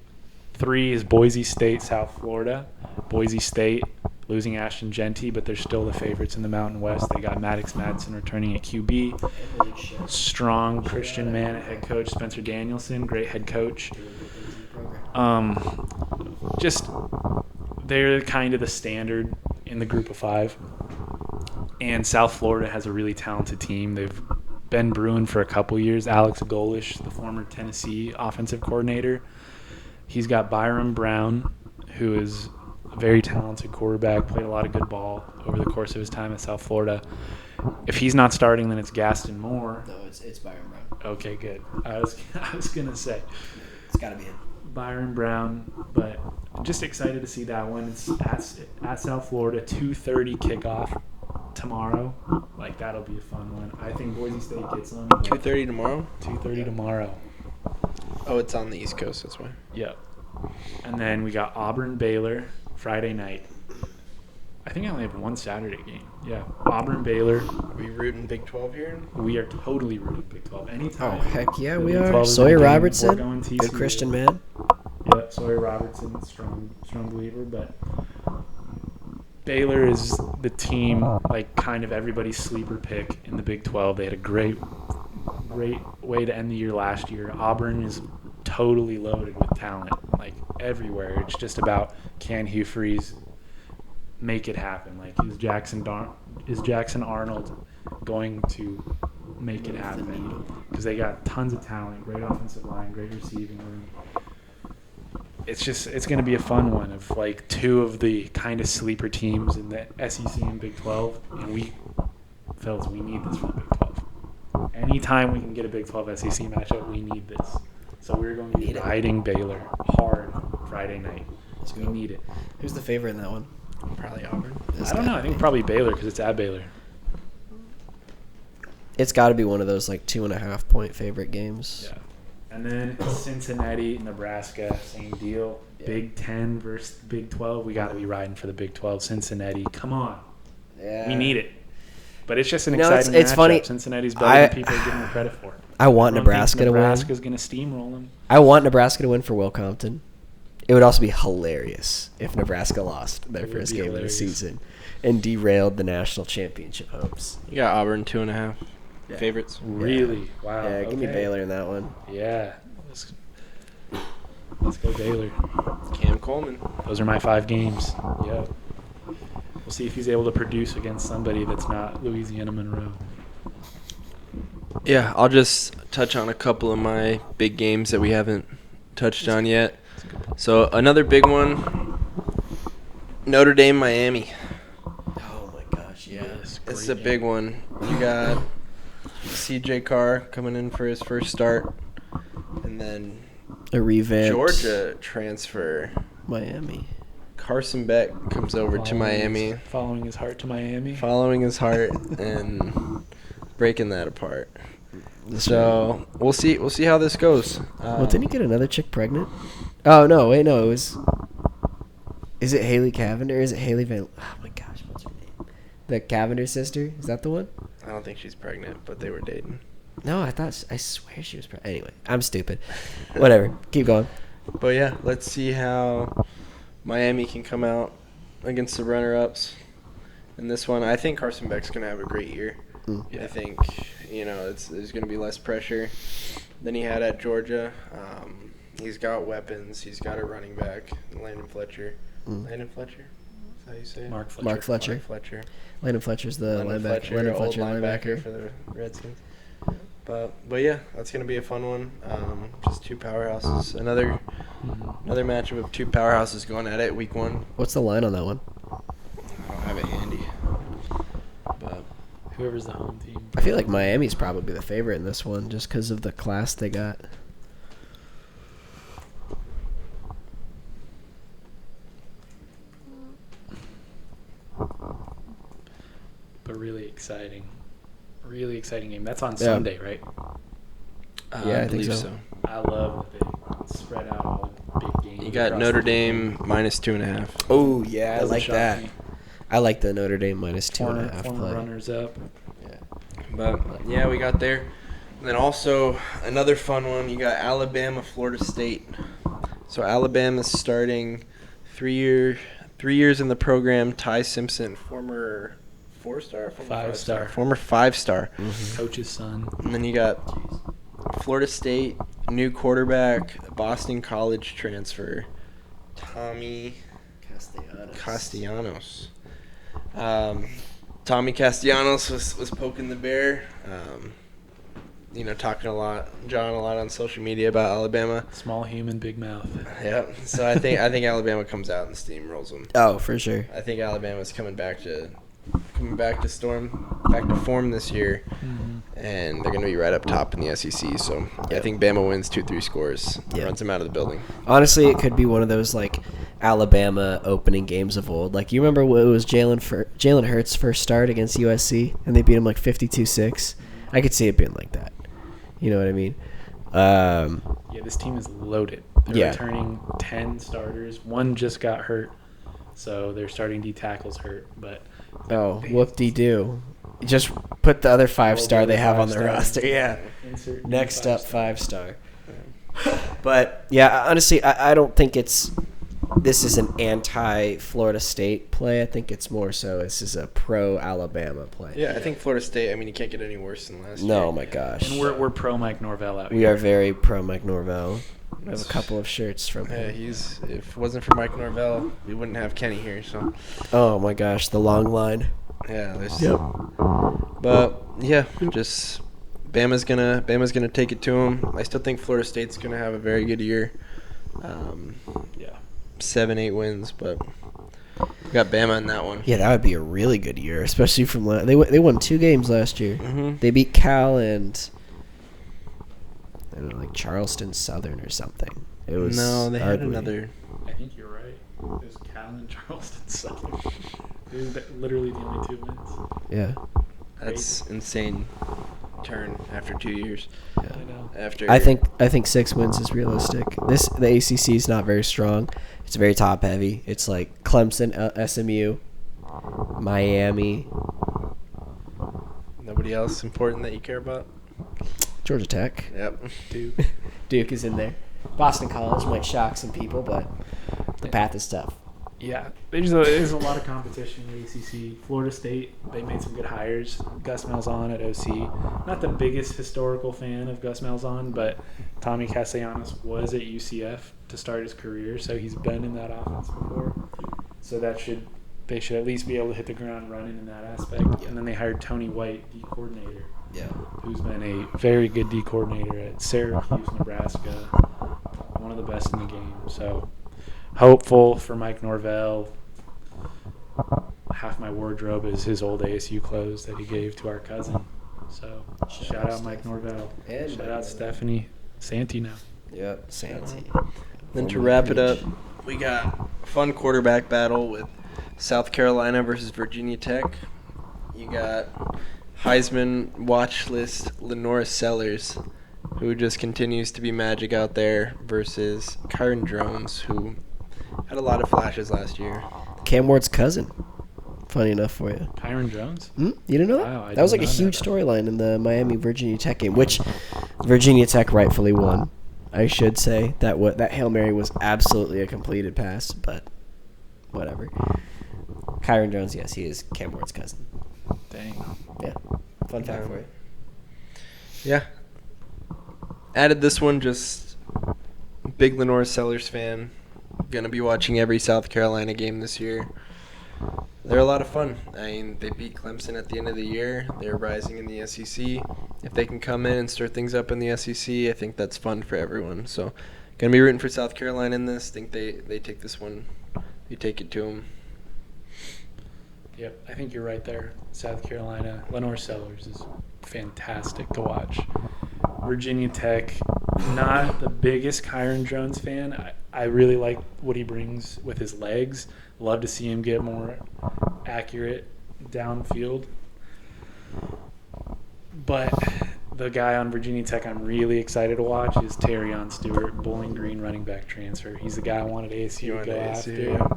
3 is Boise State, South Florida. Boise State losing Ashton Genty, but they're still the favorites in the Mountain West. They got Maddox Madsen returning at QB. Strong Christian man at head coach. Spencer Danielson, great head coach. Just they're kind of the standard in the group of 5. And South Florida has a really talented team. They've been brewing for a couple years. Alex Golish, the former Tennessee offensive coordinator. He's got Byron Brown, who is a very talented quarterback, played a lot of good ball over the course of his time at South Florida. If he's not starting, then it's Gaston Moore.
No, it's Byron Brown.
Okay, good. I was going to say
It's got to be him.
Byron Brown, but I'm just excited to see that one. It's at South Florida, 2:30 kickoff tomorrow. Like, that'll be a fun one. I think Boise State gets them.
2:30 tomorrow.
2:30 tomorrow.
Oh, it's on the East Coast. That's why.
Yep. And then we got Auburn Baylor Friday night. I think I only have one Saturday game. Yeah, Auburn Baylor.
Are we rooting Big 12 here?
We are totally rooting Big 12 anytime.
Oh, heck yeah,
the
we
Big
are.
12 is
Sawyer
in the game.
Robertson,
We're going
good
TCU.
Christian man.
Yep, Sawyer Robertson, strong believer. But Baylor is the team, like kind of everybody's sleeper pick in the Big 12. They had a great way to end the year last year. Auburn is totally loaded with talent, like everywhere. It's just about, can Hugh Freeze make it happen? Like, is Jackson Arnold going to make it happen? Because they got tons of talent, great offensive line, great receiving room. It's going to be a fun one of like two of the kind of sleeper teams in the SEC and Big 12, and we need this from the Big 12. Anytime we can get a Big 12 SEC matchup, we need this. So we're going to be riding Baylor hard Friday night. We need it.
Who's the favorite in that one?
Probably Auburn.
I don't know. I think probably Baylor because it's at Baylor.
It's got to be one of those like 2.5 point favorite games.
Yeah. And then Cincinnati, Nebraska, same deal.
Yeah.
Big 10 versus Big 12. We got to be riding for the Big 12. Cincinnati, come on.
Yeah.
We need it. But it's just an
No,
exciting
it's
matchup.
funny.
Cincinnati's better than people are giving them credit for.
I want
Everyone
Nebraska
thinks
to win.
Nebraska's going to steamroll them.
I want Nebraska to win for Will Compton. It would also be hilarious if Nebraska lost their
It would
first
be
game
hilarious.
of the season and derailed the national championship hopes.
You got Auburn 2.5
Yeah.
favorites.
Really? Wow.
Yeah, give me
okay.
Baylor in that one.
Yeah. Let's go Baylor.
Cam Coleman.
Those are my 5 games. Yeah. We'll see if he's able to produce against somebody that's not Louisiana Monroe.
Yeah, I'll just touch on a couple of my big games that we haven't touched on yet. So another big one, Notre Dame, Miami.
Oh my gosh, yeah.
Yes,
This is
great
a big
game.
one. You got C.J. Carr coming in for his first start, and then
A revamped
Georgia transfer.
Miami.
Carson Beck comes over to Miami,
Following his heart to Miami.
following his heart and breaking that apart.
This
So we'll see. We'll see how this goes.
well, didn't he get another chick pregnant? Oh no! Wait, no. It was. Is it Haley Cavender? Or is it Haley Van? Oh my gosh, what's her name? The Cavender sister? Is that the one?
I don't think she's pregnant, but they were dating.
No, I swear she was pregnant. Anyway, I'm stupid. Whatever. Keep going.
But yeah, let's see how Miami can come out against the runner-ups in this one. I think Carson Beck's gonna have a great year.
Mm.
I think there's gonna be less pressure than he had at Georgia. He's got weapons. He's got a running back, Landon Fletcher.
Mm.
Landon Fletcher? Is that how you say it?
Mark Fletcher.
Mark Fletcher.
Mark Fletcher.
Landon Fletcher's the
Landon
linebacker.
Fletcher,
Landon
old
Fletcher,
linebacker
linebacker.
for the Redskins. But yeah, that's gonna be a fun one. Just two powerhouses. Another matchup of two powerhouses going at it week 1.
What's the line on that one?
I don't have it handy. But
Whoever's the home team.
I feel like Miami's probably the favorite in this one just because of the class they got.
But really exciting game. That's on Sunday, right?
Yeah, I think
believe
so.
I love that they spread out all the big games.
You got
across
Notre
the
Dame minus 2.5.
Oh yeah, I
Doesn't
like
shock
that.
me.
I like the Notre Dame minus
Former
2.5 play.
runners up.
Yeah.
But yeah, we got there. And then also another fun one. You got Alabama, Florida State. So Alabama's starting 3 years in the program. Ty Simpson, former 4-star, former
5-star.
former 5-star.
Coach's son.
And then you got Florida State, new quarterback, Boston College transfer, Tommy Castellanos. Tommy Castellanos was poking the bear. talking John a lot on social media about Alabama.
Small human, big mouth.
Yeah. So I think Alabama comes out and steamrolls them.
Oh, for sure.
I think Alabama's coming back to form this year, and they're going to be right up top in the SEC. So I think Bama wins 2-3 scores, runs them out of the building.
Honestly, it could be one of those like Alabama opening games of old. Like you remember what it was Jalen Hurts' first start against USC, and they beat him like 52-6. I could see it being like that. You know what I mean?
Yeah, this team is loaded. They're returning 10 starters. One just got hurt, so their starting D tackle's hurt. But
whoop-de-doo. Just put the other 5-star they have on their roster. Yeah. Next up, 5-star. But, yeah, honestly, I don't think this is an anti-Florida State play. I think it's more so this is a pro-Alabama play.
Yeah, I think Florida State, you can't get any worse than last year.
No, my gosh.
And we're pro Mike Norvell out here.
We are very pro Mike Norvell. I have a couple of shirts from him.
Yeah, if it wasn't for Mike Norvell, we wouldn't have Kenny here. So.
Oh, my gosh, the long line.
Yeah, but, yeah, just Bama's gonna take it to him. I still think Florida State's going to have a very good year. 7-8 wins, but we got Bama in that one.
Yeah, that would be a really good year, especially from they won 2 games last year. Mm-hmm. They beat Cal and I don't know, like Charleston Southern or something. It was
they had another.
I think you're right. It was Cal and Charleston Southern. It was literally the only 2 wins.
Yeah,
that's insane. Turn after 2 years.
Yeah. I know. I think 6 wins is realistic. The ACC is not very strong. It's very top heavy. It's like Clemson, SMU, Miami.
Nobody else important that you care about?
Georgia Tech.
Yep.
Duke is in there. Boston College might shock some people, but the path is tough.
Yeah, there's a lot of competition in the ACC. Florida State, they made some good hires. Gus Malzahn at OC. Not the biggest historical fan of Gus Malzahn, but Tommy Castellanos was at UCF to start his career, so he's been in that offense before. So they should at least be able to hit the ground running in that aspect. Yeah. And then they hired Tony White, D coordinator, who's been a very good D coordinator at Syracuse, Nebraska, one of the best in the game. So hopeful for Mike Norvell. Half my wardrobe is his old ASU clothes that he gave to our cousin. So shout out Mike Norvell. And shout out Stephanie Santee now.
Yep, Santee.
Then to wrap it up, we got a fun quarterback battle with South Carolina versus Virginia Tech. You got Heisman watch list Lenora Sellers, who just continues to be magic out there, versus Kyron Drones, who had a lot of flashes last year.
Cam Ward's cousin. Funny enough for you.
Kyron Jones?
You didn't know that?
Wow,
that was like a huge storyline in the Miami-Virginia Tech game, which Virginia Tech rightfully won. I should say that Hail Mary was absolutely a completed pass, but whatever. Kyron Jones, yes, he is Cam Ward's cousin.
Dang.
Yeah. Fun fact for you.
Yeah. Added this one, just big Lenora Sellers fan. Gonna be watching every South Carolina game this year. They're a lot of fun. They beat Clemson at the end of the year. They're rising in the SEC. If they can come in and stir things up in the SEC, I think that's fun for everyone. So, gonna be rooting for South Carolina in this. Think they take this one. They take it to them.
Yep, I think you're right there. South Carolina, Lenore Sellers is fantastic to watch. Virginia Tech, not the biggest Kyron Jones fan. I really like what he brings with his legs. Love to see him get more accurate downfield. But the guy on Virginia Tech I'm really excited to watch is Terrion Stewart, Bowling Green running back transfer. He's the guy I wanted ASU to go after.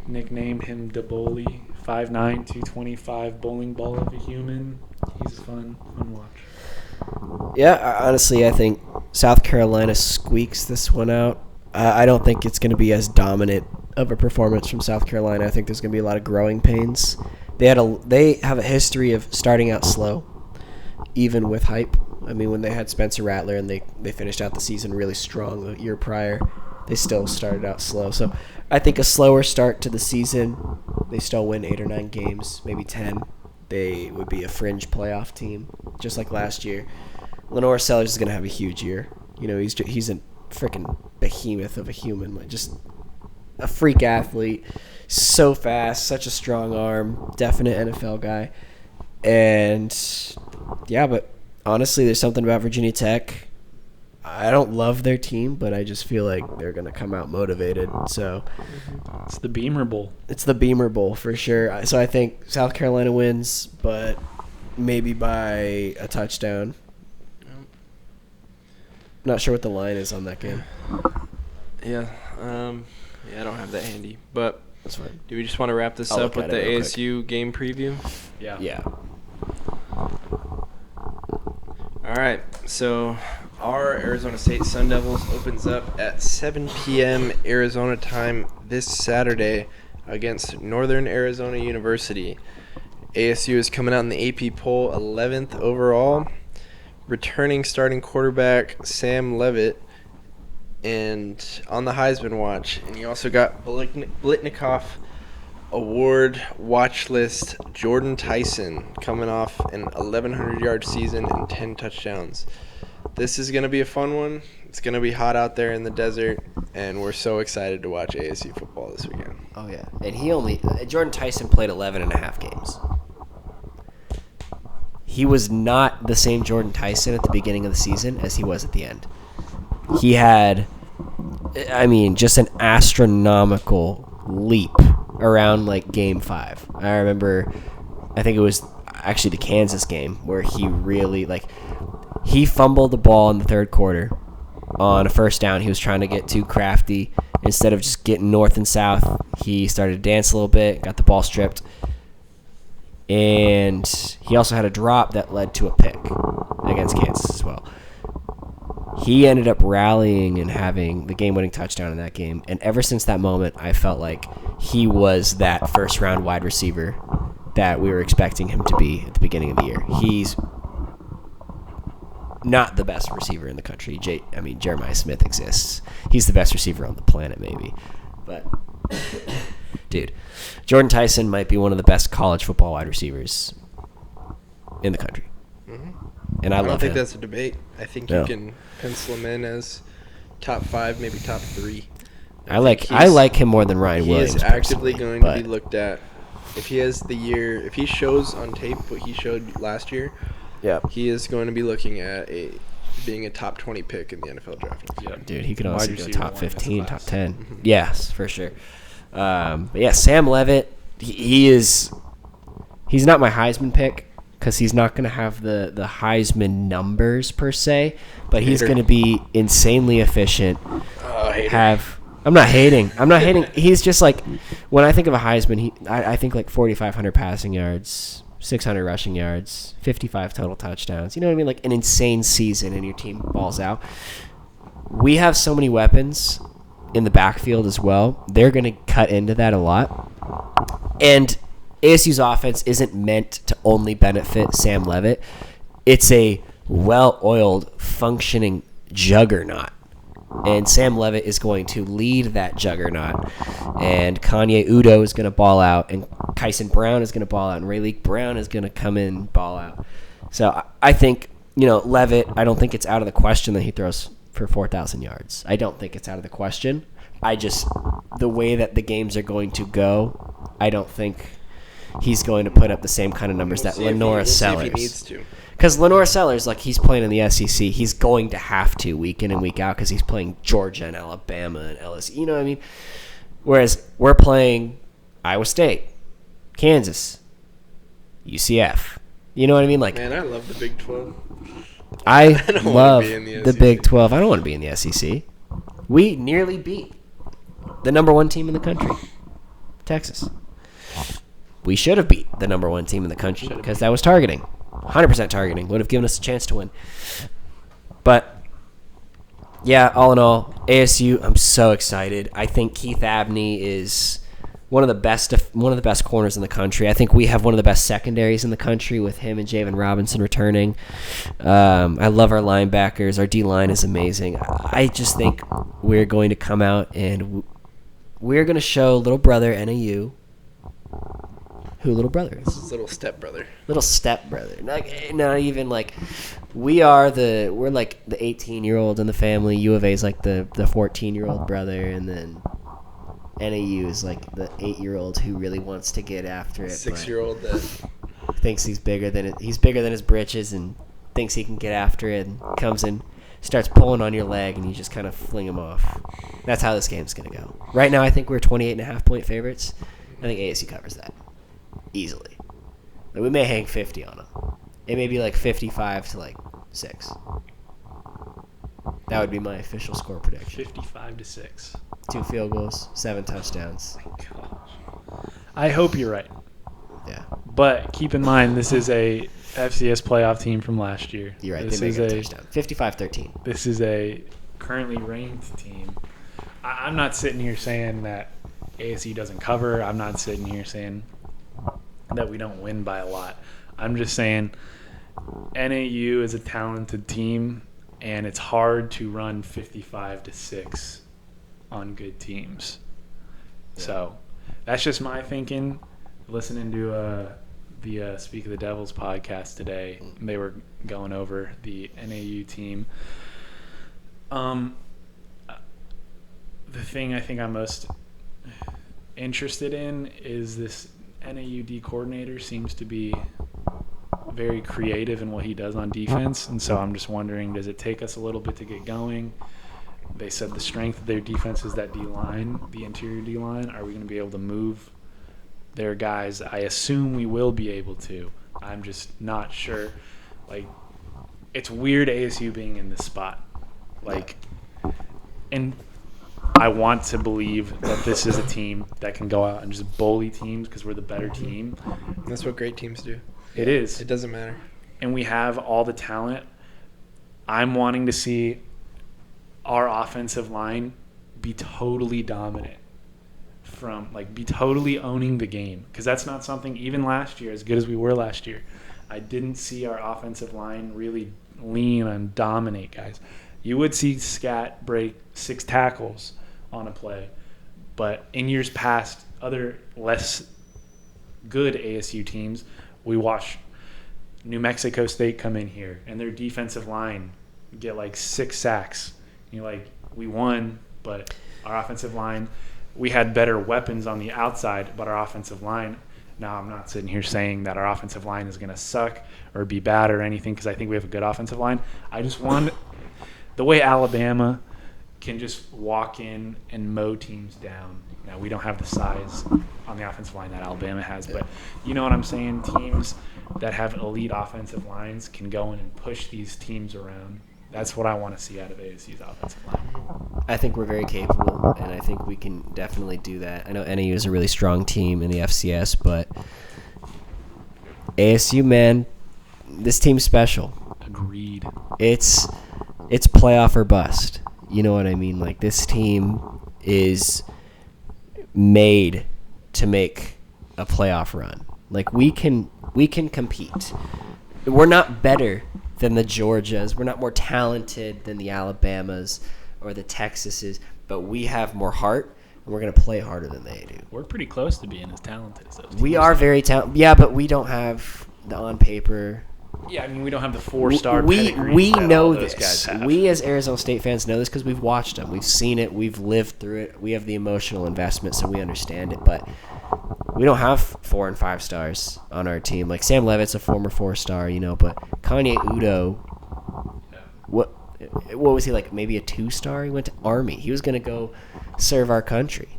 Nicknamed him DeBoli, 5'9", 225, bowling ball of a human. He's a fun watch.
Yeah, honestly, I think South Carolina squeaks this one out. I don't think it's going to be as dominant of a performance from South Carolina. I think there's going to be a lot of growing pains. They have a history of starting out slow, even with hype. I mean, when they had Spencer Rattler and they finished out the season really strong the year prior, they still started out slow. So I think a slower start to the season, they still win 8 or 9 games, maybe 10. They would be a fringe playoff team, just like last year. Lenore Sellers is going to have a huge year. He's a freaking behemoth of a human, like just a freak athlete, so fast, such a strong arm, definite NFL guy. And yeah, but honestly, there's something about Virginia Tech. I don't love their team, but I just feel like they're going to come out motivated. So
It's the Beamer Bowl.
it's the Beamer Bowl for sure. So I think South Carolina wins, but maybe by a touchdown. Not sure what the line is on that game.
Yeah. I don't have that handy. But
That's fine.
do we just want to wrap this
I'll
up
look
with
at
the
it real
ASU game preview?
Yeah.
All right. So our Arizona State Sun Devils opens up at 7 p.m. Arizona time this Saturday against Northern Arizona University. ASU is coming out in the AP poll 11th overall. Returning starting quarterback Sam Levitt, and on the Heisman watch. And you also got Blitnikoff Award watch list Jordan Tyson coming off an 1,100-yard season and 10 touchdowns. This is going to be a fun one. It's going to be hot out there in the desert, and we're so excited to watch ASU football this weekend.
Oh, yeah. And Jordan Tyson played 11 and a half games. He was not the same Jordan Tyson at the beginning of the season as he was at the end. He had, just an astronomical leap around, game 5. I remember, I think it was actually the Kansas game where he really, he fumbled the ball in the third quarter on a first down. He was trying to get too crafty. Instead of just getting north and south, he started to dance a little bit, got the ball stripped. And he also had a drop that led to a pick against Kansas as well. He ended up rallying and having the game-winning touchdown in that game. And ever since that moment, I felt like he was that first-round wide receiver that we were expecting him to be at the beginning of the year. He's not the best receiver in the country. Jeremiah Smith exists. He's the best receiver on the planet, maybe. But, dude, Jordan Tyson might be one of the best college football wide receivers in the country.
Mm-hmm.
And I love
don't think
him.
that's a debate. I think you can pencil him in as top 5, maybe top 3.
I like him more than Ryan Williams.
He is actively
personally,
going to be looked at. If he shows on tape what he showed last year, he is going to be looking at being a top 20 pick in the NFL draft.
Yeah.
Dude, he could also go top 15, top 10.
Mm-hmm.
Yes, for sure. But yeah, Sam Levitt, he's not my Heisman pick because he's not going to have the Heisman numbers per se, but he's going to be insanely efficient. I'm not hating. He's just when I think of a Heisman, I think 4,500 passing yards, 600 rushing yards, 55 total touchdowns. You know what I mean? An insane season and your team balls out. We have so many weapons in the backfield as well. They're going to cut into that a lot. And ASU's offense isn't meant to only benefit Sam Levitt. It's a well-oiled, functioning juggernaut. And Sam Levitt is going to lead that juggernaut. And Kanye Udo is going to ball out. And Kyson Brown is going to ball out. And Rayleigh Brown is going to come in and ball out. So I think, Levitt, I don't think it's out of the question that he throws for 4,000 yards. I don't think it's out of the question. The way that the games are going to go, I don't think he's going to put up the same kind of numbers that Lenora Sellers.
See if he needs to.
Because Lenora Sellers, he's playing in the SEC. He's going to have to week in and week out because he's playing Georgia and Alabama and LSU. You know what I mean? Whereas we're playing Iowa State, Kansas, UCF. You know what I mean?
Man, I love the Big 12.
I
don't
love
wanna be in
the
SEC.
Big 12. I don't want to be in the SEC. We nearly beat the number 1 team in the country, Texas. We should have beat the number 1 team in the country because that was targeting. 100% targeting. Would have given us a chance to win. But, yeah, all in all, ASU, I'm so excited. I think Keith Abney is one of the best corners in the country. I think we have one of the best secondaries in the country with him and Javen Robinson returning. I love our linebackers. Our D-line is amazing. I just think we're going to come out and we're going to show little brother NAU Who little brother
This
is?
is little stepbrother.
Little stepbrother. Not even like we're like the 18-year-old in the family. U of A is like the 14-year-old brother, and then NAU is like the 8-year-old who really wants to get after it.
6-year-old that
Thinks he's bigger than his britches, and thinks he can get after it, and comes in, starts pulling on your leg, and you just kind of fling him off. That's how this game's gonna go. Right now, I think we're 28.5-point favorites. I think ASU covers that easily. Like, we may hang 50 on them. It may be like 55 to like 6. That would be my official score prediction.
55-6.
2 field goals, 7 touchdowns.
Oh my gosh. I hope you're right.
Yeah,
But keep in mind, this is a FCS playoff team from last year.
you're right.
This
They
is
make a touchdown. 55-13.
This is a currently ranked team. I'm not sitting here saying that ASU doesn't cover. I'm not sitting here saying that we don't win by a lot. I'm just saying NAU is a talented team, and it's hard to run 55-6 on good teams. So that's just my thinking. Listening to the Speak of the Devils podcast today, they were going over the NAU team. The thing I think I'm most interested in is this NAUD coordinator seems to be very creative in what he does on defense, and so I'm just wondering, does it take us a little bit to get going? They said the strength of their defense is that D-line, the interior D-line. Are we going to be able to move their guys? I assume we will be able to. I'm just not sure. Like, it's weird ASU being in this spot. Like, and I want to believe that this is a team that can go out and just bully teams because we're the better team.
that's what great teams do.
It is.
It doesn't matter.
And we have all the talent. I'm wanting to see our offensive line be totally dominant, be totally owning the game, because that's not something, even last year, as good as we were last year, I didn't see our offensive line really lean and dominate guys. You would see Scat break 6 tackles on a play, but in years past, other less good ASU teams, we watched New Mexico State come in here and their defensive line get like 6 sacks. You're like, we won, but our offensive line, we had better weapons on the outside, but our offensive line, now I'm not sitting here saying that our offensive line is going to suck or be bad or anything, because I think we have a good offensive line. I just want the way Alabama can just walk in and mow teams down. Now, we don't have the size on the offensive line that Alabama has, but you know what I'm saying? Teams that have elite offensive lines can go in and push these teams around. That's what I want to see out of ASU's offensive line.
I think we're very capable, and I think we can definitely do that. I know NAU is a really strong team in the FCS, but ASU, man, this team's special.
Agreed.
It's playoff or bust. You know what I mean? Like, this team is made to make a playoff run. Like, we can compete. We're not better than the Georgias. We're not more talented than the Alabamas or the Texases, but we have more heart, and we're going to play harder than they do.
We're pretty close to being as talented as those teams.
We are very talented. Yeah, but we don't have the on paper.
Yeah, I mean, we don't have the 4-star
We
pedigree that
know
all those
this.
guys have.
We as Arizona State fans know this because we've watched them. We've seen it. We've lived through it. We have the emotional investment, so we understand it. But we don't have 4 and 5 stars on our team. Like, Sam Levitt's a former 4-star, but Kanye Udo, what was he, like, maybe a 2-star? He went to Army. He was going to go serve our country.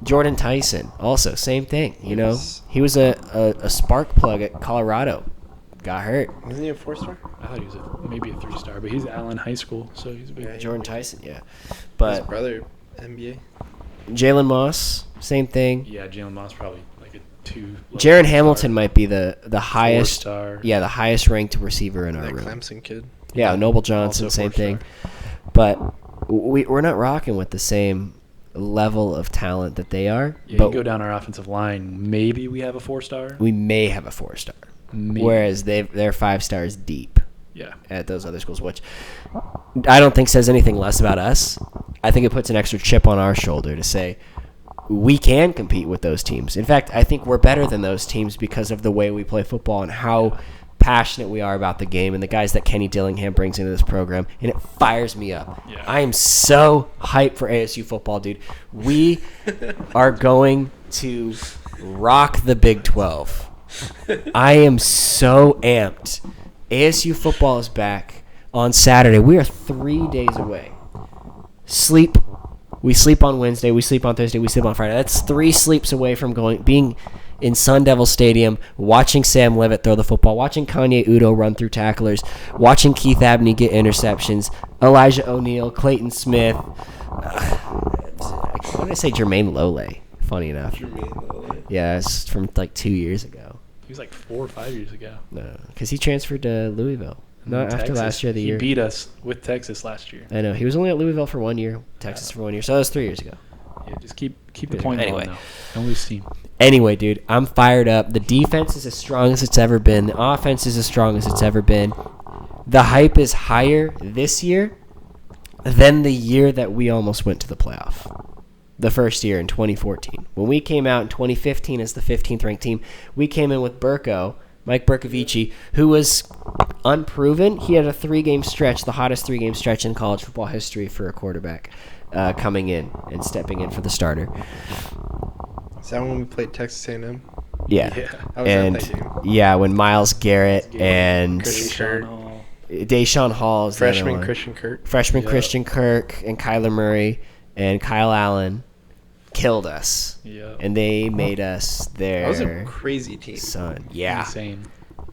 Jordan Tyson, also, same thing,
Yes.
He was a spark plug at Colorado. Got hurt.
Wasn't he a 4-star?
I thought he was maybe a 3-star, but he's at Allen High School, so he's a big.
Yeah.
Jordan Tyson, yeah.
His
But
brother, NBA.
Jalen Moss, same thing.
Yeah, Jalen Moss probably like a 2.
Jaron Hamilton might be the highest,
4-star.
yeah, the highest ranked receiver in our
That
room.
Clemson kid.
Yeah, Noble Johnson,
Also
same
4-star.
thing. But we're not rocking with the same level of talent that they are.
Yeah,
but
you go down our offensive line, maybe we have a 4-star.
we may have a 4-star,
Maybe.
whereas they're 5 stars deep
Yeah.
at those other schools, which I don't think says anything less about us. I think it puts an extra chip on our shoulder to say we can compete with those teams. In fact, I think we're better than those teams because of the way we play football and how passionate we are about the game and the guys that Kenny Dillingham brings into this program, and it fires me up.
Yeah.
I am so hyped for ASU football, dude. We are going to rock the Big 12. I am so amped. ASU football is back on Saturday. We are 3 days away. We sleep on Wednesday, we sleep on Thursday, we sleep on Friday. That's 3 sleeps away from being in Sun Devil Stadium, watching Sam Levitt throw the football, watching Kanye Udo run through tacklers, watching Keith Abney get interceptions, Elijah O'Neal, Clayton Smith. Why did I say Jermaine Lole? Funny enough.
Jermaine Lole.
Yeah, it's from like 2 years ago.
He was like 4 or 5 years ago.
No, because he transferred to Louisville. Not after last year,
He beat us with Texas last year.
I know. He was only at Louisville for 1 year, Texas for 1 year. So that was 3 years ago.
Yeah, just keep the point
Anyway.
going, though. Don't lose steam.
Anyway, dude, I'm fired up. The defense is as strong as it's ever been. The offense is as strong as it's ever been. The hype is higher this year than the year that we almost went to the playoff. The first year in 2014. When we came out in 2015 as the 15th ranked team, we came in with Mike Bercovici, who was unproven. He had a 3-game stretch, the hottest 3-game stretch in college football history for a quarterback, coming in and stepping in for the starter.
Is that when we played Texas A&M?
Yeah.
How was
And
that game?
yeah, when Myles Garrett and
Christian Kirk.
Deshaun Hall is the other
Freshman
one.
Christian Kirk.
Freshman
Yeah.
Christian Kirk and Kyler Murray and Kyle Allen killed us.
Yeah.
And they made us their
That was a crazy team.
son. Yeah.
Insane.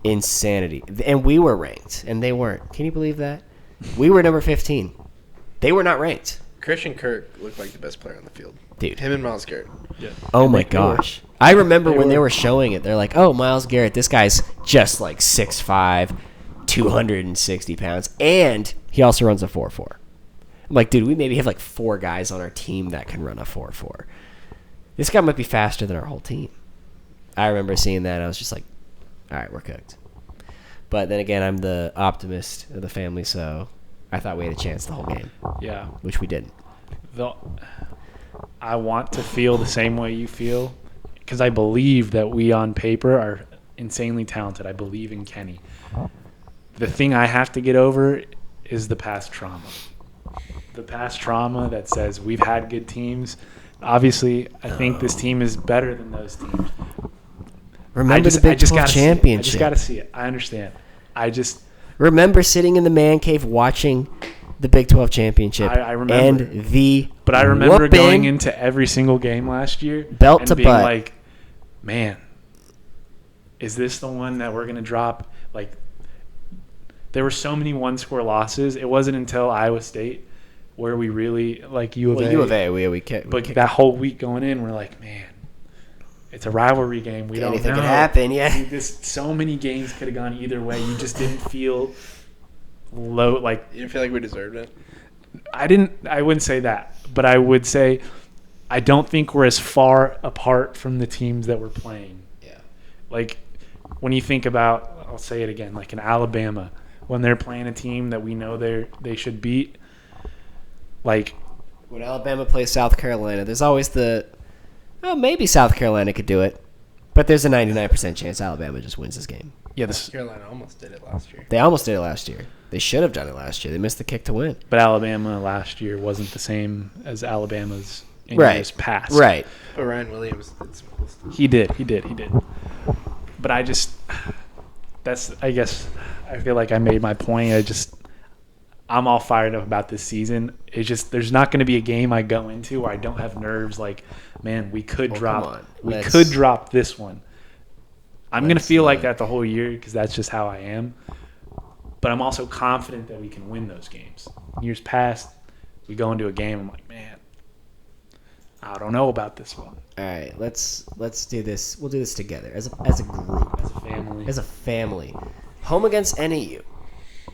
Insanity. And we were ranked, and they weren't. Can you believe that? We were number 15. They were not ranked.
Christian Kirk looked like the best player on the field.
Dude.
Him and Myles Garrett.
Yeah.
Oh my
they were.
gosh. I remember
They
when they
were.
were showing it. They're like, oh, Myles Garrett, this guy's just like 6'5", 260 pounds. And he also runs a 4.4. I'm like, dude, we maybe have like 4 guys on our team that can run a 4.4. This guy might be faster than our whole team. I remember seeing that, and I was just like, all right, we're cooked. But then again, I'm the optimist of the family, so I thought we had a chance the whole game,
Yeah.
which we didn't.
I want to feel the same way you feel because I believe that we on paper are insanely talented. I believe in Kenny. The thing I have to get over is the past trauma. The past trauma that says we've had good teams. Obviously, I think this team is better than those teams.
Remember the Big 12
gotta
championship.
I just got to see it. I understand.
Remember sitting in the man cave watching the Big 12 championship.
I remember.
And the
But I remember
whooping,
going into every single game last year
Belt
and
to
being
butt.
like, man, is this the one that we're going to drop? Like, there were so many one-score losses. It wasn't until Iowa State where we really, like U of
well,
A.
U of A, we kicked.
But that whole week going in, we're like, man, it's a rivalry game. We don't know.
Anything could happen, yeah.
So many games could have gone either way. You just didn't feel low. Like,
You didn't feel like we deserved it?
I wouldn't say that, but I would say I don't think we're as far apart from the teams that we're playing.
Yeah.
Like, when you think about, I'll say it again, like in Alabama, when they're playing a team that we know they should beat, like,
When Alabama plays South Carolina, there's always maybe South Carolina could do it, but there's a 99% chance Alabama just wins this game.
yeah,
South Carolina almost did it last year.
They almost did it last year. They should have done it last year. They missed the kick to win.
but Alabama last year wasn't the same as Alabama's in
Right.
years past.
Right.
But Ryan Williams did some cool stuff.
He did. But I guess I feel like I made my point. I'm all fired up about this season. It's just there's not going to be a game I go into where I don't have nerves. Like, man, we could
Come
drop.
on.
We
Let's-
could drop this one. I'm going to
let's
feel like
not.
that the whole year because that's just how I am. But I'm also confident that we can win those games. Years past, we go into a game. I'm like, man, I don't know about this one.
All right, let's do this. We'll do this together as a group,
As a family,
as a family. Home against NAU.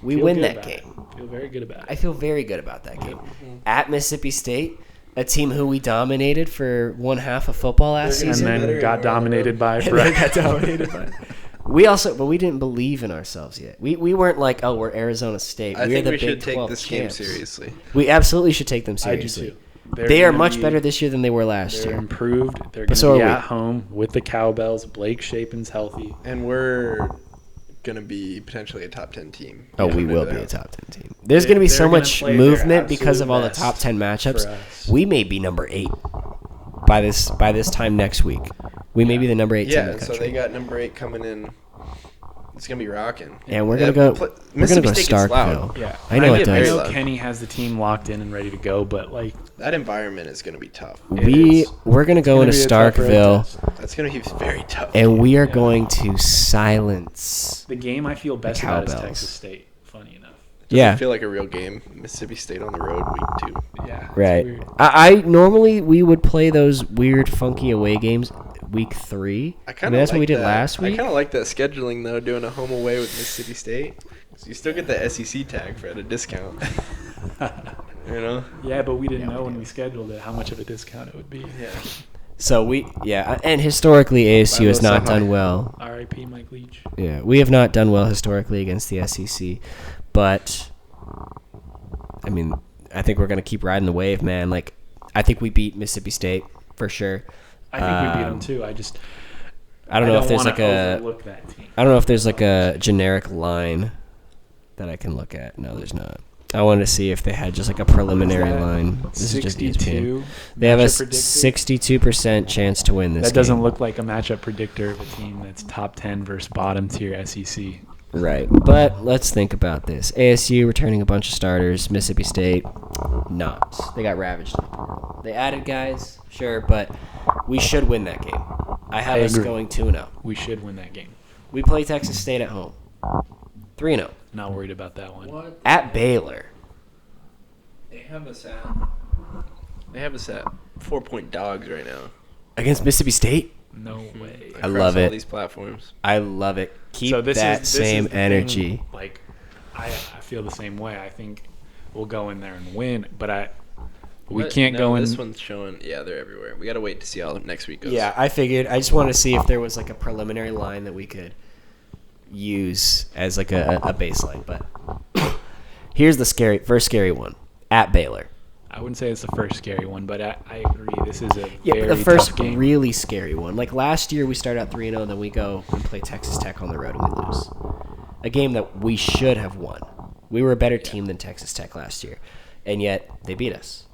We
Feel
win
good
that
about
game.
it. Feel very good about it.
I feel very good about that game. At Mississippi State, a team who we dominated for one half of football last
and
season.
then got dominated by
And then got dominated by. But we didn't believe in ourselves yet. We weren't like, oh, we're Arizona State.
I
We're
think
the
we should
Big
take
12
this game
champs.
seriously.
We absolutely should take them
I do
seriously.
too.
They are much better this year than they were last
They're
year.
improved. They're going to be at home with the Cowbells. Blake Shapen's healthy.
And we're going to be potentially a top 10 team.
Oh, we will be a top 10 team. There's going to be so much movement because of all the top 10 matchups. We may be number 8 by this time next week. We may be the number 8 team in the country.
So they got number 8 coming in. It's gonna be rocking.
And we're gonna go. We're gonna go Starkville.
Yeah,
I know it does.
I know Kenny has the team locked in and ready to go, but like
that environment is gonna be tough.
We're gonna go into Starkville.
That's gonna be very tough.
And we are going to silence
the game. I feel best about is Texas State. Funny enough.
It doesn't feel like a real game. Mississippi State on the road week 2.
Yeah.
Right. I normally we would play those weird, funky away games. Week 3. That's what we did last week.
I kind of like that scheduling though, doing a home away with Mississippi State. So you still get the SEC tag for at a discount. You know?
Yeah, but we didn't know when we scheduled it how much of a discount it would be.
Yeah.
So and historically ASU has not done well.
R.I.P. Mike Leach.
Yeah, we have not done well historically against the SEC, but I mean, I think we're gonna keep riding the wave, man. Like, I think we beat Mississippi State for sure.
I think we beat them too.
I don't know if there's like a generic line that I can look at. No, there's not. I wanted to see if they had just like a preliminary line. This is just ESPN. They have a 62% chance to win this.
That doesn't look like a matchup predictor of a team that's top 10 versus bottom tier SEC.
Right, but let's think about this. ASU returning a bunch of starters. Mississippi State, not. They got ravaged. They added guys, sure, but we should win that game. I have us going 2-0.
We should win that game.
We play Texas State at home. 3-0.
Not worried about that one.
What?
At Baylor.
They have us at 4-point dogs right now.
Against Mississippi State?
No way.
I love it.
All these platforms.
I love it. Keep that same energy.
Thing, like, I feel the same way. I think we'll go in there and win, but we can't go in.
This one's showing. Yeah, they're everywhere. We got to wait to see how next week goes.
Yeah, I figured. I just wanted to see if there was like a preliminary line that we could use as like a baseline. But here's the first scary one. At Baylor.
I wouldn't say it's the first scary one, but I agree. This is a
but the
very
first
tough game.
really scary one. Like last year, we start out 3-0, then we go and play Texas Tech on the road and we lose. A game that we should have won. We were a better team than Texas Tech last year, and yet they beat us.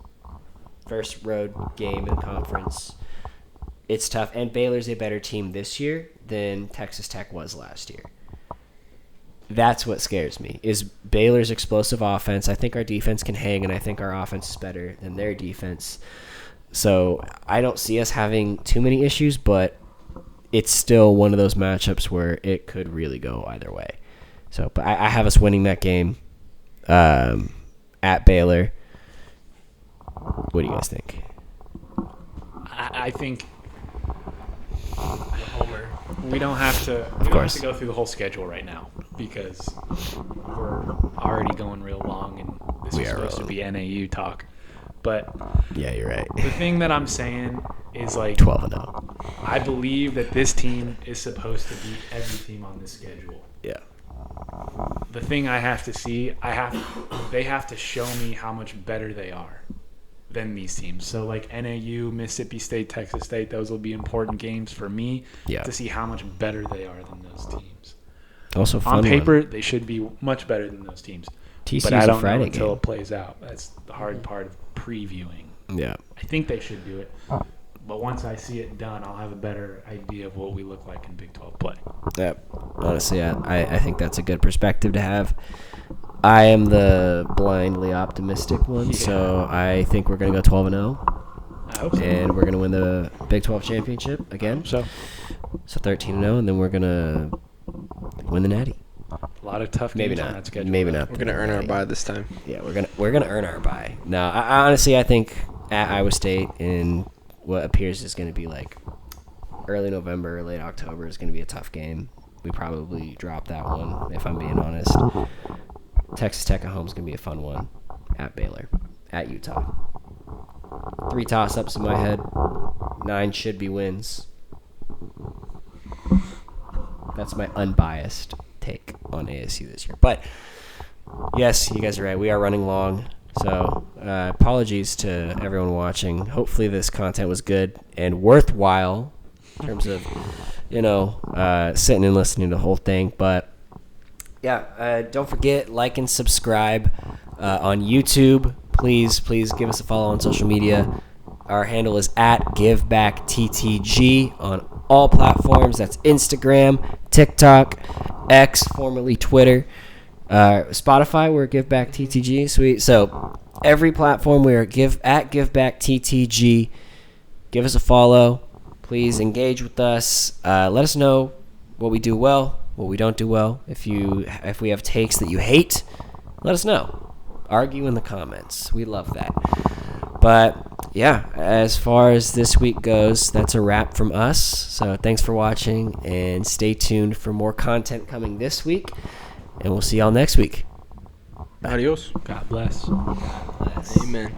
First road game in conference. It's tough, and Baylor's a better team this year than Texas Tech was last year. That's what scares me, is Baylor's explosive offense. I think our defense can hang, and I think our offense is better than their defense. So I don't see us having too many issues, but it's still one of those matchups where it could really go either way. So, but I have us winning that game at Baylor. What do you guys think?
I think
Homer.
we don't have to. We don't have to go through the whole schedule right now because we're already going real long, and this is supposed to be NAU talk. But
yeah, you're right.
The thing that I'm saying is like
12-0.
I believe that this team is supposed to beat every team on this schedule.
Yeah.
The thing I have to see, they have to show me how much better they are than these teams. So like NAU, Mississippi State, Texas State, those will be important games for me to see how much better they are than those teams.
Also fun
on paper, they should be much better than those teams.
TCU's
but I don't
a Friday
know until
game.
It plays out. That's the hard part of previewing.
Yeah.
I think they should do it. But once I see it done, I'll have a better idea of what we look like in Big 12 play.
Yep. Honestly, I think that's a good perspective to have. I am the blindly optimistic one, so I think we're going to go 12-0.
I hope so.
And we're going to win the Big 12 championship again.
So
13-0, and then we're going to win the Natty.
A lot of tough games on that schedule.
Maybe not.
We're going to earn our bye this time.
Yeah, we're gonna earn our bye. No, I honestly, I think at Iowa State in what appears is going to be like early November, late October is going to be a tough game. We probably drop that one, if I'm being honest. Texas Tech at home is going to be a fun one. At Baylor. At Utah. 3 toss-ups in my head. 9 should be wins. That's my unbiased take on ASU this year. But, yes, you guys are right. We are running long, so Apologies to everyone watching. Hopefully this content was good and worthwhile in terms of, sitting and listening to the whole thing. But, yeah, don't forget, like and subscribe on YouTube. Please give us a follow on social media. Our handle is @GiveBackTTG on all platforms. That's Instagram, TikTok, X, formerly Twitter, Spotify. We're GiveBackTTG. Sweet. So every platform we are @GiveBackTTG. Give us a follow. Please engage with us. Let us know what we do well, what we don't do well. If we have takes that you hate, let us know. Argue in the comments. We love that. But yeah, as far as this week goes, that's a wrap from us. So thanks for watching, and stay tuned for more content coming this week. And we'll see y'all next week.
Adios.
God bless.
God bless.
Amen.